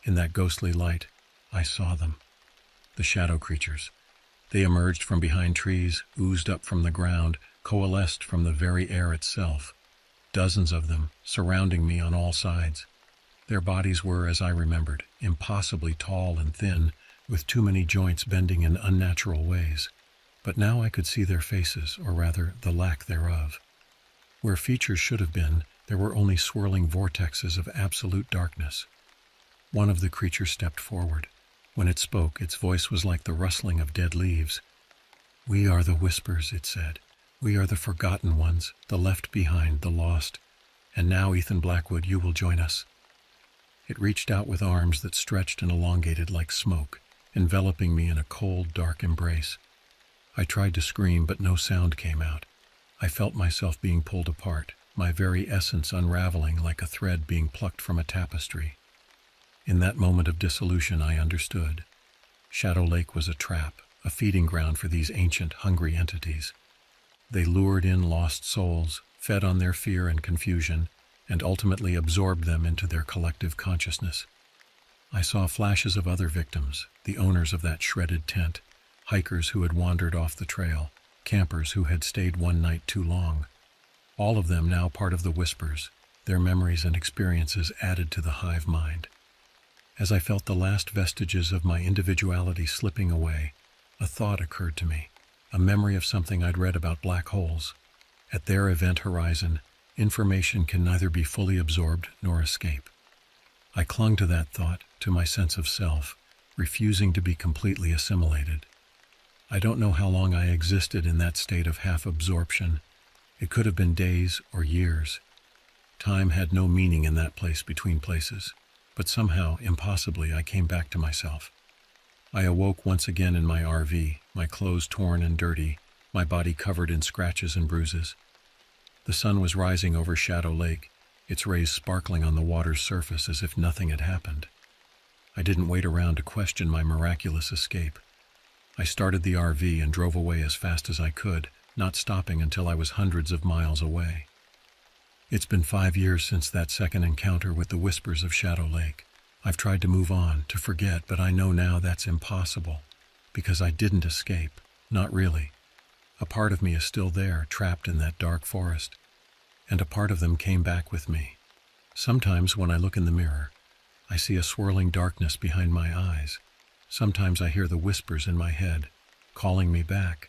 In that ghostly light, I saw them. The shadow creatures. They emerged from behind trees, oozed up from the ground, coalesced from the very air itself. Dozens of them, surrounding me on all sides. Their bodies were, as I remembered, impossibly tall and thin, with too many joints bending in unnatural ways. But now I could see their faces, or rather, the lack thereof. Where features should have been, there were only swirling vortexes of absolute darkness. One of the creatures stepped forward. When it spoke, its voice was like the rustling of dead leaves. "We are the Whispers," it said. "We are the forgotten ones, the left behind, the lost. And now, Ethan Blackwood, you will join us." It reached out with arms that stretched and elongated like smoke, enveloping me in a cold, dark embrace. I tried to scream, but no sound came out. I felt myself being pulled apart, my very essence unraveling like a thread being plucked from a tapestry. In that moment of dissolution, I understood. Shadow Lake was a trap, a feeding ground for these ancient, hungry entities. They lured in lost souls, fed on their fear and confusion, and ultimately absorbed them into their collective consciousness. I saw flashes of other victims, the owners of that shredded tent, hikers who had wandered off the trail, campers who had stayed one night too long. All of them now part of the Whispers, their memories and experiences added to the hive mind. As I felt the last vestiges of my individuality slipping away, a thought occurred to me, a memory of something I'd read about black holes. At their event horizon, information can neither be fully absorbed nor escape. I clung to that thought, to my sense of self, refusing to be completely assimilated. I don't know how long I existed in that state of half-absorption. It could have been days or years. Time had no meaning in that place between places, but somehow, impossibly, I came back to myself. I awoke once again in my RV, my clothes torn and dirty, my body covered in scratches and bruises. The sun was rising over Shadow Lake, its rays sparkling on the water's surface as if nothing had happened. I didn't wait around to question my miraculous escape. I started the RV and drove away as fast as I could, not stopping until I was hundreds of miles away. It's been 5 years since that second encounter with the Whispers of Shadow Lake. I've tried to move on, to forget, but I know now that's impossible, because I didn't escape, not really. A part of me is still there, trapped in that dark forest, and a part of them came back with me. Sometimes when I look in the mirror, I see a swirling darkness behind my eyes. Sometimes I hear the whispers in my head, calling me back.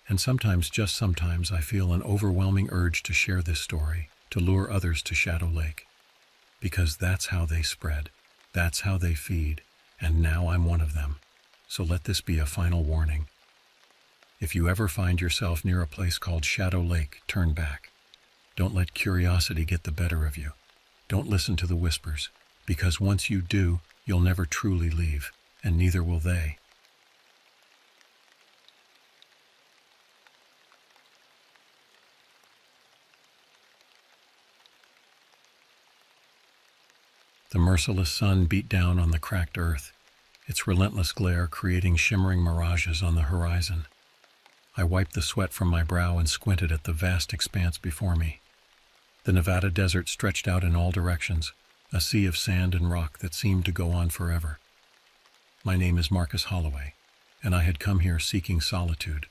And sometimes, just sometimes, I feel an overwhelming urge to share this story, to lure others to Shadow Lake. Because that's how they spread, that's how they feed, and now I'm one of them. So let this be a final warning. If you ever find yourself near a place called Shadow Lake, turn back. Don't let curiosity get the better of you. Don't listen to the whispers, because once you do, you'll never truly leave, and neither will they. The merciless sun beat down on the cracked earth, its relentless glare creating shimmering mirages on the horizon. I wiped the sweat from my brow and squinted at the vast expanse before me. The Nevada desert stretched out in all directions, a sea of sand and rock that seemed to go on forever. My name is Marcus Holloway, and I had come here seeking solitude,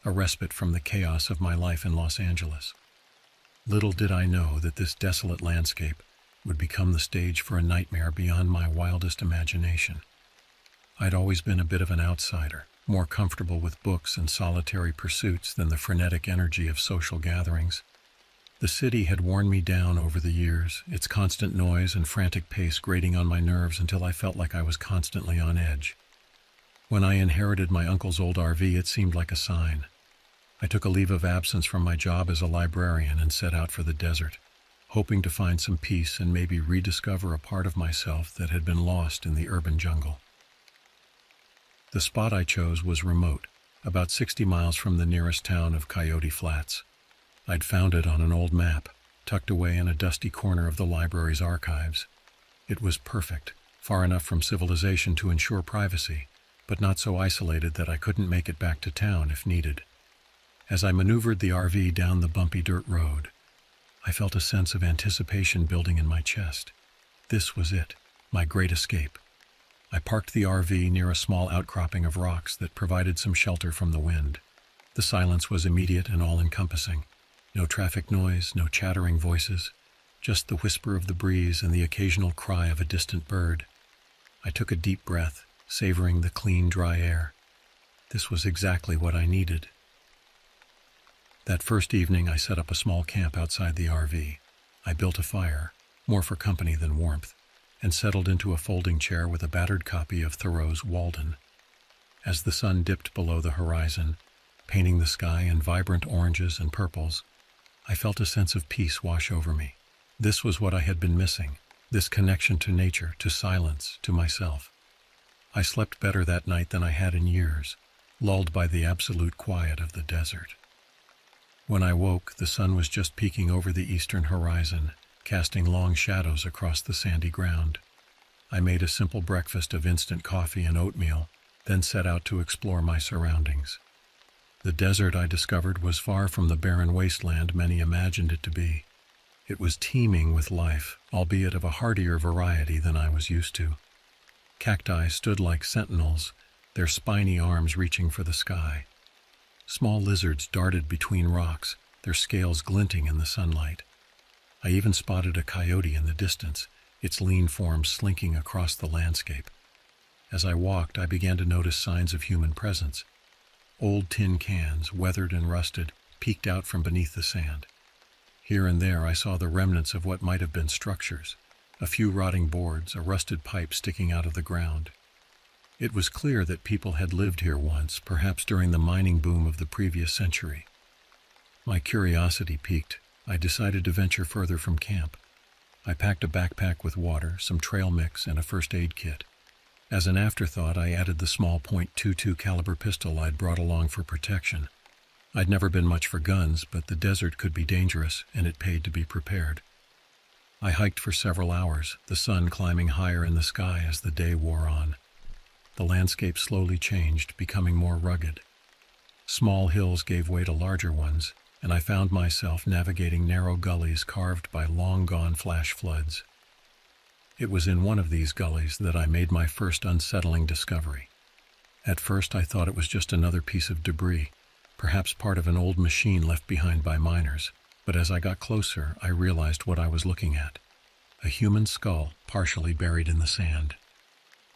a respite from the chaos of my life in Los Angeles. Little did I know that this desolate landscape would become the stage for a nightmare beyond my wildest imagination. I'd always been a bit of an outsider, more comfortable with books and solitary pursuits than the frenetic energy of social gatherings. The city had worn me down over the years, its constant noise and frantic pace grating on my nerves until I felt like I was constantly on edge. When I inherited my uncle's old RV, it seemed like a sign. I took a leave of absence from my job as a librarian and set out for the desert, hoping to find some peace and maybe rediscover a part of myself that had been lost in the urban jungle. The spot I chose was remote, about 60 miles from the nearest town of Coyote Flats. I'd found it on an old map, tucked away in a dusty corner of the library's archives. It was perfect, far enough from civilization to ensure privacy, but not so isolated that I couldn't make it back to town if needed. As I maneuvered the RV down the bumpy dirt road, I felt a sense of anticipation building in my chest. This was it, my great escape. I parked the RV near a small outcropping of rocks that provided some shelter from the wind. The silence was immediate and all-encompassing. No traffic noise, no chattering voices, just the whisper of the breeze and the occasional cry of a distant bird. I took a deep breath, savoring the clean, dry air. This was exactly what I needed. That first evening, I set up a small camp outside the RV. I built a fire, more for company than warmth, and settled into a folding chair with a battered copy of Thoreau's Walden. As the sun dipped below the horizon, painting the sky in vibrant oranges and purples, I felt a sense of peace wash over me. This was what I had been missing, this connection to nature, to silence, to myself. I slept better that night than I had in years, lulled by the absolute quiet of the desert. When I woke, the sun was just peeking over the eastern horizon, casting long shadows across the sandy ground. I made a simple breakfast of instant coffee and oatmeal, then set out to explore my surroundings. The desert, I discovered, was far from the barren wasteland many imagined it to be. It was teeming with life, albeit of a hardier variety than I was used to. Cacti stood like sentinels, their spiny arms reaching for the sky. Small lizards darted between rocks, their scales glinting in the sunlight. I even spotted a coyote in the distance, its lean form slinking across the landscape. As I walked, I began to notice signs of human presence. Old tin cans, weathered and rusted, peeked out from beneath the sand. Here and there I saw the remnants of what might have been structures, a few rotting boards, a rusted pipe sticking out of the ground. It was clear that people had lived here once, perhaps during the mining boom of the previous century. My curiosity piqued. I decided to venture further from camp. I packed a backpack with water, some trail mix, and a first aid kit. As an afterthought, I added the small .22 caliber pistol I'd brought along for protection. I'd never been much for guns, but the desert could be dangerous, and it paid to be prepared. I hiked for several hours, the sun climbing higher in the sky as the day wore on. The landscape slowly changed, becoming more rugged. Small hills gave way to larger ones, and I found myself navigating narrow gullies carved by long-gone flash floods. It was in one of these gullies that I made my first unsettling discovery. At first I thought it was just another piece of debris, perhaps part of an old machine left behind by miners, but as I got closer I realized what I was looking at. A human skull partially buried in the sand.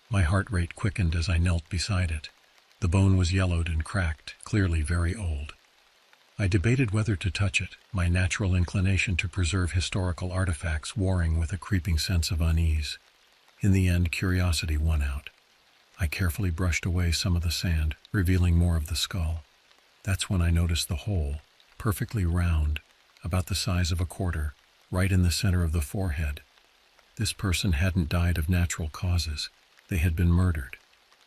My heart rate quickened as I knelt beside it. The bone was yellowed and cracked, clearly very old. I debated whether to touch it, my natural inclination to preserve historical artifacts warring with a creeping sense of unease. In the end, curiosity won out. I carefully brushed away some of the sand, revealing more of the skull. That's when I noticed the hole, perfectly round, about the size of a quarter, right in the center of the forehead. This person hadn't died of natural causes. They had been murdered.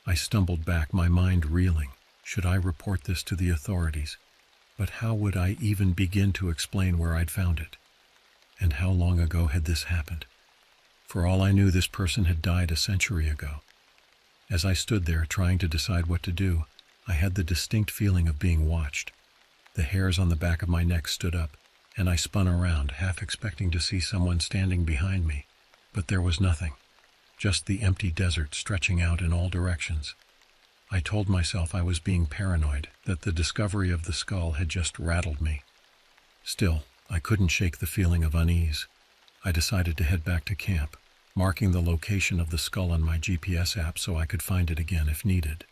I stumbled back, my mind reeling. Should I report this to the authorities? But how would I even begin to explain where I'd found it? And how long ago had this happened? For all I knew, this person had died a century ago. As I stood there trying to decide what to do, I had the distinct feeling of being watched. The hairs on the back of my neck stood up, and I spun around, half expecting to see someone standing behind me. But there was nothing. just the empty desert stretching out in all directions. I told myself I was being paranoid, that the discovery of the skull had just rattled me. Still, I couldn't shake the feeling of unease. I decided to head back to camp, marking the location of the skull on my GPS app so I could find it again if needed.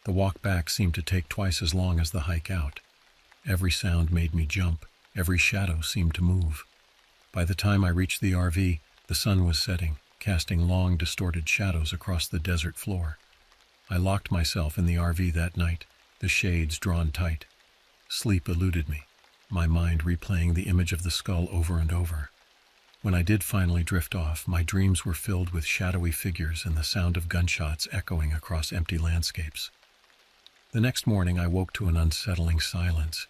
The walk back seemed to take twice as long as the hike out. Every sound made me jump, every shadow seemed to move. By the time I reached the RV, the sun was setting, casting long, distorted shadows across the desert floor. I locked myself in the RV that night, the shades drawn tight. Sleep eluded me, my mind replaying the image of the skull over and over. When I did finally drift off, my dreams were filled with shadowy figures and the sound of gunshots echoing across empty landscapes. The next morning I woke to an unsettling silence.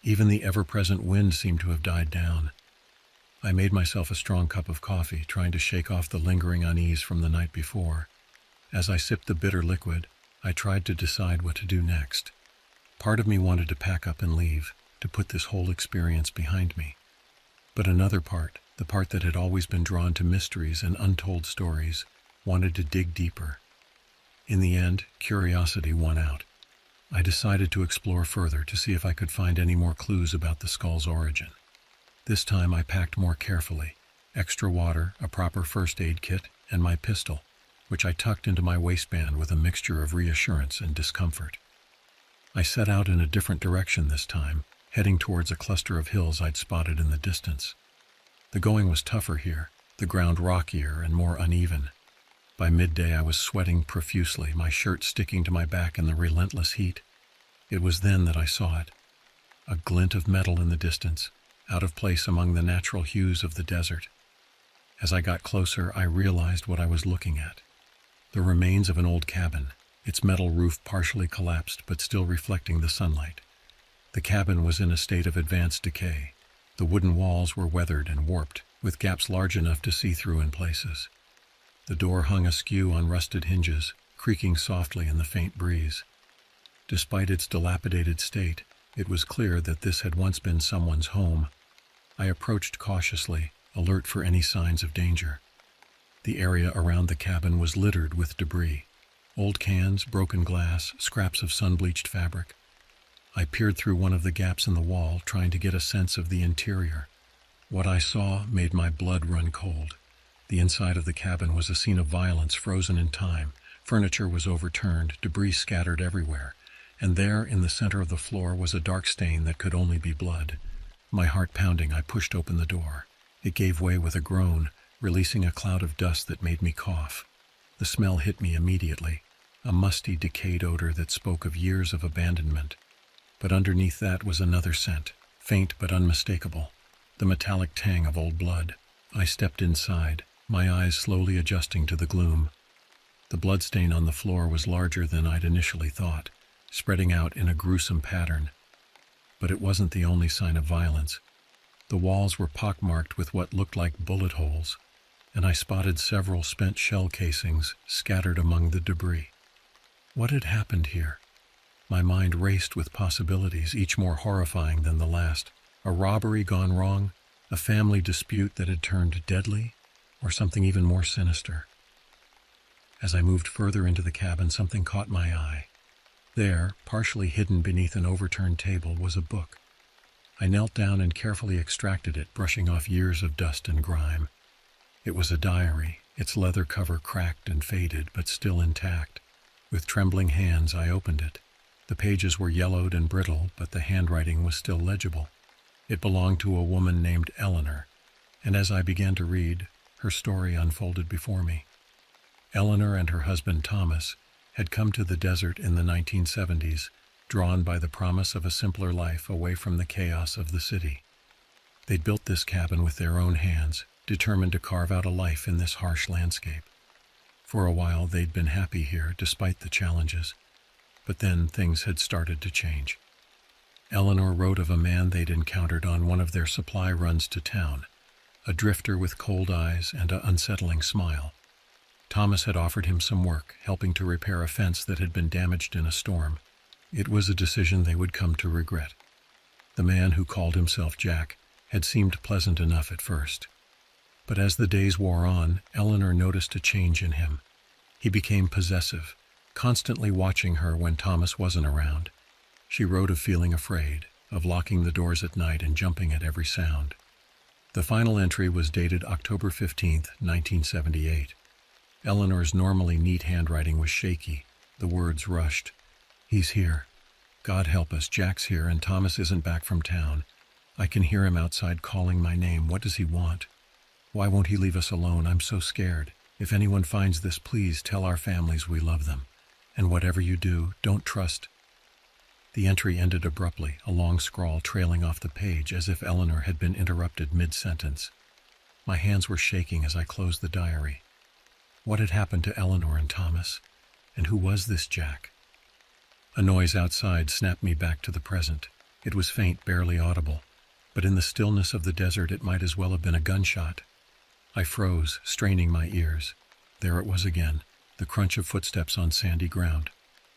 Even the ever-present wind seemed to have died down. I made myself a strong cup of coffee, trying to shake off the lingering unease from the night before. As I sipped the bitter liquid, I tried to decide what to do next. Part of me wanted to pack up and leave, to put this whole experience behind me. But another part, the part that had always been drawn to mysteries and untold stories, wanted to dig deeper. In the end, curiosity won out. I decided to explore further to see if I could find any more clues about the skull's origin. This time I packed more carefully, extra water, a proper first aid kit, and my pistol, which I tucked into my waistband with a mixture of reassurance and discomfort. I set out in a different direction this time, heading towards a cluster of hills I'd spotted in the distance. The going was tougher here, the ground rockier and more uneven. By midday I was sweating profusely, my shirt sticking to my back in the relentless heat. It was then that I saw it. A glint of metal in the distance, out of place among the natural hues of the desert. As I got closer, I realized what I was looking at. The remains of an old cabin, its metal roof partially collapsed but still reflecting the sunlight. The cabin was in a state of advanced decay. The wooden walls were weathered and warped, with gaps large enough to see through in places. The door hung askew on rusted hinges, creaking softly in the faint breeze. Despite its dilapidated state, it was clear that this had once been someone's home. I approached cautiously, alert for any signs of danger. The area around the cabin was littered with debris. Old cans, broken glass, scraps of sun-bleached fabric. I peered through one of the gaps in the wall, trying to get a sense of the interior. What I saw made my blood run cold. The inside of the cabin was a scene of violence frozen in time. Furniture was overturned, debris scattered everywhere, and there, in the center of the floor, was a dark stain that could only be blood. My heart pounding, I pushed open the door. It gave way with a groan, releasing a cloud of dust that made me cough. The smell hit me immediately, a musty, decayed odor that spoke of years of abandonment. But underneath that was another scent, faint but unmistakable, the metallic tang of old blood. I stepped inside, my eyes slowly adjusting to the gloom. The bloodstain on the floor was larger than I'd initially thought, spreading out in a gruesome pattern. But it wasn't the only sign of violence. The walls were pockmarked with what looked like bullet holes, and I spotted several spent shell casings scattered among the debris. What had happened here? My mind raced with possibilities, each more horrifying than the last. A robbery gone wrong, a family dispute that had turned deadly, or something even more sinister. As I moved further into the cabin, something caught my eye. There, partially hidden beneath an overturned table, was a book. I knelt down and carefully extracted it, brushing off years of dust and grime. It was a diary, its leather cover cracked and faded, but still intact. With trembling hands, I opened it. The pages were yellowed and brittle, but the handwriting was still legible. It belonged to a woman named Eleanor, and as I began to read, her story unfolded before me. Eleanor and her husband Thomas had come to the desert in the 1970s, drawn by the promise of a simpler life away from the chaos of the city. They'd built this cabin with their own hands, determined to carve out a life in this harsh landscape. For a while they'd been happy here despite the challenges, but then things had started to change. Eleanor wrote of a man they'd encountered on one of their supply runs to town, a drifter with cold eyes and an unsettling smile. Thomas had offered him some work, helping to repair a fence that had been damaged in a storm. It was a decision they would come to regret. The man, who called himself Jack, had seemed pleasant enough at first. But as the days wore on, Eleanor noticed a change in him. He became possessive, constantly watching her when Thomas wasn't around. She wrote of feeling afraid, of locking the doors at night and jumping at every sound. The final entry was dated October 15, 1978. Eleanor's normally neat handwriting was shaky. The words rushed. "He's here. God help us, Jack's here and Thomas isn't back from town. I can hear him outside calling my name. What does he want? Why won't he leave us alone? I'm so scared. If anyone finds this, please tell our families we love them. And whatever you do, don't trust." The entry ended abruptly, a long scrawl trailing off the page as if Eleanor had been interrupted mid-sentence. My hands were shaking as I closed the diary. What had happened to Eleanor and Thomas? And who was this Jack? A noise outside snapped me back to the present. It was faint, barely audible, but in the stillness of the desert it might as well have been a gunshot. I froze, straining my ears. There it was again, the crunch of footsteps on sandy ground.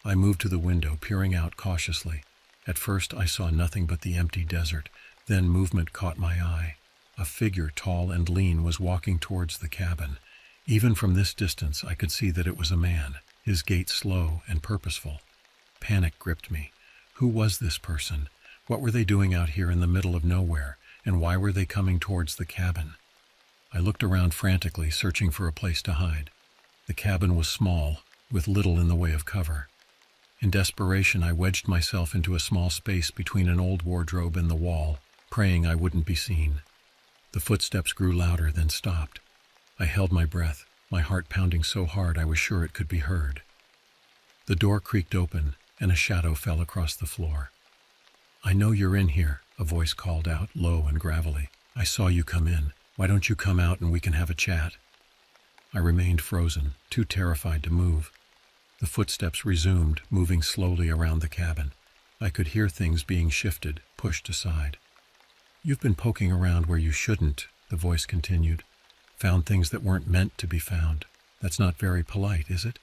I moved to the window, peering out cautiously. At first I saw nothing but the empty desert. Then movement caught my eye. A figure, tall and lean, was walking towards the cabin. Even from this distance I could see that it was a man, his gait slow and purposeful. Panic gripped me. Who was this person? What were they doing out here in the middle of nowhere? And why were they coming towards the cabin? I looked around frantically, searching for a place to hide. The cabin was small, with little in the way of cover. In desperation, I wedged myself into a small space between an old wardrobe and the wall, praying I wouldn't be seen. The footsteps grew louder, then stopped. I held my breath, my heart pounding so hard I was sure it could be heard. The door creaked open, and a shadow fell across the floor. "I know you're in here," a voice called out, low and gravelly. "I saw you come in. Why don't you come out and we can have a chat?" I remained frozen, too terrified to move. The footsteps resumed, moving slowly around the cabin. I could hear things being shifted, pushed aside. "You've been poking around where you shouldn't," the voice continued. "Found things that weren't meant to be found. That's not very polite, is it?"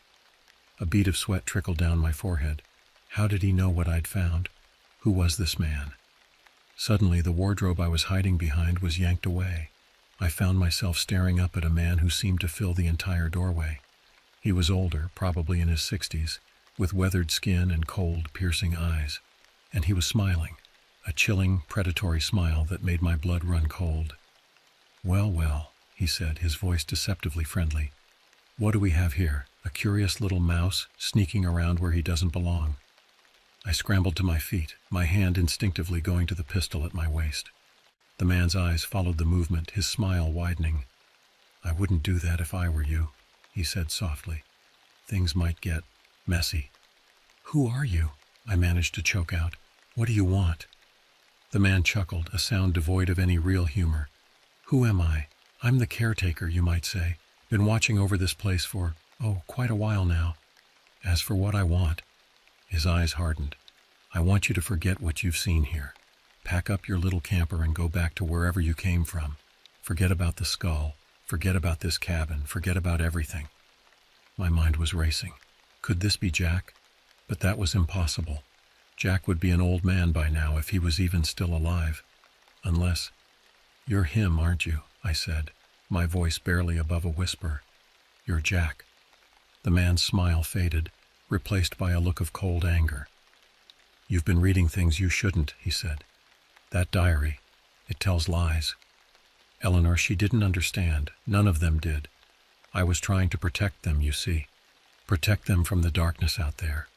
A bead of sweat trickled down my forehead. How did he know what I'd found? Who was this man? Suddenly, the wardrobe I was hiding behind was yanked away. I found myself staring up at a man who seemed to fill the entire doorway. He was older, probably in his 60s, with weathered skin and cold, piercing eyes. And he was smiling, a chilling, predatory smile that made my blood run cold. "Well, well," he said, his voice deceptively friendly. "What do we have here? A curious little mouse sneaking around where he doesn't belong." I scrambled to my feet, my hand instinctively going to the pistol at my waist. The man's eyes followed the movement, his smile widening. "I wouldn't do that if I were you," he said softly. "Things might get messy." "Who are you?" I managed to choke out. "What do you want?" The man chuckled, a sound devoid of any real humor. "Who am I? I'm the caretaker, you might say. Been watching over this place for, quite a while now. As for what I want," his eyes hardened, "I want you to forget what you've seen here. Pack up your little camper and go back to wherever you came from. Forget about the skull. Forget about this cabin. Forget about everything." My mind was racing. Could this be Jack? But that was impossible. Jack would be an old man by now if he was even still alive. Unless... "You're him, aren't you?" I said, my voice barely above a whisper. "You're Jack." The man's smile faded, replaced by a look of cold anger. "You've been reading things you shouldn't," he said. "That diary, it tells lies." Eleanor, she didn't understand. None of them did. I was trying to protect them, you see. Protect them from the darkness out there.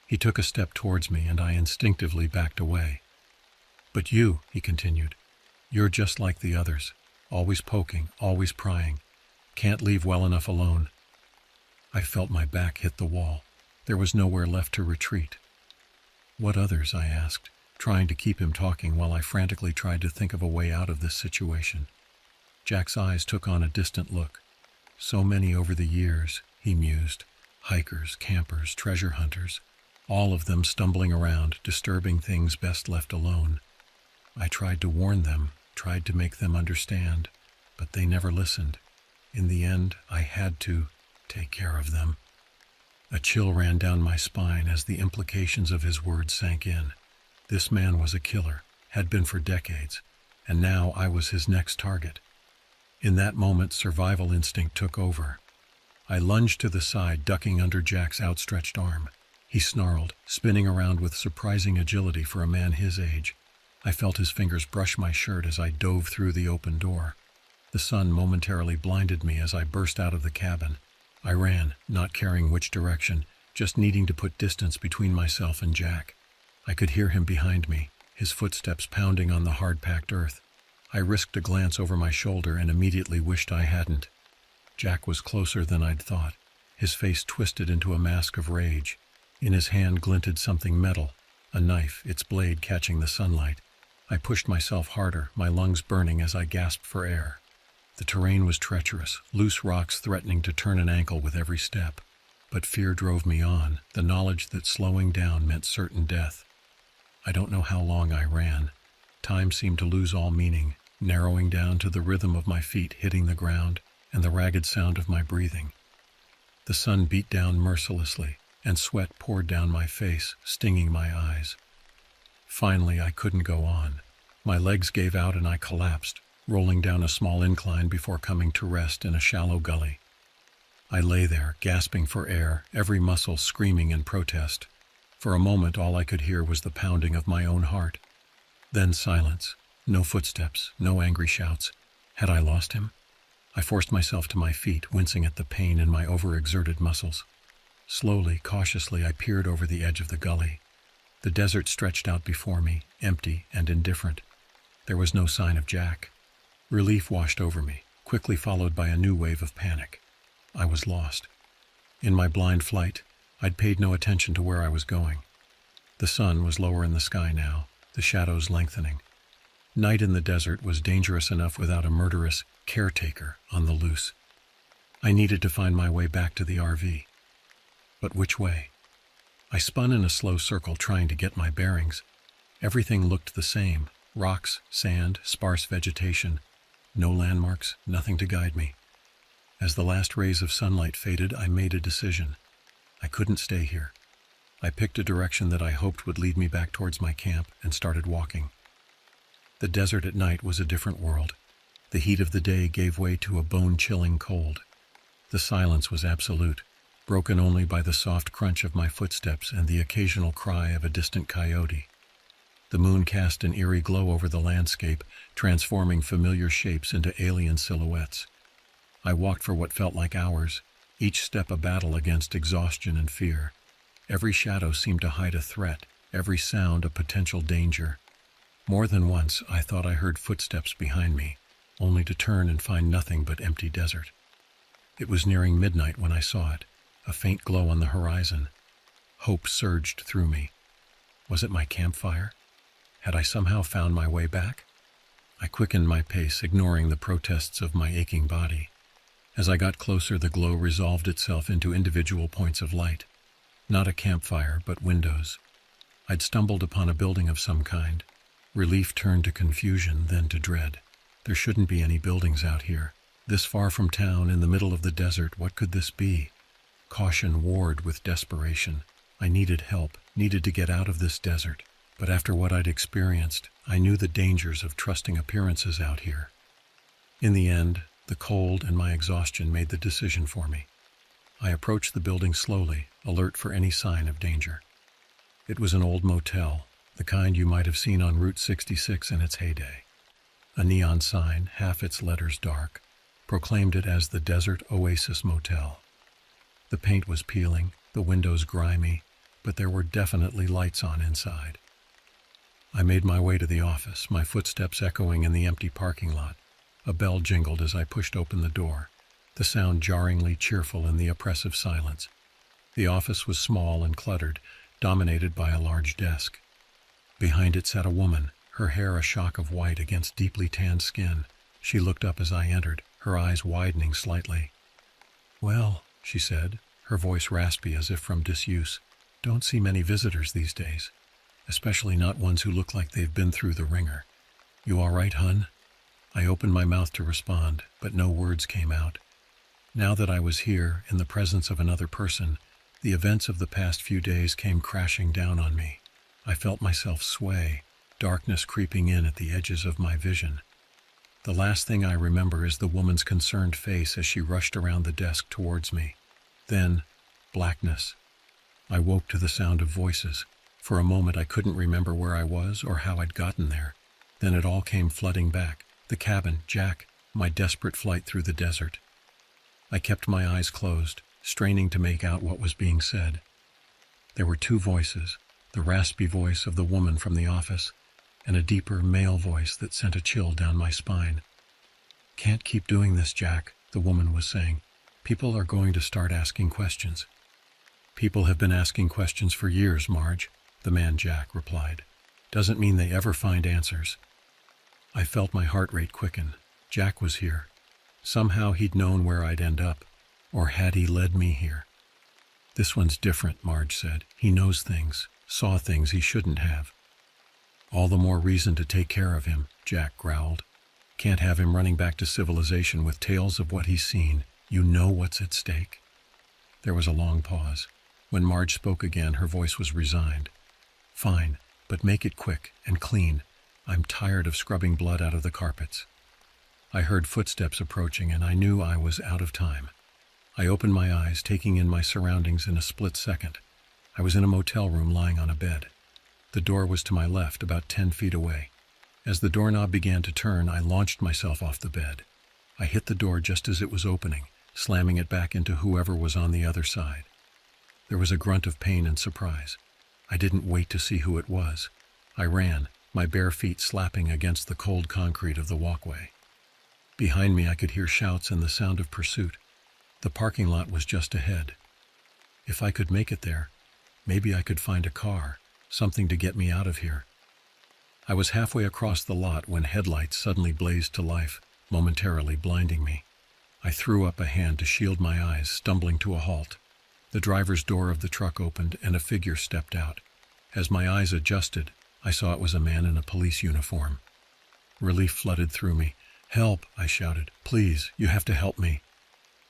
He took a step towards me, and I instinctively backed away. "But you," he continued, "you're just like the others. Always poking, always prying. Can't leave well enough alone." I felt my back hit the wall. There was nowhere left to retreat. "What others?" I asked, trying to keep him talking while I frantically tried to think of a way out of this situation. Jack's eyes took on a distant look. "So many over the years," he mused. "Hikers, campers, treasure hunters, all of them stumbling around, disturbing things best left alone. I tried to warn them, tried to make them understand, but they never listened. In the end, I had to take care of them." A chill ran down my spine as the implications of his words sank in. This man was a killer, had been for decades, and now I was his next target. In that moment, survival instinct took over. I lunged to the side, ducking under Jack's outstretched arm. He snarled, spinning around with surprising agility for a man his age. I felt his fingers brush my shirt as I dove through the open door. The sun momentarily blinded me as I burst out of the cabin. I ran, not caring which direction, just needing to put distance between myself and Jack. I could hear him behind me, his footsteps pounding on the hard-packed earth. I risked a glance over my shoulder and immediately wished I hadn't. Jack was closer than I'd thought, his face twisted into a mask of rage. In his hand glinted something metal, a knife, its blade catching the sunlight. I pushed myself harder, my lungs burning as I gasped for air. The terrain was treacherous, loose rocks threatening to turn an ankle with every step. But fear drove me on, the knowledge that slowing down meant certain death. I don't know how long I ran. Time seemed to lose all meaning, narrowing down to the rhythm of my feet hitting the ground and the ragged sound of my breathing. The sun beat down mercilessly, and sweat poured down my face, stinging my eyes. Finally, I couldn't go on. My legs gave out and I collapsed, rolling down a small incline before coming to rest in a shallow gully. I lay there, gasping for air, every muscle screaming in protest. For a moment, all I could hear was the pounding of my own heart. Then silence. No footsteps, no angry shouts. Had I lost him? I forced myself to my feet, wincing at the pain in my overexerted muscles. Slowly, cautiously, I peered over the edge of the gully. The desert stretched out before me, empty and indifferent. There was no sign of Jack. Relief washed over me, quickly followed by a new wave of panic. I was lost. In my blind flight, I'd paid no attention to where I was going. The sun was lower in the sky now, the shadows lengthening. Night in the desert was dangerous enough without a murderous caretaker on the loose. I needed to find my way back to the RV. But which way? I spun in a slow circle trying to get my bearings. Everything looked the same. Rocks, sand, sparse vegetation. No landmarks, nothing to guide me. As the last rays of sunlight faded, I made a decision. I couldn't stay here. I picked a direction that I hoped would lead me back towards my camp and started walking. The desert at night was a different world. The heat of the day gave way to a bone-chilling cold. The silence was absolute, broken only by the soft crunch of my footsteps and the occasional cry of a distant coyote. The moon cast an eerie glow over the landscape, transforming familiar shapes into alien silhouettes. I walked for what felt like hours, each step a battle against exhaustion and fear. Every shadow seemed to hide a threat, every sound a potential danger. More than once, I thought I heard footsteps behind me, only to turn and find nothing but empty desert. It was nearing midnight when I saw it, a faint glow on the horizon. Hope surged through me. Was it my campfire? Had I somehow found my way back? I quickened my pace, ignoring the protests of my aching body. As I got closer, the glow resolved itself into individual points of light. Not a campfire, but windows. I'd stumbled upon a building of some kind. Relief turned to confusion, then to dread. There shouldn't be any buildings out here. This far from town, in the middle of the desert, what could this be? Caution warred with desperation. I needed help, needed to get out of this desert. But after what I'd experienced, I knew the dangers of trusting appearances out here. In the end, the cold and my exhaustion made the decision for me. I approached the building slowly, alert for any sign of danger. It was an old motel, the kind you might have seen on Route 66 in its heyday. A neon sign, half its letters dark, proclaimed it as the Desert Oasis Motel. The paint was peeling, the windows grimy, but there were definitely lights on inside. I made my way to the office, my footsteps echoing in the empty parking lot. A bell jingled as I pushed open the door, the sound jarringly cheerful in the oppressive silence. The office was small and cluttered, dominated by a large desk. Behind it sat a woman, her hair a shock of white against deeply tanned skin. She looked up as I entered, her eyes widening slightly. "Well," she said, her voice raspy as if from disuse, "don't see many visitors these days, especially not ones who look like they've been through the ringer. You all right, hun?" I opened my mouth to respond, but no words came out. Now that I was here, in the presence of another person, the events of the past few days came crashing down on me. I felt myself sway, darkness creeping in at the edges of my vision. The last thing I remember is the woman's concerned face as she rushed around the desk towards me. Then, blackness. I woke to the sound of voices. For a moment I couldn't remember where I was or how I'd gotten there. Then it all came flooding back. The cabin, Jack, my desperate flight through the desert. I kept my eyes closed, straining to make out what was being said. There were two voices, the raspy voice of the woman from the office, and a deeper male voice that sent a chill down my spine. "Can't keep doing this, Jack," the woman was saying. "People are going to start asking questions." "People have been asking questions for years, Marge," the man Jack replied. "Doesn't mean they ever find answers." I felt my heart rate quicken. Jack was here. Somehow he'd known where I'd end up, or had he led me here? "This one's different," Marge said. "He knows things, saw things he shouldn't have." "All the more reason to take care of him," Jack growled. "Can't have him running back to civilization with tales of what he's seen. You know what's at stake." There was a long pause. When Marge spoke again, her voice was resigned. "Fine, but make it quick and clean. I'm tired of scrubbing blood out of the carpets." I heard footsteps approaching, and I knew I was out of time. I opened my eyes, taking in my surroundings in a split second. I was in a motel room lying on a bed. The door was to my left, about 10 feet away. As the doorknob began to turn, I launched myself off the bed. I hit the door just as it was opening, slamming it back into whoever was on the other side. There was a grunt of pain and surprise. I didn't wait to see who it was. I ran, my bare feet slapping against the cold concrete of the walkway. Behind me I could hear shouts and the sound of pursuit. The parking lot was just ahead. If I could make it there, maybe I could find a car, something to get me out of here. I was halfway across the lot when headlights suddenly blazed to life, momentarily blinding me. I threw up a hand to shield my eyes, stumbling to a halt. The driver's door of the truck opened and a figure stepped out. As my eyes adjusted, I saw it was a man in a police uniform. Relief flooded through me. "Help!" I shouted. "Please, you have to help me."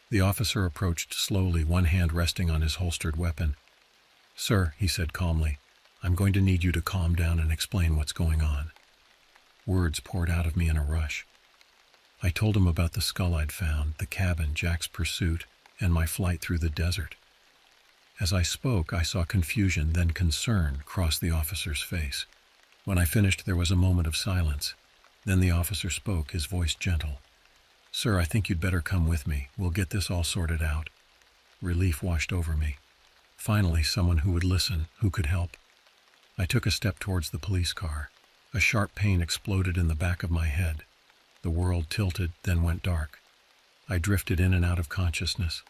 The officer approached slowly, one hand resting on his holstered weapon. "Sir," he said calmly, "I'm going to need you to calm down and explain what's going on." Words poured out of me in a rush. I told him about the skull I'd found, the cabin, Jack's pursuit, and my flight through the desert. As I spoke, I saw confusion, then concern cross the officer's face. When I finished, there was a moment of silence. Then the officer spoke, his voice gentle. "Sir, I think you'd better come with me. We'll get this all sorted out." Relief washed over me. Finally, someone who would listen, who could help. I took a step towards the police car. A sharp pain exploded in the back of my head. The world tilted, then went dark. I drifted in and out of consciousness.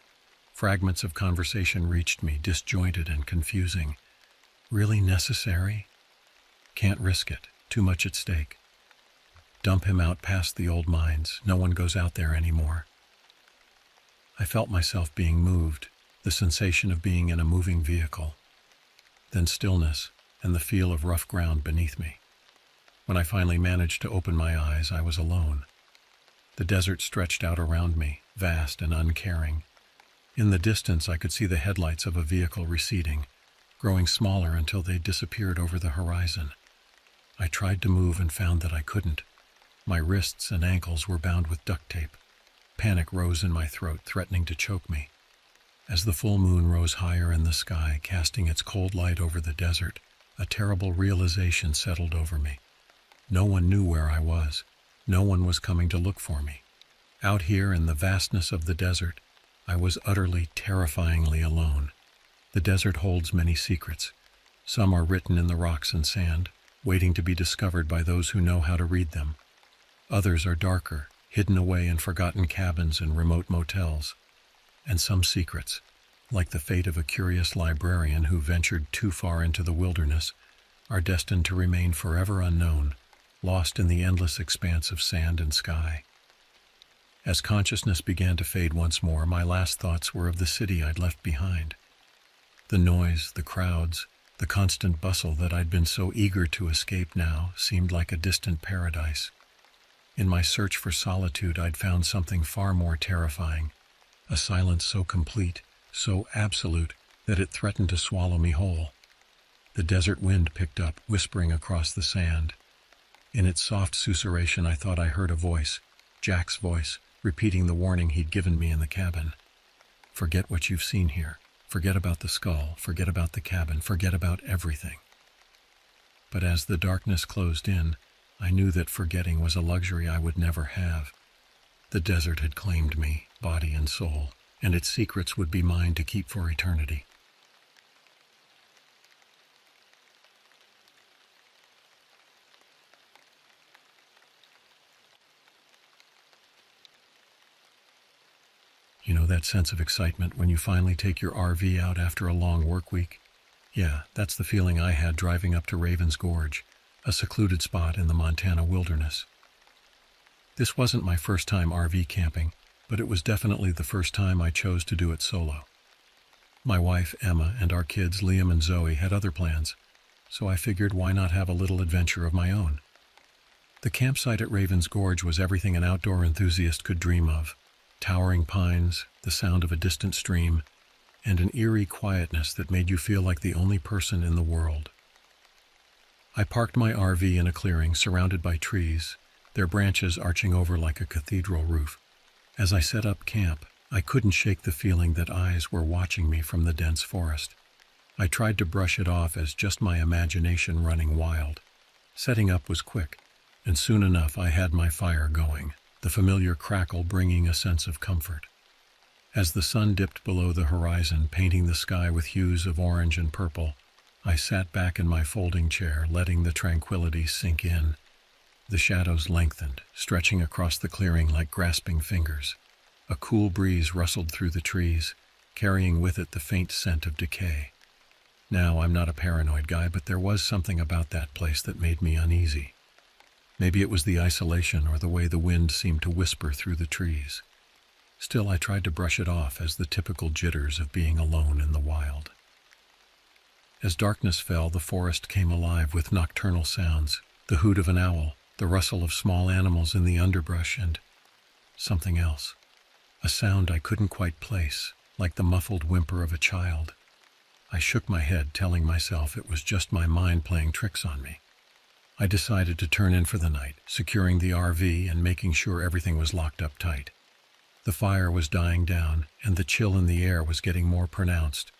Fragments of conversation reached me, disjointed and confusing. Really necessary? Can't risk it. Too much at stake. Dump him out past the old mines. No one goes out there anymore. I felt myself being moved, the sensation of being in a moving vehicle. Then stillness and the feel of rough ground beneath me. When I finally managed to open my eyes, I was alone. The desert stretched out around me, vast and uncaring. In the distance, I could see the headlights of a vehicle receding, growing smaller until they disappeared over the horizon. I tried to move and found that I couldn't. My wrists and ankles were bound with duct tape. Panic rose in my throat, threatening to choke me. As the full moon rose higher in the sky, casting its cold light over the desert, a terrible realization settled over me. No one knew where I was. No one was coming to look for me. Out here in the vastness of the desert, I was utterly, terrifyingly alone. The desert holds many secrets. Some are written in the rocks and sand, waiting to be discovered by those who know how to read them. Others are darker, hidden away in forgotten cabins and remote motels. And some secrets, like the fate of a curious librarian who ventured too far into the wilderness, are destined to remain forever unknown, lost in the endless expanse of sand and sky. As consciousness began to fade once more, my last thoughts were of the city I'd left behind. The noise, the crowds, the constant bustle that I'd been so eager to escape now seemed like a distant paradise. In my search for solitude, I'd found something far more terrifying, a silence so complete, so absolute, that it threatened to swallow me whole. The desert wind picked up, whispering across the sand. In its soft susurration, I thought I heard a voice, Jack's voice, repeating the warning he'd given me in the cabin. Forget what you've seen here. Forget about the skull. Forget about the cabin. Forget about everything. But as the darkness closed in, I knew that forgetting was a luxury I would never have. The desert had claimed me, body and soul, and its secrets would be mine to keep for eternity. You know that sense of excitement when you finally take your RV out after a long work week? Yeah, that's the feeling I had driving up to Raven's Gorge, a secluded spot in the Montana wilderness. This wasn't my first time RV camping, but it was definitely the first time I chose to do it solo. My wife, Emma, and our kids, Liam and Zoe, had other plans, so I figured why not have a little adventure of my own. The campsite at Raven's Gorge was everything an outdoor enthusiast could dream of. Towering pines, the sound of a distant stream, and an eerie quietness that made you feel like the only person in the world. I parked my RV in a clearing surrounded by trees, their branches arching over like a cathedral roof. As I set up camp, I couldn't shake the feeling that eyes were watching me from the dense forest. I tried to brush it off as just my imagination running wild. Setting up was quick, and soon enough I had my fire going, the familiar crackle bringing a sense of comfort. As the sun dipped below the horizon, painting the sky with hues of orange and purple, I sat back in my folding chair, letting the tranquility sink in. The shadows lengthened, stretching across the clearing like grasping fingers. A cool breeze rustled through the trees, carrying with it the faint scent of decay. Now, I'm not a paranoid guy, but there was something about that place that made me uneasy. Maybe it was the isolation or the way the wind seemed to whisper through the trees. Still, I tried to brush it off as the typical jitters of being alone in the wild. As darkness fell, the forest came alive with nocturnal sounds, the hoot of an owl, the rustle of small animals in the underbrush, and something else. A sound I couldn't quite place, like the muffled whimper of a child. I shook my head, telling myself it was just my mind playing tricks on me. I decided to turn in for the night, securing the RV and making sure everything was locked up tight. The fire was dying down, and the chill in the air was getting more pronounced.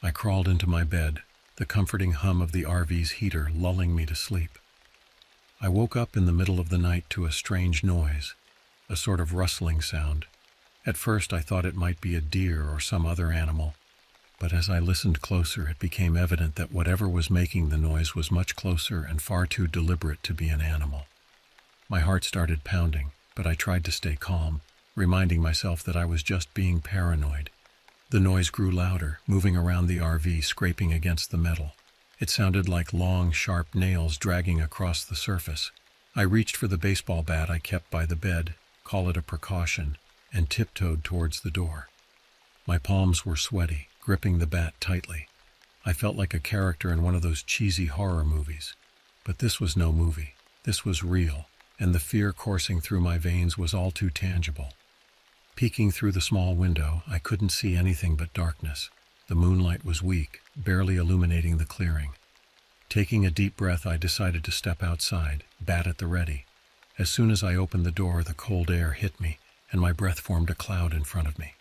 I crawled into my bed, the comforting hum of the RV's heater lulling me to sleep. I woke up in the middle of the night to a strange noise, a sort of rustling sound. At first I thought it might be a deer or some other animal, but as I listened closer it became evident that whatever was making the noise was much closer and far too deliberate to be an animal. My heart started pounding, but I tried to stay calm, reminding myself that I was just being paranoid. The noise grew louder, moving around the RV, scraping against the metal. It sounded like long, sharp nails dragging across the surface. I reached for the baseball bat I kept by the bed, call it a precaution, and tiptoed towards the door. My palms were sweaty, gripping the bat tightly. I felt like a character in one of those cheesy horror movies. But this was no movie. This was real, and the fear coursing through my veins was all too tangible. Peeking through the small window, I couldn't see anything but darkness. The moonlight was weak, barely illuminating the clearing. Taking a deep breath, I decided to step outside, bat at the ready. As soon as I opened the door, the cold air hit me, and my breath formed a cloud in front of me.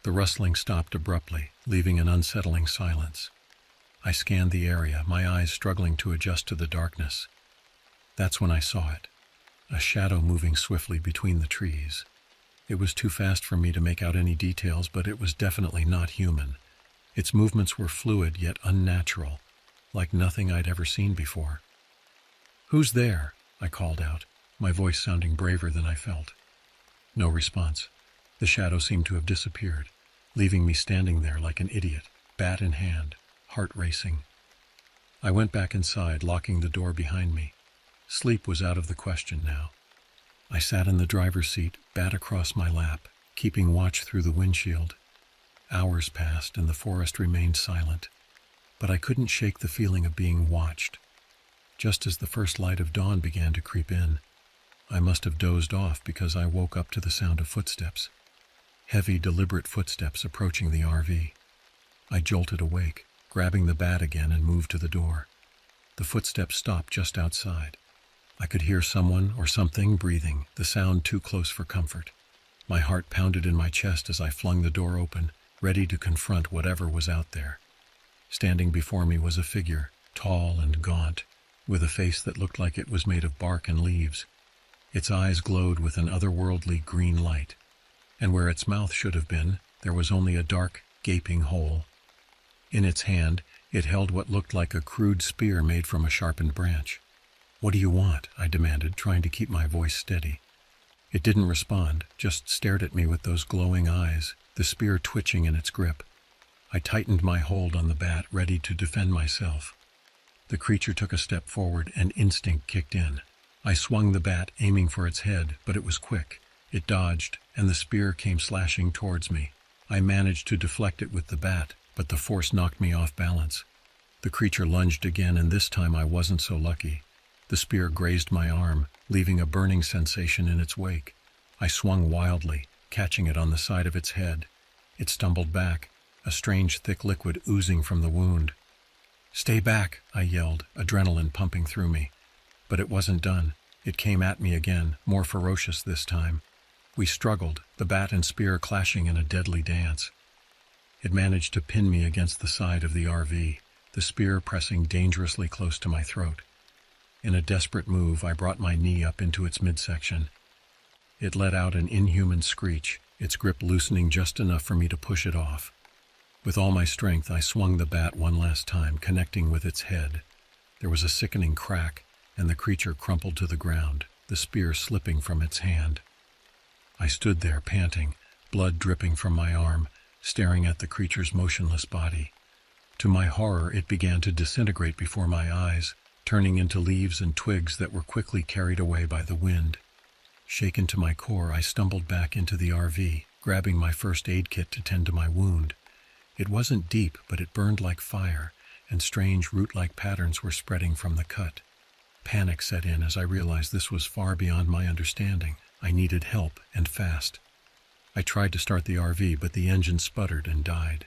The rustling stopped abruptly, leaving an unsettling silence. I scanned the area, my eyes struggling to adjust to the darkness. That's when I saw it, a shadow moving swiftly between the trees. It was too fast for me to make out any details, but it was definitely not human. Its movements were fluid yet unnatural, like nothing I'd ever seen before. "Who's there?" I called out, my voice sounding braver than I felt. No response. The shadow seemed to have disappeared, leaving me standing there like an idiot, bat in hand, heart racing. I went back inside, locking the door behind me. Sleep was out of the question now. I sat in the driver's seat, bat across my lap, keeping watch through the windshield. Hours passed and the forest remained silent, but I couldn't shake the feeling of being watched. Just as the first light of dawn began to creep in, I must have dozed off because I woke up to the sound of footsteps. Heavy, deliberate footsteps approaching the RV. I jolted awake, grabbing the bat again and moved to the door. The footsteps stopped just outside. I could hear someone or something breathing, the sound too close for comfort. My heart pounded in my chest as I flung the door open, ready to confront whatever was out there. Standing before me was a figure, tall and gaunt, with a face that looked like it was made of bark and leaves. Its eyes glowed with an otherworldly green light, and where its mouth should have been, there was only a dark, gaping hole. In its hand, it held what looked like a crude spear made from a sharpened branch. "What do you want?" I demanded, trying to keep my voice steady. It didn't respond, just stared at me with those glowing eyes, the spear twitching in its grip. I tightened my hold on the bat, ready to defend myself. The creature took a step forward, and instinct kicked in. I swung the bat, aiming for its head, but it was quick. It dodged, and the spear came slashing towards me. I managed to deflect it with the bat, but the force knocked me off balance. The creature lunged again, and this time I wasn't so lucky. The spear grazed my arm, leaving a burning sensation in its wake. I swung wildly, catching it on the side of its head. It stumbled back, a strange thick liquid oozing from the wound. "Stay back," I yelled, adrenaline pumping through me. But it wasn't done. It came at me again, more ferocious this time. We struggled, the bat and spear clashing in a deadly dance. It managed to pin me against the side of the RV, the spear pressing dangerously close to my throat. In a desperate move, I brought my knee up into its midsection. It let out an inhuman screech, its grip loosening just enough for me to push it off. With all my strength, I swung the bat one last time, connecting with its head. There was a sickening crack, and the creature crumpled to the ground, the spear slipping from its hand. I stood there, panting, blood dripping from my arm, staring at the creature's motionless body. To my horror, it began to disintegrate before my eyes, turning into leaves and twigs that were quickly carried away by the wind. Shaken to my core, I stumbled back into the RV, grabbing my first aid kit to tend to my wound. It wasn't deep, but it burned like fire, and strange root-like patterns were spreading from the cut. Panic set in as I realized this was far beyond my understanding. I needed help, and fast. I tried to start the RV, but the engine sputtered and died.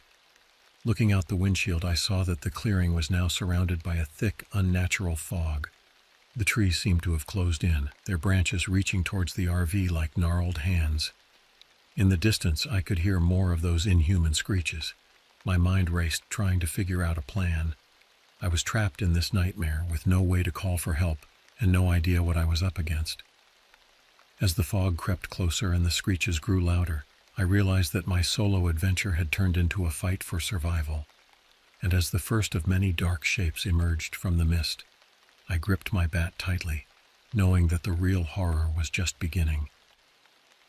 Looking out the windshield, I saw that the clearing was now surrounded by a thick, unnatural fog. The trees seemed to have closed in, their branches reaching towards the RV like gnarled hands. In the distance, I could hear more of those inhuman screeches. My mind raced, trying to figure out a plan. I was trapped in this nightmare, with no way to call for help, and no idea what I was up against. As the fog crept closer and the screeches grew louder, I realized that my solo adventure had turned into a fight for survival. And as the first of many dark shapes emerged from the mist, I gripped my bat tightly, knowing that the real horror was just beginning.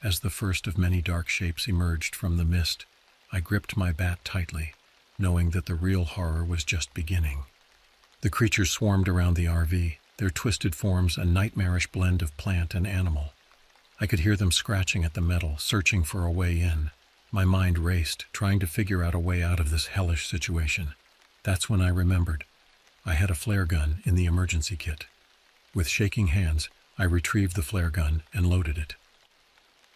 As the first of many dark shapes emerged from the mist, I gripped my bat tightly, knowing that the real horror was just beginning. The creatures swarmed around the RV, their twisted forms a nightmarish blend of plant and animal. I could hear them scratching at the metal, searching for a way in. My mind raced, trying to figure out a way out of this hellish situation. That's when I remembered. I had a flare gun in the emergency kit. With shaking hands, I retrieved the flare gun and loaded it.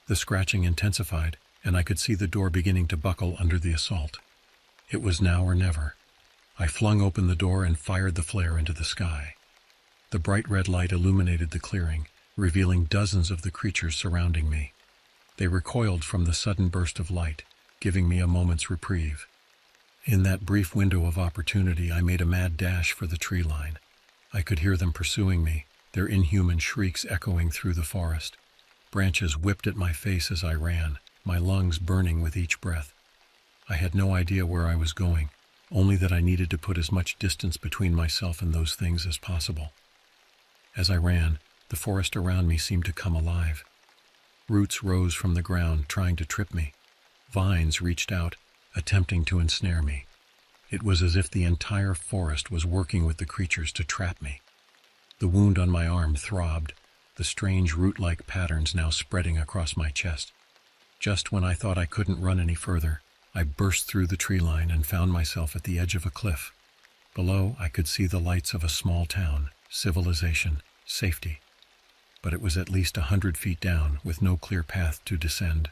The scratching intensified, and I could see the door beginning to buckle under the assault. It was now or never. I flung open the door and fired the flare into the sky. The bright red light illuminated the clearing, revealing dozens of the creatures surrounding me. They recoiled from the sudden burst of light, giving me a moment's reprieve. In that brief window of opportunity, I made a mad dash for the tree line. I could hear them pursuing me, their inhuman shrieks echoing through the forest. Branches whipped at my face as I ran, my lungs burning with each breath. I had no idea where I was going, only that I needed to put as much distance between myself and those things as possible. As I ran, the forest around me seemed to come alive. Roots rose from the ground, trying to trip me. Vines reached out, attempting to ensnare me. It was as if the entire forest was working with the creatures to trap me. The wound on my arm throbbed, the strange root-like patterns now spreading across my chest. Just when I thought I couldn't run any further, I burst through the tree line and found myself at the edge of a cliff. Below, I could see the lights of a small town, civilization, safety. But it was at least 100 feet down, with no clear path to descend.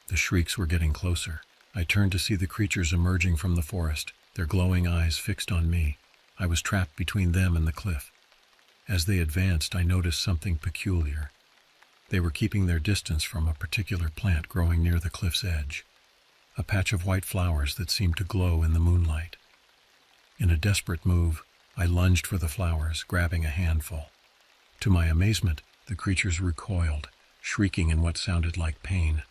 The shrieks were getting closer. I turned to see the creatures emerging from the forest, their glowing eyes fixed on me. I was trapped between them and the cliff. As they advanced, I noticed something peculiar. They were keeping their distance from a particular plant growing near the cliff's edge, a patch of white flowers that seemed to glow in the moonlight. In a desperate move, I lunged for the flowers, grabbing a handful. To my amazement, the creatures recoiled, shrieking in what sounded like pain.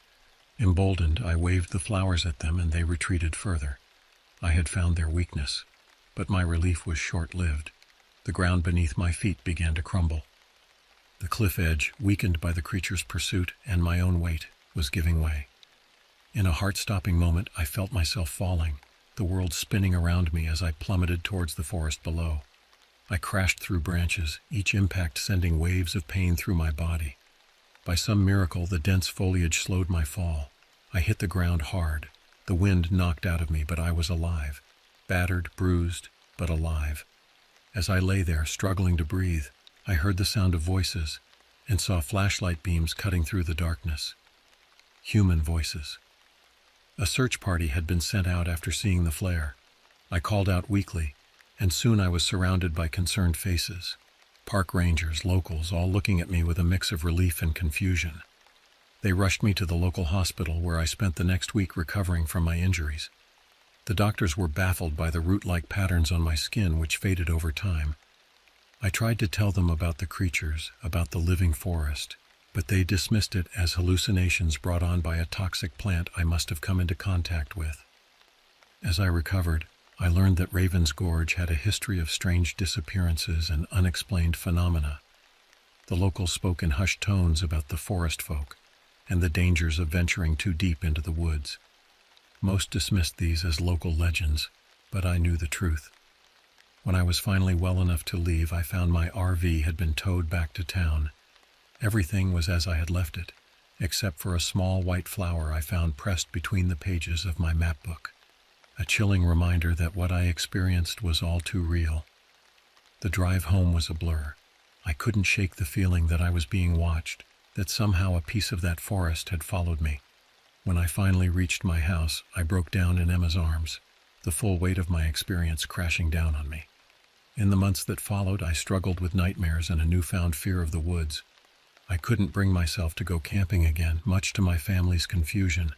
Emboldened, I waved the flowers at them and they retreated further. I had found their weakness, but my relief was short-lived. The ground beneath my feet began to crumble. The cliff edge, weakened by the creature's pursuit and my own weight, was giving way. In a heart-stopping moment, I felt myself falling, the world spinning around me as I plummeted towards the forest below. I crashed through branches, each impact sending waves of pain through my body. By some miracle, the dense foliage slowed my fall. I hit the ground hard. The wind knocked out of me, but I was alive. Battered, bruised, but alive. As I lay there, struggling to breathe, I heard the sound of voices and saw flashlight beams cutting through the darkness. Human voices. A search party had been sent out after seeing the flare. I called out weakly, and soon I was surrounded by concerned faces. Park rangers, locals, all looking at me with a mix of relief and confusion. They rushed me to the local hospital where I spent the next week recovering from my injuries. The doctors were baffled by the root-like patterns on my skin which faded over time. I tried to tell them about the creatures, about the living forest, but they dismissed it as hallucinations brought on by a toxic plant I must have come into contact with. As I recovered, I learned that Raven's Gorge had a history of strange disappearances and unexplained phenomena. The locals spoke in hushed tones about the forest folk and the dangers of venturing too deep into the woods. Most dismissed these as local legends, but I knew the truth. When I was finally well enough to leave, I found my RV had been towed back to town. Everything was as I had left it, except for a small white flower I found pressed between the pages of my map book. A chilling reminder that what I experienced was all too real. The drive home was a blur. I couldn't shake the feeling that I was being watched, that somehow a piece of that forest had followed me. When I finally reached my house, I broke down in Emma's arms, the full weight of my experience crashing down on me. In the months that followed, I struggled with nightmares and a newfound fear of the woods. I couldn't bring myself to go camping again, much to my family's confusion.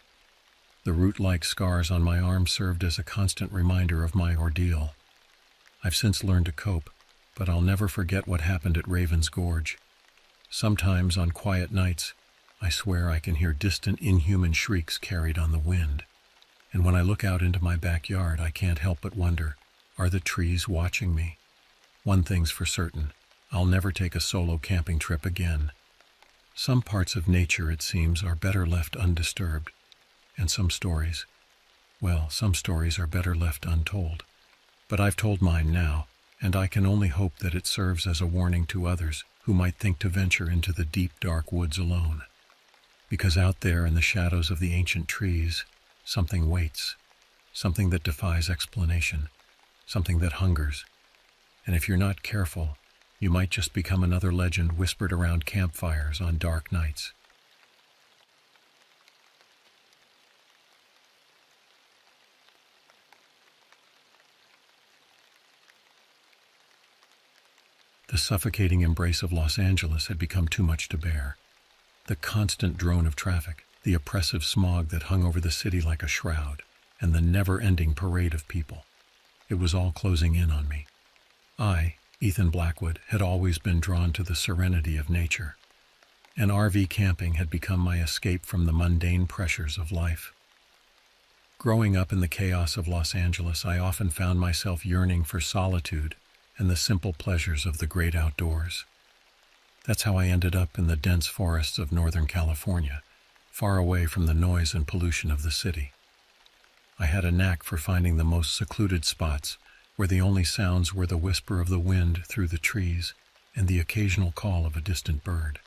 The root-like scars on my arms served as a constant reminder of my ordeal. I've since learned to cope, but I'll never forget what happened at Raven's Gorge. Sometimes, on quiet nights, I swear I can hear distant, inhuman shrieks carried on the wind. And when I look out into my backyard, I can't help but wonder, are the trees watching me? One thing's for certain, I'll never take a solo camping trip again. Some parts of nature, it seems, are better left undisturbed. And some stories are better left untold. But I've told mine now, and I can only hope that it serves as a warning to others who might think to venture into the deep, dark woods alone. Because out there in the shadows of the ancient trees, something waits, something that defies explanation, something that hungers. And if you're not careful, you might just become another legend whispered around campfires on dark nights. The suffocating embrace of Los Angeles had become too much to bear. The constant drone of traffic, the oppressive smog that hung over the city like a shroud, and the never-ending parade of people. It was all closing in on me. I, Ethan Blackwood, had always been drawn to the serenity of nature. And RV camping had become my escape from the mundane pressures of life. Growing up in the chaos of Los Angeles, I often found myself yearning for solitude and the simple pleasures of the great outdoors. That's how I ended up in the dense forests of Northern California, far away from the noise and pollution of the city. I had a knack for finding the most secluded spots where the only sounds were the whisper of the wind through the trees and the occasional call of a distant bird.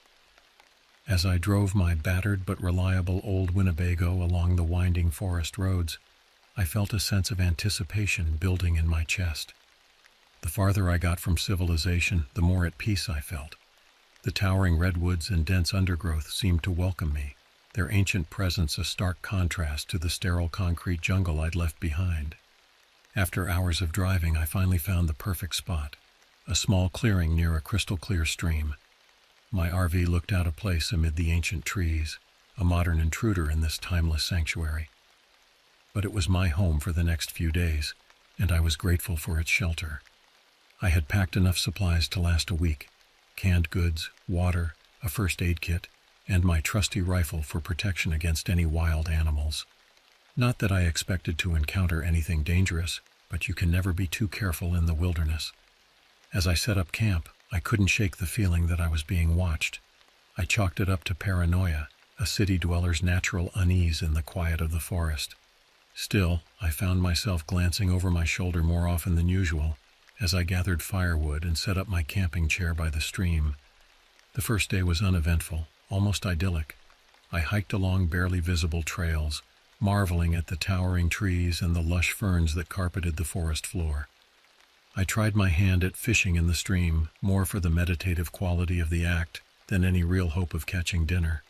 As I drove my battered but reliable old Winnebago along the winding forest roads, I felt a sense of anticipation building in my chest. The farther I got from civilization, the more at peace I felt. The towering redwoods and dense undergrowth seemed to welcome me, their ancient presence a stark contrast to the sterile concrete jungle I'd left behind. After hours of driving, I finally found the perfect spot, a small clearing near a crystal-clear stream. My RV looked out of place amid the ancient trees, a modern intruder in this timeless sanctuary. But it was my home for the next few days, and I was grateful for its shelter. I had packed enough supplies to last a week: canned goods, water, a first aid kit, and my trusty rifle for protection against any wild animals. Not that I expected to encounter anything dangerous, but you can never be too careful in the wilderness. As I set up camp, I couldn't shake the feeling that I was being watched. I chalked it up to paranoia, a city dweller's natural unease in the quiet of the forest. Still, I found myself glancing over my shoulder more often than usual as I gathered firewood and set up my camping chair by the stream. The first day was uneventful, almost idyllic. I hiked along barely visible trails, marveling at the towering trees and the lush ferns that carpeted the forest floor. I tried my hand at fishing in the stream, more for the meditative quality of the act than any real hope of catching dinner.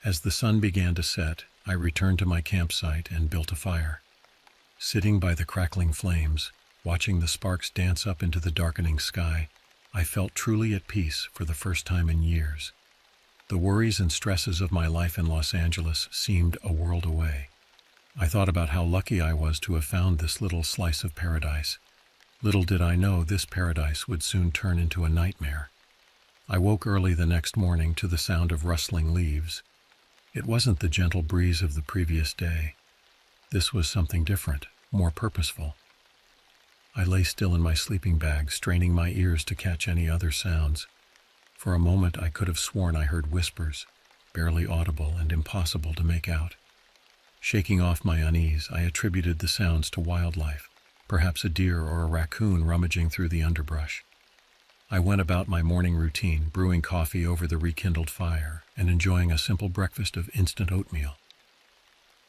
As the sun began to set, I returned to my campsite and built a fire. Sitting by the crackling flames, watching the sparks dance up into the darkening sky, I felt truly at peace for the first time in years. The worries and stresses of my life in Los Angeles seemed a world away. I thought about how lucky I was to have found this little slice of paradise. Little did I know this paradise would soon turn into a nightmare. I woke early the next morning to the sound of rustling leaves. It wasn't the gentle breeze of the previous day. This was something different, more purposeful. I lay still in my sleeping bag, straining my ears to catch any other sounds. For a moment I could have sworn I heard whispers, barely audible and impossible to make out. Shaking off my unease, I attributed the sounds to wildlife, perhaps a deer or a raccoon rummaging through the underbrush. I went about my morning routine, brewing coffee over the rekindled fire and enjoying a simple breakfast of instant oatmeal.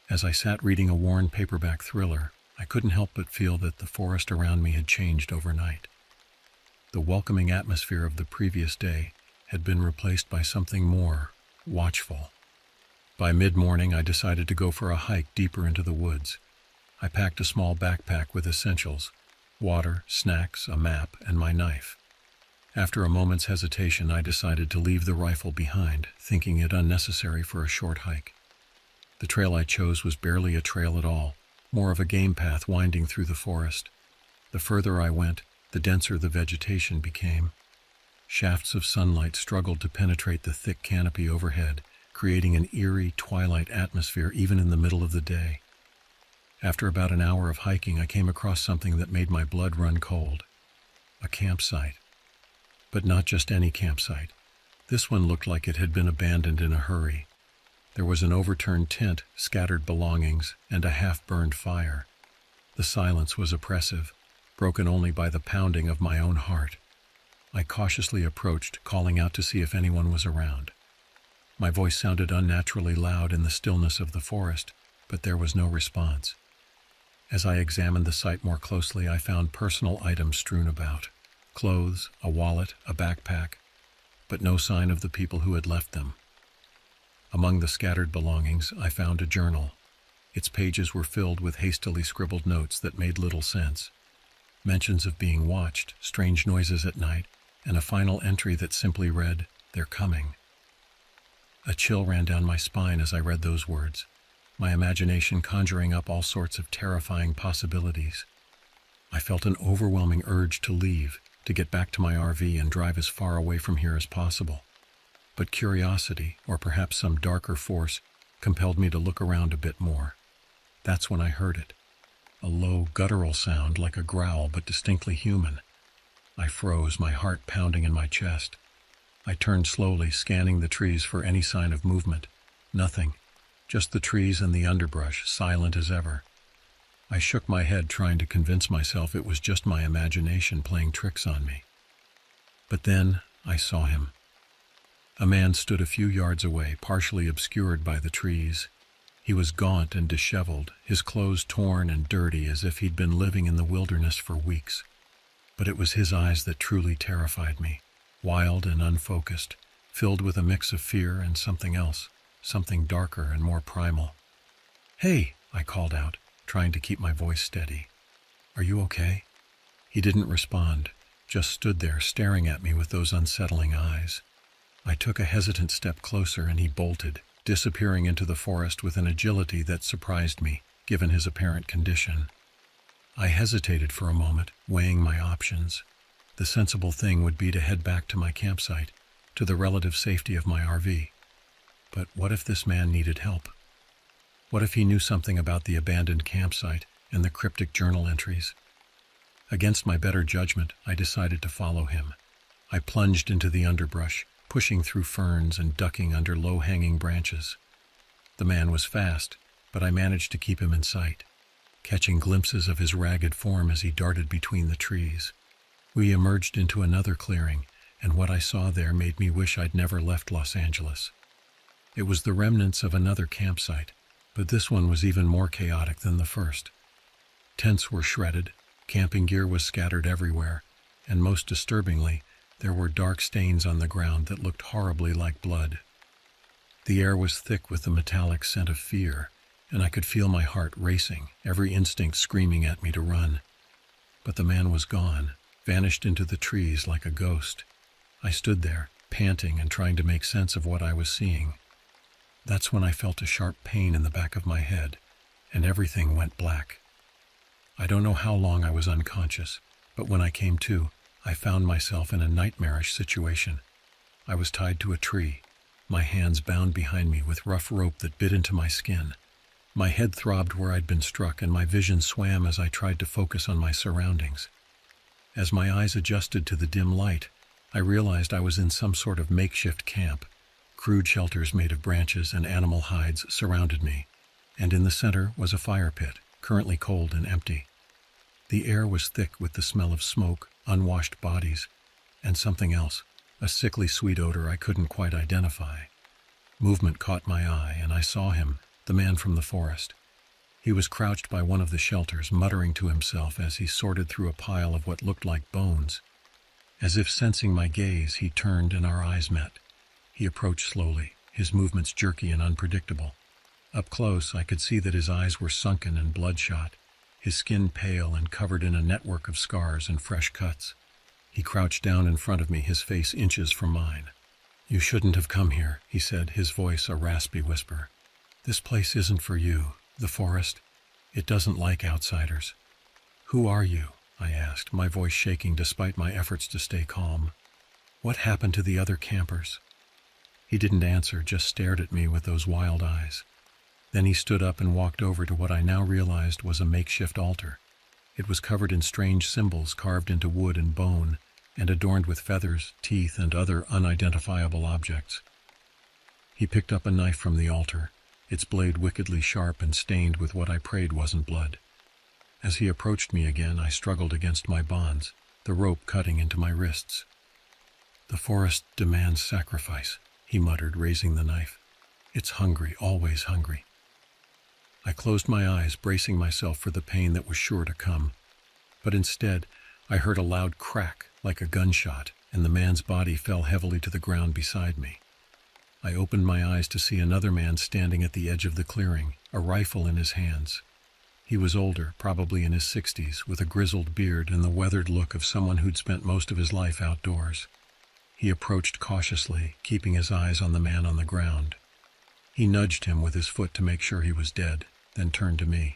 As I sat reading a worn paperback thriller, I couldn't help but feel that the forest around me had changed overnight. The welcoming atmosphere of the previous day had been replaced by something more watchful. By mid-morning, I decided to go for a hike deeper into the woods. I packed a small backpack with essentials: water, snacks, a map, and my knife. After a moment's hesitation, I decided to leave the rifle behind, thinking it unnecessary for a short hike. The trail I chose was barely a trail at all, more of a game path winding through the forest. The further I went, the denser the vegetation became. Shafts of sunlight struggled to penetrate the thick canopy overhead, creating an eerie twilight atmosphere even in the middle of the day. After about an hour of hiking, I came across something that made my blood run cold. A campsite. But not just any campsite. This one looked like it had been abandoned in a hurry. There was an overturned tent, scattered belongings, and a half-burned fire. The silence was oppressive, broken only by the pounding of my own heart. I cautiously approached, calling out to see if anyone was around. My voice sounded unnaturally loud in the stillness of the forest, but there was no response. As I examined the site more closely, I found personal items strewn about: clothes, a wallet, a backpack, but no sign of the people who had left them. Among the scattered belongings, I found a journal. Its pages were filled with hastily scribbled notes that made little sense. Mentions of being watched, strange noises at night, and a final entry that simply read, "They're coming." A chill ran down my spine as I read those words, my imagination conjuring up all sorts of terrifying possibilities. I felt an overwhelming urge to leave, to get back to my RV and drive as far away from here as possible. But curiosity, or perhaps some darker force, compelled me to look around a bit more. That's when I heard it. A low, guttural sound, like a growl, but distinctly human. I froze, my heart pounding in my chest. I turned slowly, scanning the trees for any sign of movement. Nothing. Just the trees and the underbrush, silent as ever. I shook my head, trying to convince myself it was just my imagination playing tricks on me. But then I saw him. A man stood a few yards away, partially obscured by the trees. He was gaunt and disheveled, his clothes torn and dirty as if he'd been living in the wilderness for weeks. But it was his eyes that truly terrified me, wild and unfocused, filled with a mix of fear and something else, something darker and more primal. "Hey!" I called out, trying to keep my voice steady. "Are you okay?" He didn't respond, just stood there staring at me with those unsettling eyes. I took a hesitant step closer and he bolted, disappearing into the forest with an agility that surprised me, given his apparent condition. I hesitated for a moment, weighing my options. The sensible thing would be to head back to my campsite, to the relative safety of my RV. But what if this man needed help? What if he knew something about the abandoned campsite and the cryptic journal entries? Against my better judgment, I decided to follow him. I plunged into the underbrush, pushing through ferns and ducking under low-hanging branches. The man was fast, but I managed to keep him in sight, catching glimpses of his ragged form as he darted between the trees. We emerged into another clearing, and what I saw there made me wish I'd never left Los Angeles. It was the remnants of another campsite, but this one was even more chaotic than the first. Tents were shredded, camping gear was scattered everywhere, and most disturbingly, there were dark stains on the ground that looked horribly like blood. The air was thick with the metallic scent of fear, and I could feel my heart racing, every instinct screaming at me to run. But the man was gone, vanished into the trees like a ghost. I stood there, panting and trying to make sense of what I was seeing. That's when I felt a sharp pain in the back of my head, and everything went black. I don't know how long I was unconscious, but when I came to, I found myself in a nightmarish situation. I was tied to a tree, my hands bound behind me with rough rope that bit into my skin. My head throbbed where I'd been struck, and my vision swam as I tried to focus on my surroundings. As my eyes adjusted to the dim light, I realized I was in some sort of makeshift camp. Crude shelters made of branches and animal hides surrounded me, and in the center was a fire pit, currently cold and empty. The air was thick with the smell of smoke, unwashed bodies, and something else, a sickly sweet odor I couldn't quite identify. Movement caught my eye, and I saw him, the man from the forest. He was crouched by one of the shelters, muttering to himself as he sorted through a pile of what looked like bones. As if sensing my gaze, he turned and our eyes met. He approached slowly, his movements jerky and unpredictable. Up close, I could see that his eyes were sunken and bloodshot, his skin pale and covered in a network of scars and fresh cuts. He crouched down in front of me, his face inches from mine. "You shouldn't have come here," he said, his voice a raspy whisper. "This place isn't for you, the forest. It doesn't like outsiders." "Who are you?" I asked, my voice shaking despite my efforts to stay calm. "What happened to the other campers?" He didn't answer, just stared at me with those wild eyes. Then he stood up and walked over to what I now realized was a makeshift altar. It was covered in strange symbols carved into wood and bone, and adorned with feathers, teeth, and other unidentifiable objects. He picked up a knife from the altar, its blade wickedly sharp and stained with what I prayed wasn't blood. As he approached me again, I struggled against my bonds, the rope cutting into my wrists. "The forest demands sacrifice," he muttered, raising the knife. "It's hungry, always hungry." I closed my eyes, bracing myself for the pain that was sure to come. But instead, I heard a loud crack, like a gunshot, and the man's body fell heavily to the ground beside me. I opened my eyes to see another man standing at the edge of the clearing, a rifle in his hands. He was older, probably in his 60s, with a grizzled beard and the weathered look of someone who'd spent most of his life outdoors. He approached cautiously, keeping his eyes on the man on the ground. He nudged him with his foot to make sure he was dead, then turned to me.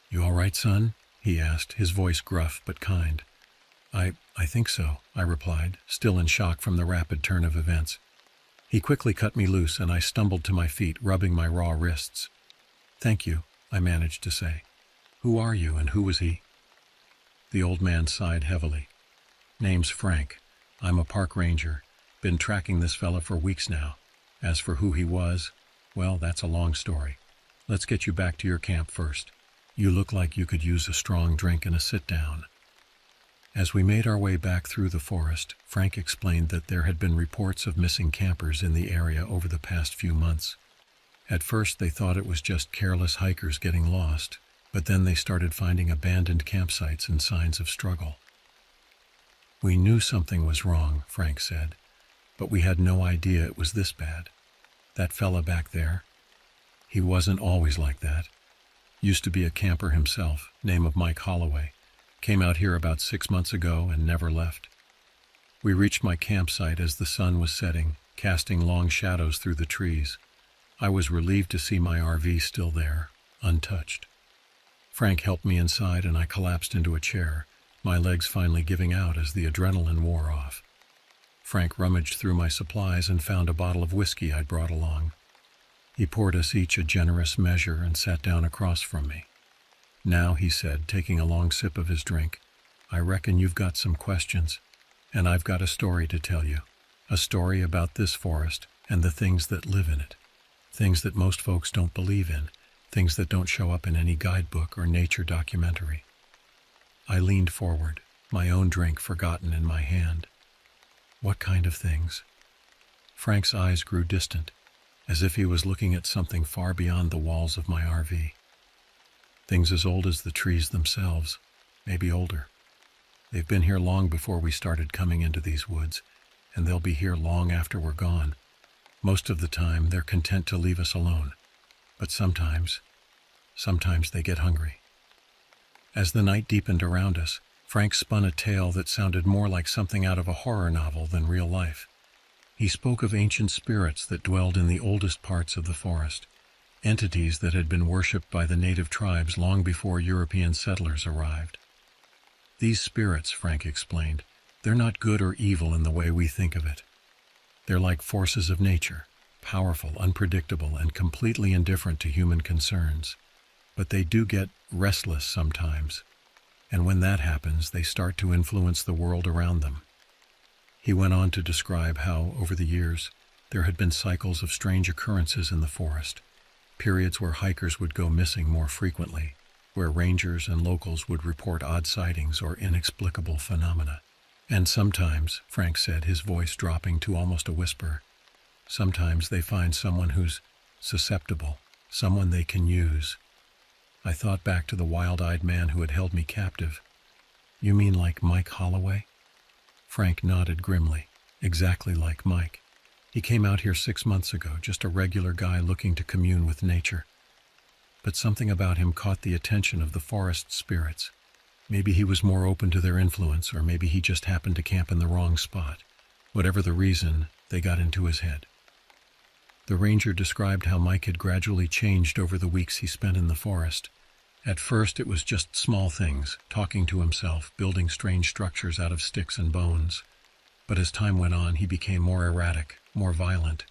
"You all right, son?" he asked, his voice gruff but kind. I think so," I replied, still in shock from the rapid turn of events. He quickly cut me loose, and I stumbled to my feet, rubbing my raw wrists. "Thank you," I managed to say. "Who are you, and who was he?" The old man sighed heavily. "Name's Frank. I'm a park ranger. Been tracking this fella for weeks now. As for who he was, well, that's a long story. Let's get you back to your camp first. You look like you could use a strong drink and a sit-down." As we made our way back through the forest, Frank explained that there had been reports of missing campers in the area over the past few months. At first they thought it was just careless hikers getting lost, but then they started finding abandoned campsites and signs of struggle. "We knew something was wrong," Frank said, "but we had no idea it was this bad. That fella back there, he wasn't always like that. Used to be a camper himself, name of Mike Holloway. Came out here about 6 months ago and never left. We reached my campsite as the sun was setting, casting long shadows through the trees. I was relieved to see my RV still there, untouched. Frank helped me inside and I collapsed into a chair, my legs finally giving out as the adrenaline wore off. Frank rummaged through my supplies and found a bottle of whiskey I'd brought along. He poured us each a generous measure and sat down across from me. "Now," he said, taking a long sip of his drink, "I reckon you've got some questions, and I've got a story to tell you. A story about this forest and the things that live in it. Things that most folks don't believe in, things that don't show up in any guidebook or nature documentary." I leaned forward, my own drink forgotten in my hand. "What kind of things?" Frank's eyes grew distant, as if he was looking at something far beyond the walls of my RV. "Things as old as the trees themselves, maybe older. They've been here long before we started coming into these woods, and they'll be here long after we're gone. Most of the time, they're content to leave us alone. But sometimes they get hungry." As the night deepened around us, Frank spun a tale that sounded more like something out of a horror novel than real life. He spoke of ancient spirits that dwelled in the oldest parts of the forest, entities that had been worshipped by the native tribes long before European settlers arrived. "These spirits," Frank explained, "they're not good or evil in the way we think of it. They're like forces of nature, powerful, unpredictable, and completely indifferent to human concerns. But they do get restless sometimes, and when that happens, they start to influence the world around them." He went on to describe how, over the years, there had been cycles of strange occurrences in the forest, periods where hikers would go missing more frequently, where rangers and locals would report odd sightings or inexplicable phenomena. "And sometimes," Frank said, his voice dropping to almost a whisper, "sometimes they find someone who's susceptible, someone they can use." I thought back to the wild-eyed man who had held me captive. "You mean like Mike Holloway?" Frank nodded grimly. "Exactly like Mike. He came out here 6 months ago, just a regular guy looking to commune with nature. But something about him caught the attention of the forest spirits. Maybe he was more open to their influence, or maybe he just happened to camp in the wrong spot. Whatever the reason, they got into his head." The ranger described how Mike had gradually changed over the weeks he spent in the forest. At first it was just small things, talking to himself, building strange structures out of sticks and bones. But as time went on, he became more erratic, more violent.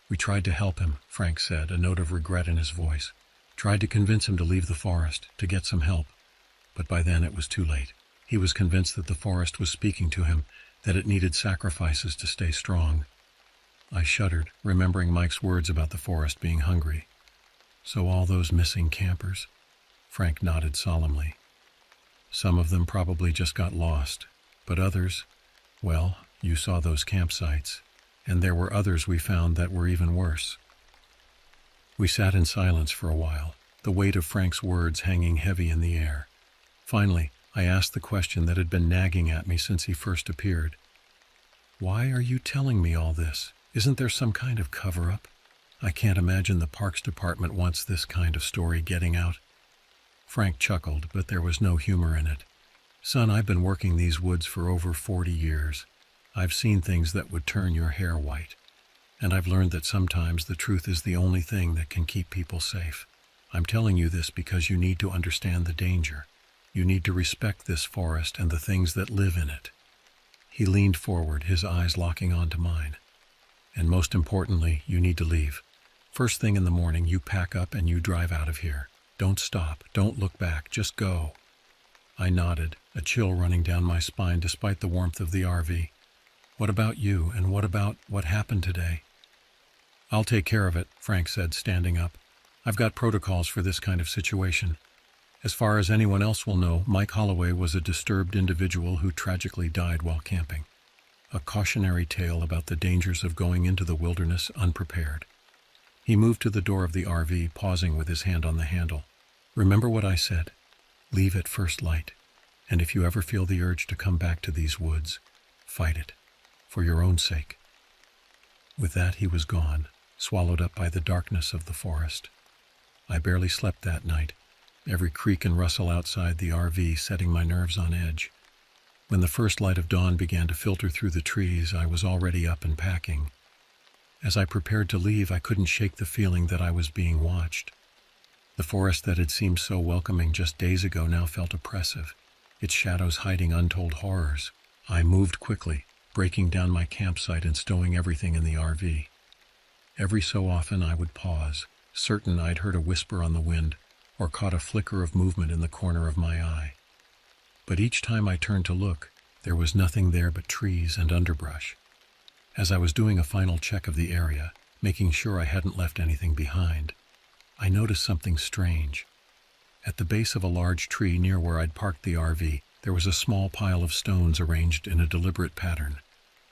"We tried to help him," Frank said, a note of regret in his voice. "Tried to convince him to leave the forest, to get some help. But by then it was too late. He was convinced that the forest was speaking to him, that it needed sacrifices to stay strong." I shuddered, remembering Mike's words about the forest being hungry. "So all those missing campers?" Frank nodded solemnly. "Some of them probably just got lost, but others, well, you saw those campsites, and there were others we found that were even worse." We sat in silence for a while, the weight of Frank's words hanging heavy in the air. Finally, I asked the question that had been nagging at me since he first appeared. "Why are you telling me all this? Isn't there some kind of cover-up? I can't imagine the Parks Department wants this kind of story getting out." Frank chuckled, but there was no humor in it. "Son, I've been working these woods for over 40 years. I've seen things that would turn your hair white. And I've learned that sometimes the truth is the only thing that can keep people safe. I'm telling you this because you need to understand the danger. You need to respect this forest and the things that live in it." He leaned forward, his eyes locking onto mine. "And most importantly, you need to leave. First thing in the morning, you pack up and you drive out of here. Don't stop, don't look back, just go." I nodded, a chill running down my spine despite the warmth of the RV. "What about you, and what about what happened today?" "I'll take care of it," Frank said, standing up. "I've got protocols for this kind of situation. As far as anyone else will know, Mike Holloway was a disturbed individual who tragically died while camping. A cautionary tale about the dangers of going into the wilderness unprepared." He moved to the door of the RV, pausing with his hand on the handle. "Remember what I said. Leave at first light. And if you ever feel the urge to come back to these woods, fight it. For your own sake." With that, he was gone, swallowed up by the darkness of the forest. I barely slept that night, every creak and rustle outside the RV setting my nerves on edge. When the first light of dawn began to filter through the trees, I was already up and packing. As I prepared to leave, I couldn't shake the feeling that I was being watched. The forest that had seemed so welcoming just days ago now felt oppressive, its shadows hiding untold horrors. I moved quickly, breaking down my campsite and stowing everything in the RV. Every so often I would pause, certain I'd heard a whisper on the wind or caught a flicker of movement in the corner of my eye. But each time I turned to look, there was nothing there but trees and underbrush. As I was doing a final check of the area, making sure I hadn't left anything behind, I noticed something strange. At the base of a large tree near where I'd parked the RV, there was a small pile of stones arranged in a deliberate pattern.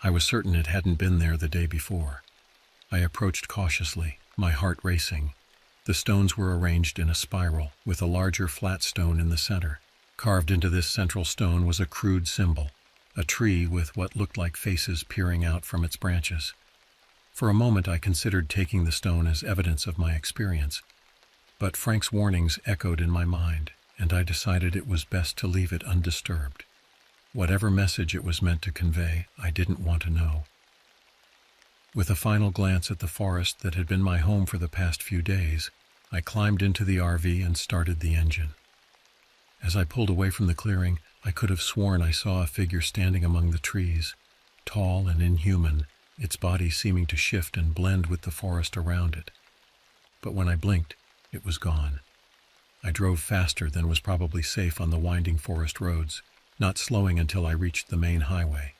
I was certain it hadn't been there the day before. I approached cautiously, my heart racing. The stones were arranged in a spiral, with a larger flat stone in the center. Carved into this central stone was a crude symbol, a tree with what looked like faces peering out from its branches. For a moment I considered taking the stone as evidence of my experience, but Frank's warnings echoed in my mind, and I decided it was best to leave it undisturbed. Whatever message it was meant to convey, I didn't want to know. With a final glance at the forest that had been my home for the past few days, I climbed into the RV and started the engine. As I pulled away from the clearing, I could have sworn I saw a figure standing among the trees, tall and inhuman, its body seeming to shift and blend with the forest around it. But when I blinked, it was gone. I drove faster than was probably safe on the winding forest roads, not slowing until I reached the main highway.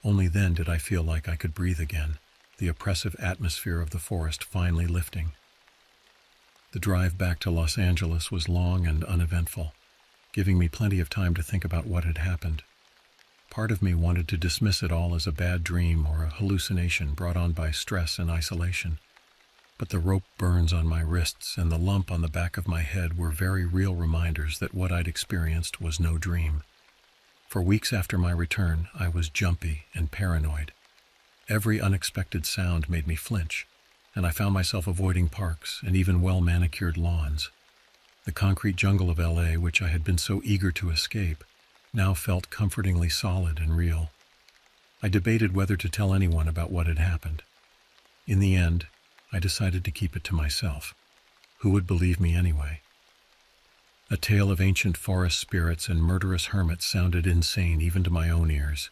Only then did I feel like I could breathe again, the oppressive atmosphere of the forest finally lifting. The drive back to Los Angeles was long and uneventful, giving me plenty of time to think about what had happened. Part of me wanted to dismiss it all as a bad dream or a hallucination brought on by stress and isolation. But the rope burns on my wrists and the lump on the back of my head were very real reminders that what I'd experienced was no dream. For weeks after my return, I was jumpy and paranoid. Every unexpected sound made me flinch, and I found myself avoiding parks and even well-manicured lawns. The concrete jungle of LA, which I had been so eager to escape, now felt comfortingly solid and real. I debated whether to tell anyone about what had happened. In the end, I decided to keep it to myself. Who would believe me anyway? A tale of ancient forest spirits and murderous hermits sounded insane even to my own ears.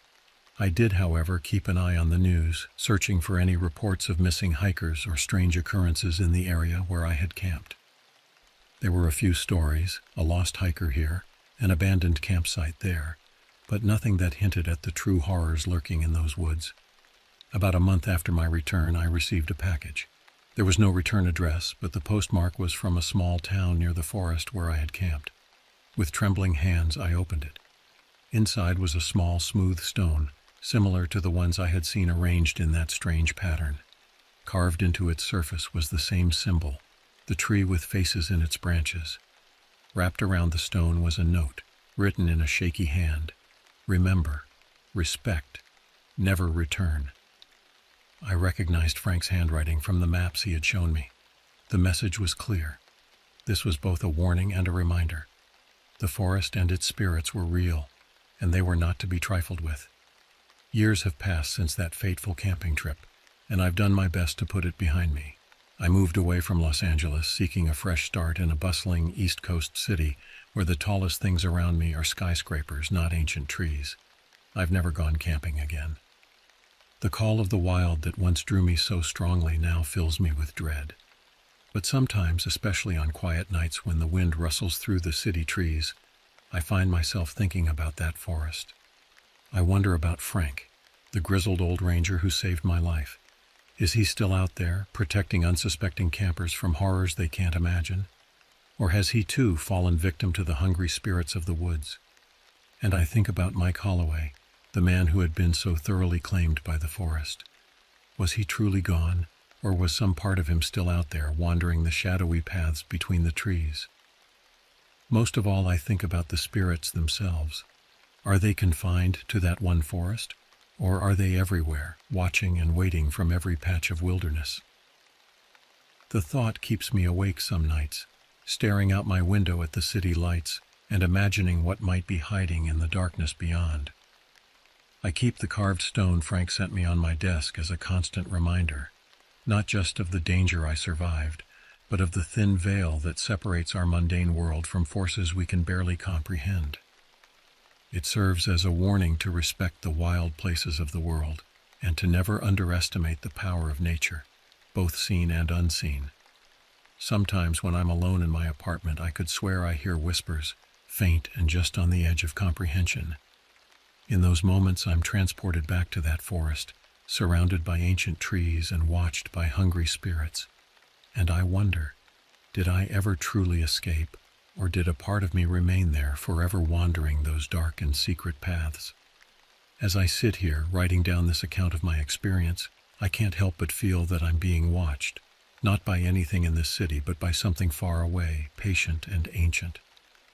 I did, however, keep an eye on the news, searching for any reports of missing hikers or strange occurrences in the area where I had camped. There were a few stories, a lost hiker here, an abandoned campsite there, but nothing that hinted at the true horrors lurking in those woods. About a month after my return, I received a package. There was no return address, but the postmark was from a small town near the forest where I had camped. With trembling hands, I opened it. Inside was a small, smooth stone, similar to the ones I had seen arranged in that strange pattern. Carved into its surface was the same symbol, the tree with faces in its branches. Wrapped around the stone was a note, written in a shaky hand. Remember, respect, never return. I recognized Frank's handwriting from the maps he had shown me. The message was clear. This was both a warning and a reminder. The forest and its spirits were real, and they were not to be trifled with. Years have passed since that fateful camping trip, and I've done my best to put it behind me. I moved away from Los Angeles, seeking a fresh start in a bustling East Coast city where the tallest things around me are skyscrapers, not ancient trees. I've never gone camping again. The call of the wild that once drew me so strongly now fills me with dread. But sometimes, especially on quiet nights when the wind rustles through the city trees, I find myself thinking about that forest. I wonder about Frank, the grizzled old ranger who saved my life. Is he still out there, protecting unsuspecting campers from horrors they can't imagine? Or has he too fallen victim to the hungry spirits of the woods? And I think about Mike Holloway, the man who had been so thoroughly claimed by the forest. Was he truly gone, or was some part of him still out there, wandering the shadowy paths between the trees? Most of all, I think about the spirits themselves. Are they confined to that one forest, or are they everywhere, watching and waiting from every patch of wilderness? The thought keeps me awake some nights, staring out my window at the city lights and imagining what might be hiding in the darkness beyond. I keep the carved stone Frank sent me on my desk as a constant reminder, not just of the danger I survived, but of the thin veil that separates our mundane world from forces we can barely comprehend. It serves as a warning to respect the wild places of the world and to never underestimate the power of nature, both seen and unseen. Sometimes when I'm alone in my apartment, I could swear I hear whispers, faint and just on the edge of comprehension. In those moments, I'm transported back to that forest, surrounded by ancient trees and watched by hungry spirits. And I wonder, did I ever truly escape, or did a part of me remain there, forever wandering those dark and secret paths? As I sit here, writing down this account of my experience, I can't help but feel that I'm being watched, not by anything in this city, but by something far away, patient and ancient.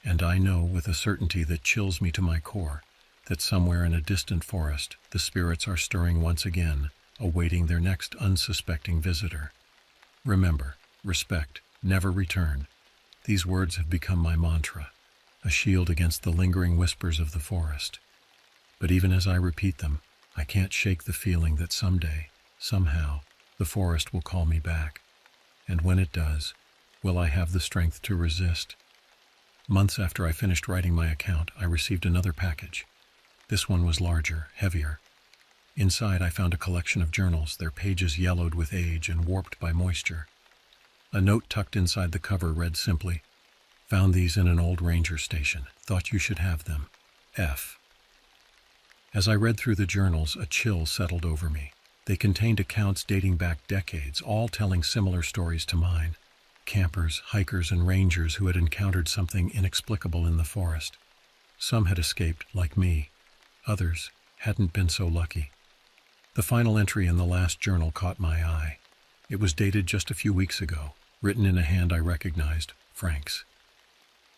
And I know with a certainty that chills me to my core, that somewhere in a distant forest, the spirits are stirring once again, awaiting their next unsuspecting visitor. Remember, respect, never return. These words have become my mantra, a shield against the lingering whispers of the forest. But even as I repeat them, I can't shake the feeling that someday, somehow, the forest will call me back. And when it does, will I have the strength to resist? Months after I finished writing my account, I received another package. This one was larger, heavier. Inside, I found a collection of journals, their pages yellowed with age and warped by moisture. A note tucked inside the cover read simply, "Found these in an old ranger station. Thought you should have them. F." As I read through the journals, a chill settled over me. They contained accounts dating back decades, all telling similar stories to mine. Campers, hikers, and rangers who had encountered something inexplicable in the forest. Some had escaped, like me. Others hadn't been so lucky. The final entry in the last journal caught my eye. It was dated just a few weeks ago, written in a hand I recognized, Frank's.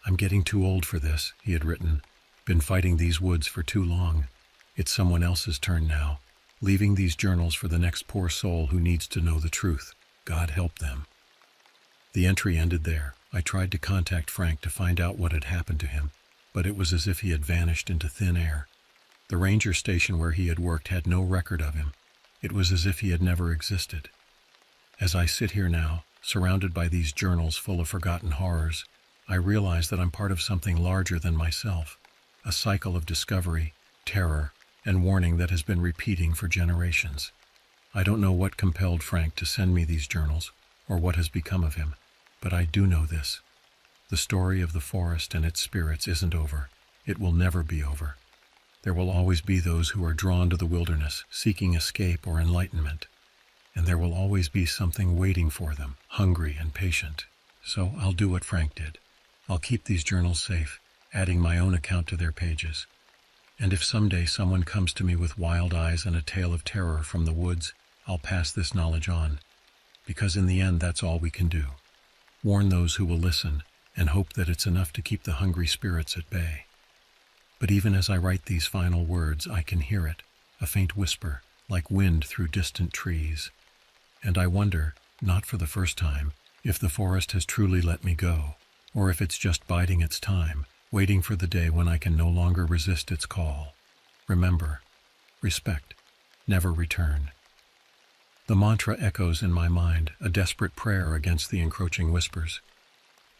"I'm getting too old for this," he had written. "Been fighting these woods for too long. It's someone else's turn now, leaving these journals for the next poor soul who needs to know the truth. God help them." The entry ended there. I tried to contact Frank to find out what had happened to him, but it was as if he had vanished into thin air. The ranger station where he had worked had no record of him. It was as if he had never existed. As I sit here now, surrounded by these journals full of forgotten horrors, I realize that I'm part of something larger than myself, a cycle of discovery, terror, and warning that has been repeating for generations. I don't know what compelled Frank to send me these journals, or what has become of him, but I do know this. The story of the forest and its spirits isn't over. It will never be over. There will always be those who are drawn to the wilderness, seeking escape or enlightenment. And there will always be something waiting for them, hungry and patient. So I'll do what Frank did. I'll keep these journals safe, adding my own account to their pages. And if someday someone comes to me with wild eyes and a tale of terror from the woods, I'll pass this knowledge on. Because in the end, that's all we can do. Warn those who will listen, and hope that it's enough to keep the hungry spirits at bay. But even as I write these final words, I can hear it, a faint whisper, like wind through distant trees. And I wonder, not for the first time, if the forest has truly let me go, or if it's just biding its time, waiting for the day when I can no longer resist its call. Remember, respect, never return. The mantra echoes in my mind, a desperate prayer against the encroaching whispers.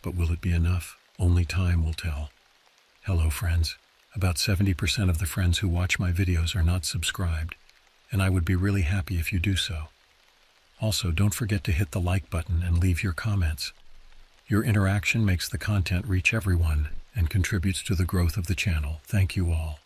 But will it be enough? Only time will tell. Hello, friends. About 70% of the friends who watch my videos are not subscribed, and I would be really happy if you do so. Also, don't forget to hit the like button and leave your comments. Your interaction makes the content reach everyone and contributes to the growth of the channel. Thank you all.